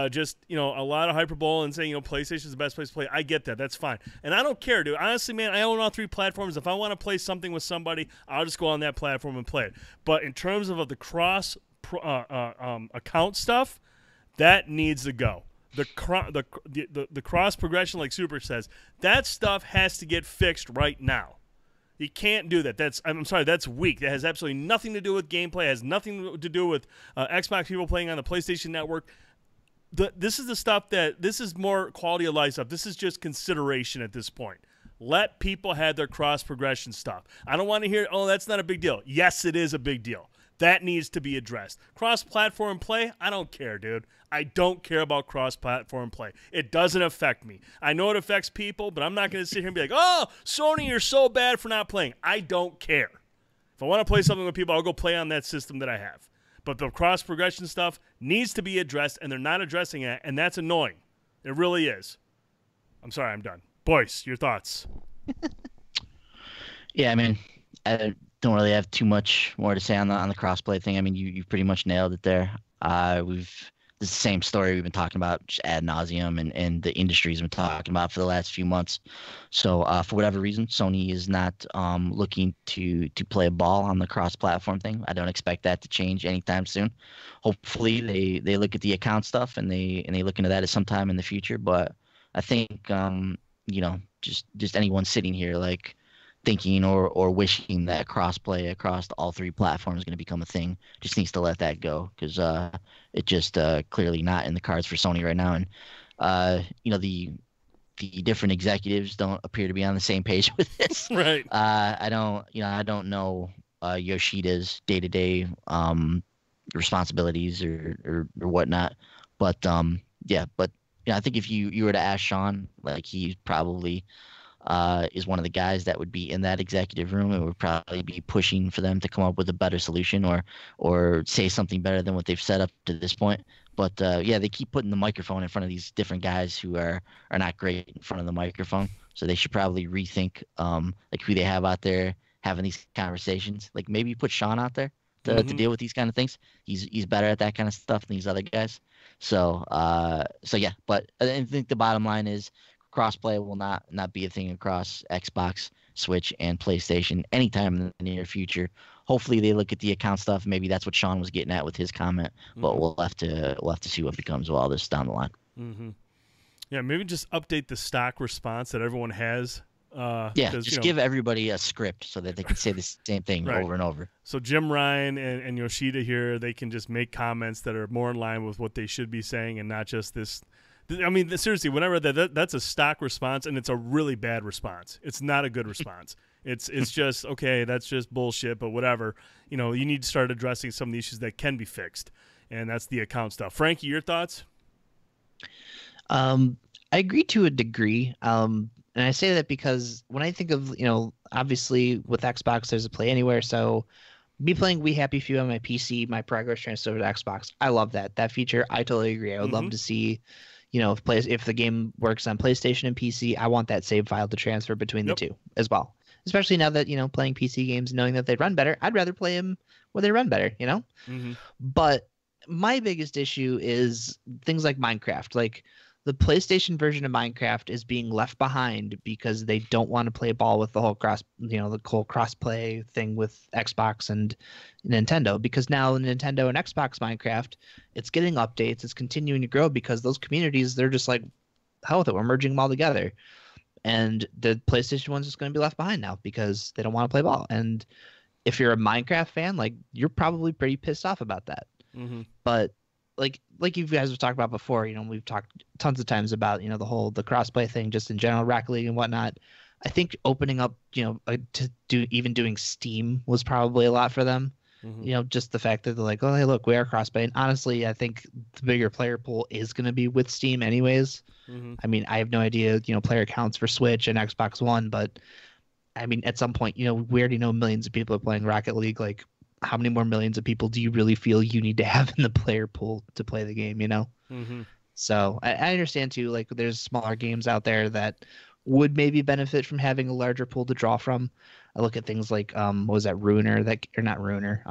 Just, you know, a lot of hyperbole and saying, you know, PlayStation's the best place to play. I get that. That's fine. And I don't care, dude. Honestly, man, I own all three platforms. If I want to play something with somebody, I'll just go on that platform and play it. But in terms of the cross account stuff, that needs to go. The cross progression, like Super says, that stuff has to get fixed right now. You can't do that. I'm sorry, that's weak. That has absolutely nothing to do with gameplay. It has nothing to do with Xbox people playing on the PlayStation Network. This is the stuff this is more quality of life stuff. This is just consideration at this point. Let people have their cross progression stuff. I don't want to hear, oh, that's not a big deal. Yes, it is a big deal. That needs to be addressed. Cross-platform play, I don't care, dude. I don't care about cross-platform play. It doesn't affect me. I know it affects people, but I'm not going to sit here and be like, oh, Sony, you're so bad for not playing. I don't care. If I want to play something with people, I'll go play on that system that I have. But the cross-progression stuff needs to be addressed, and they're not addressing it, and that's annoying. It really is. I'm sorry, I'm done. Boyce, your thoughts? Yeah, I mean, I don't really have too much more to say on the crossplay thing. I mean, you pretty much nailed it there. This is the same story we've been talking about just ad nauseum, and the industry's been talking about for the last few months. So for whatever reason, Sony is not looking to play ball on the cross-platform thing. I don't expect that to change anytime soon. Hopefully, they look at the account stuff and they look into that at some time in the future. But I think just anyone sitting here like thinking or wishing that crossplay across all three platforms is going to become a thing just needs to let that go, because it just clearly not in the cards for Sony right now. And the different executives don't appear to be on the same page with this. Right. I don't know Yoshida's day-to-day responsibilities or whatnot, but I think if you were to ask Sean, like, he probably is one of the guys that would be in that executive room and would probably be pushing for them to come up with a better solution or say something better than what they've set up to this point. But they keep putting the microphone in front of these different guys who are not great in front of the microphone. So they should probably rethink like who they have out there having these conversations. Like, maybe put Sean out there to deal with these kind of things. He's better at that kind of stuff than these other guys. So yeah. But I think the bottom line is, crossplay will not be a thing across Xbox, Switch, and PlayStation anytime in the near future. Hopefully they look at the account stuff. Maybe that's what Sean was getting at with his comment. But we'll have to see what becomes of all this down the line. Mm-hmm. Yeah, maybe just update the stock response that everyone has. Just give everybody a script so that they can say the same thing right. over and over. So Jim Ryan and Yoshida here, they can just make comments that are more in line with what they should be saying and not just this. I mean, seriously, when I read that's a stock response, and it's a really bad response. It's not a good response. It's just, okay, that's just bullshit, but whatever. You need to start addressing some of the issues that can be fixed, and that's the account stuff. Frankie, your thoughts? I agree to a degree, and I say that because when I think of, obviously with Xbox, there's a Play Anywhere, so me playing We Happy Few on my PC, my progress transfer to Xbox, I love that feature. I totally agree. I would love to see... if the game works on PlayStation and PC, I want that save file to transfer between the two as well. Especially now that, playing PC games, knowing that they run better, I'd rather play them where they run better, But my biggest issue is things like Minecraft. Like, the PlayStation version of Minecraft is being left behind because they don't want to play ball with the whole cross-play thing with Xbox and Nintendo, because now Nintendo and Xbox Minecraft, it's getting updates, it's continuing to grow because those communities, they're just like, hell with it, we're merging them all together. And the PlayStation one's just going to be left behind now because they don't want to play ball. And if you're a Minecraft fan, like, you're probably pretty pissed off about that. Mm-hmm. But like you guys have talked about before, we've talked tons of times about, the crossplay thing just in general, Rocket League and whatnot. I think opening up, to doing Steam was probably a lot for them. Mm-hmm. Just the fact that they're like, oh, hey, look, we are crossplay. And honestly, I think the bigger player pool is going to be with Steam anyways. Mm-hmm. I mean, I have no idea, player counts for Switch and Xbox One, but I mean, at some point, we already know millions of people are playing Rocket League. Like, how many more millions of people do you really feel you need to have in the player pool to play the game, Mm-hmm. So I understand too, like, there's smaller games out there that would maybe benefit from having a larger pool to draw from. I look at things like, what was that, Absolver.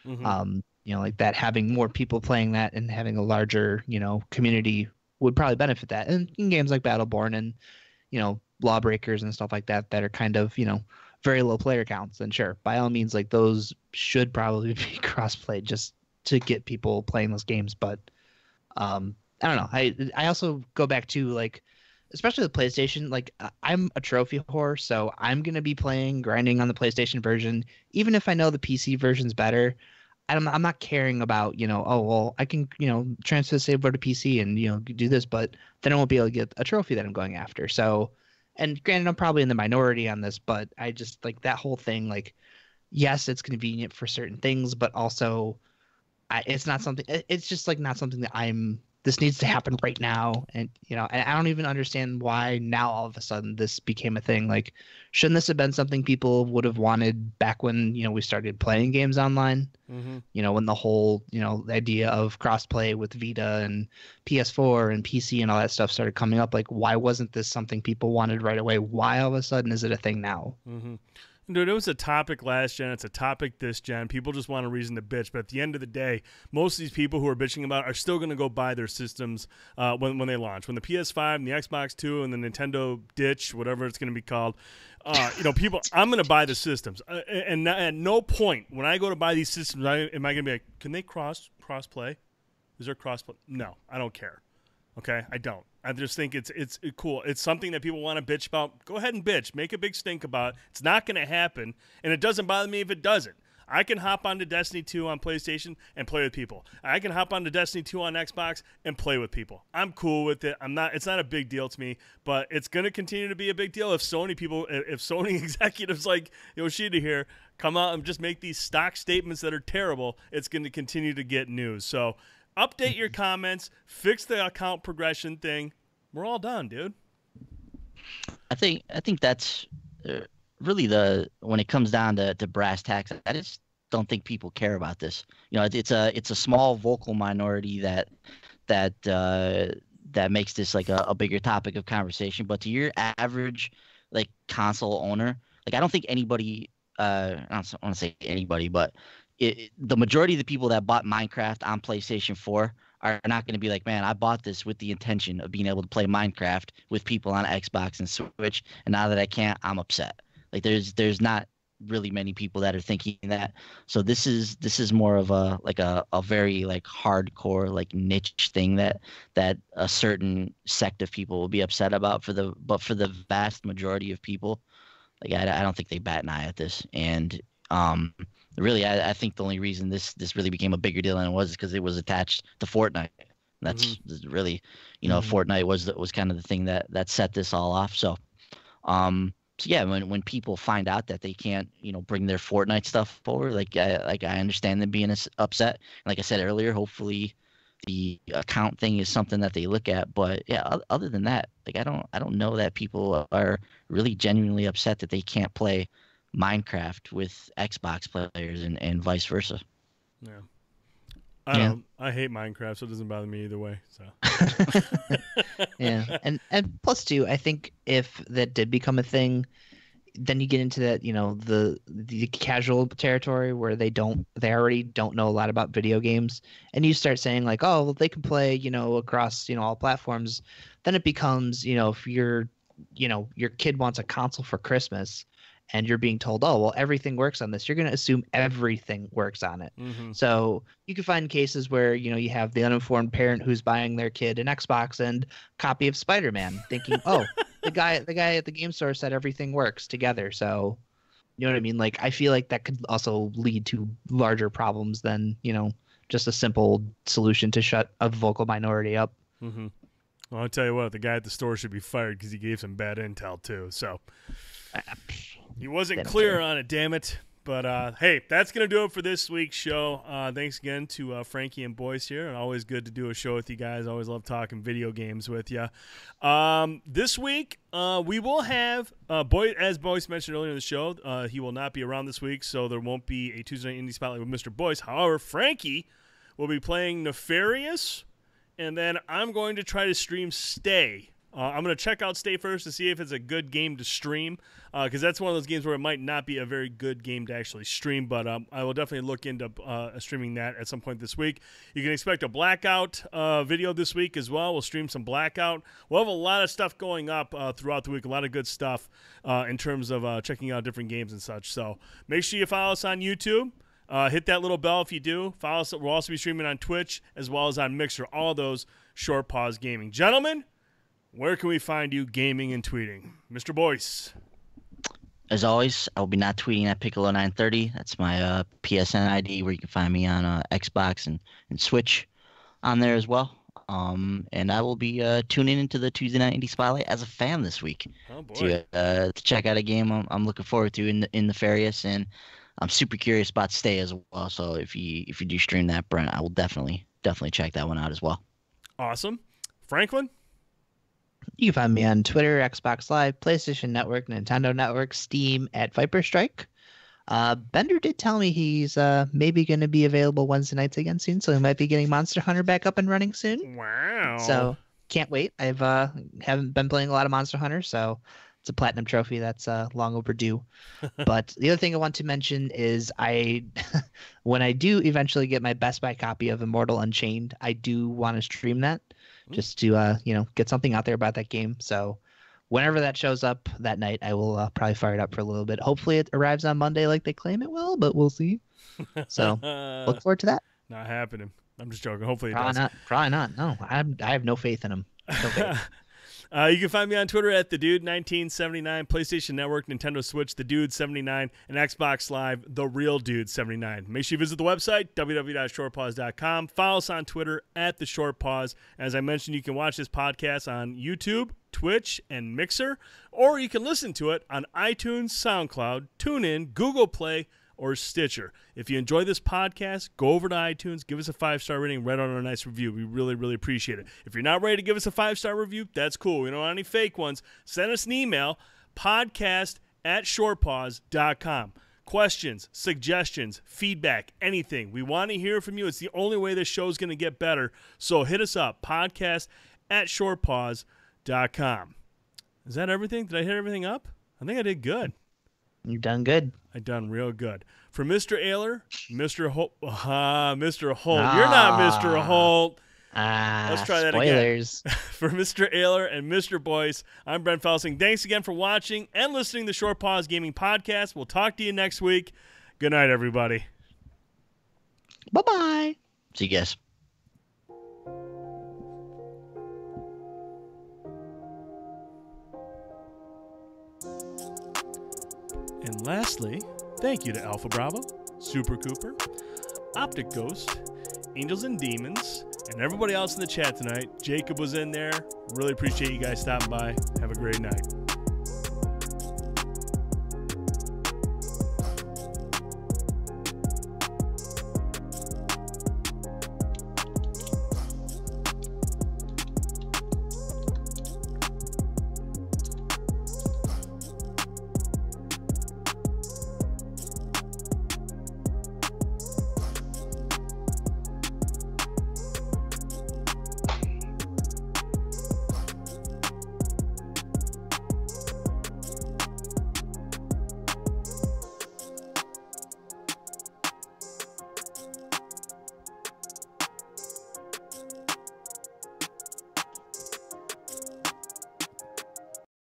Mm-hmm. Like that, having more people playing that and having a larger, community would probably benefit that. And in games like Battleborn and, Lawbreakers and stuff like that, that are kind of, very low player counts, then sure, by all means, like those should probably be cross-played just to get people playing those games. But I don't know. I also go back to like, especially the PlayStation. Like I'm a trophy whore, so I'm gonna be grinding on the PlayStation version, even if I know the PC version's better. I'm not caring about, oh well, I can, transfer the save over to PC and do this, but then I won't be able to get a trophy that I'm going after. So, and granted, I'm probably in the minority on this, but I just like that whole thing. Like, yes, it's convenient for certain things, but also it's not something. It's just like not something that this needs to happen right now. And and I don't even understand why now all of a sudden this became a thing. Like, shouldn't this have been something people would have wanted back when we started playing games online? When the whole the idea of crossplay with Vita and PS4 and PC and all that stuff started coming up. Like, why wasn't this something people wanted right away? Why all of a sudden is it a thing now? Dude, it was a topic last gen. It's a topic this gen. People just want a reason to bitch. But at the end of the day, most of these people who are bitching about it are still going to go buy their systems when they launch. When the PS5 and the Xbox 2 and the Nintendo Ditch, whatever it's going to be called, people, I'm going to buy the systems. And at no point when I go to buy these systems, am I going to be like, can they cross play? Is there cross play? No, I don't care. Okay, I don't. I just think it's cool. It's something that people want to bitch about. Go ahead and bitch. Make a big stink about it. It's not going to happen, and it doesn't bother me if it doesn't. I can hop onto Destiny 2 on PlayStation and play with people. I can hop onto Destiny 2 on Xbox and play with people. I'm cool with it. It's not a big deal to me, but it's going to continue to be a big deal if Sony executives like Yoshida here come out and just make these stock statements that are terrible. It's going to continue to get news. So update your comments, fix the account progression thing. We're all done, dude. I think that's really when it comes down to brass tacks. I just don't think people care about this. It's a small vocal minority that makes this like a bigger topic of conversation. But to your average like console owner, like I don't think anybody. I don't want to say anybody, but the majority of the people that bought Minecraft on PlayStation 4 are not going to be like, man, I bought this with the intention of being able to play Minecraft with people on Xbox and Switch, and now that I can't, I'm upset. Like there's not really many people that are thinking that. So this is more of a very like hardcore like niche thing that a certain sect of people will be upset about. But for the vast majority of people, like I don't think they bat an eye at this. And really, I think the only reason this really became a bigger deal than it was is because it was attached to Fortnite. That's really, Fortnite was kind of the thing that set this all off. So, yeah, when people find out that they can't, bring their Fortnite stuff over, I understand them being upset. And like I said earlier, hopefully the account thing is something that they look at. But yeah, other than that, like I don't know that people are really genuinely upset that they can't play Minecraft with Xbox players and vice versa. Yeah. I hate Minecraft, so it doesn't bother me either way. So yeah. And plus too, I think if that did become a thing, then you get into that, the casual territory where they already don't know a lot about video games, and you start saying like, oh, well, they can play, across, all platforms. Then it becomes, if your kid wants a console for Christmas, and you're being told, oh, well, everything works on this, you're going to assume everything works on it. So you can find cases where, you have the uninformed parent who's buying their kid an Xbox and copy of Spider-Man thinking, oh, the guy at the game store said everything works together. So, you know what I mean? Like, I feel like that could also lead to larger problems than, just a simple solution to shut a vocal minority up. Well, I'll tell you what, the guy at the store should be fired because he gave some bad intel too. So he wasn't clear on it, damn it. But, hey, that's going to do it for this week's show. Thanks again to Frankie and Boyce here. Always good to do a show with you guys. Always love talking video games with you. This week, we will have, as Boyce mentioned earlier in the show, he will not be around this week, so there won't be a Tuesday Night Indie Spotlight with Mr. Boyce. However, Frankie will be playing Nefarious, and then I'm going to try to stream Stay I'm going to check out Stay First to see if it's a good game to stream, because that's one of those games where it might not be a very good game to actually stream, but I will definitely look into streaming that at some point this week. You can expect a Blackout video this week as well. We'll stream some Blackout. We'll have a lot of stuff going up throughout the week, a lot of good stuff in terms of checking out different games and such. So make sure you follow us on YouTube. Hit that little bell if you do. Follow us. We'll also be streaming on Twitch as well as on Mixer, all those Short Pause Gaming. Gentlemen, where can we find you gaming and tweeting? Mr. Boyce. As always, I will be not tweeting at Piccolo930. That's my PSN ID where you can find me on Xbox and Switch on there as well. And I will be tuning into the Tuesday Night Indie Spotlight as a fan this week to check out a game I'm looking forward to in the Nefarious, and I'm super curious about Stay as well. So if you do stream that, Brent, I will definitely check that one out as well. Awesome. Franklin? You can find me on Twitter, Xbox Live, PlayStation Network, Nintendo Network, Steam, at Viper Strike. Bender did tell me he's maybe going to be available Wednesday nights again soon, so he might be getting Monster Hunter back up and running soon. Wow. So can't wait. I've haven't been playing a lot of Monster Hunter, so it's a platinum trophy that's long overdue. But the other thing I want to mention is when I do eventually get my Best Buy copy of Immortal Unchained, I do want to stream that just to get something out there about that game. So whenever that shows up that night, I will probably fire it up for a little bit. Hopefully it arrives on Monday like they claim it will, but we'll see. So look forward to that. Not happening. I'm just joking. Hopefully it does. Probably not. No, I have no faith in him. No faith. You can find me on Twitter at TheDude1979, PlayStation Network, Nintendo Switch, TheDude79, and Xbox Live, TheRealDude79. Make sure you visit the website, www.shortpause.com. Follow us on Twitter at TheShortPause. As I mentioned, you can watch this podcast on YouTube, Twitch, and Mixer, or you can listen to it on iTunes, SoundCloud, TuneIn, Google Play, or Stitcher. If you enjoy this podcast, go over to iTunes, give us a 5-star rating, write on a nice review. We really, really appreciate it. If you're not ready to give us a 5-star review, that's cool. We don't want any fake ones. Send us an email, podcast@shortpause.com. Questions, suggestions, feedback, anything. We want to hear from you. It's the only way this show's going to get better. So hit us up, podcast@shortpause.com. Is that everything? Did I hit everything up? I think I did good. You've done good. I done real good. For Mr. Ayler, Mr. Holt. Mr. Holt. You're not Mr. Holt. Let's try that spoilers. again. For Mr. Ayler and Mr. Boyce, I'm Brent Felsing. Thanks again for watching and listening to the Short Pause Gaming Podcast. We'll talk to you next week. Good night, everybody. Bye-bye. See you guys. And lastly, thank you to Alpha Bravo, Super Cooper, Optic Ghost, Angels and Demons, and everybody else in the chat tonight. Jacob was in there. Really appreciate you guys stopping by. Have a great night.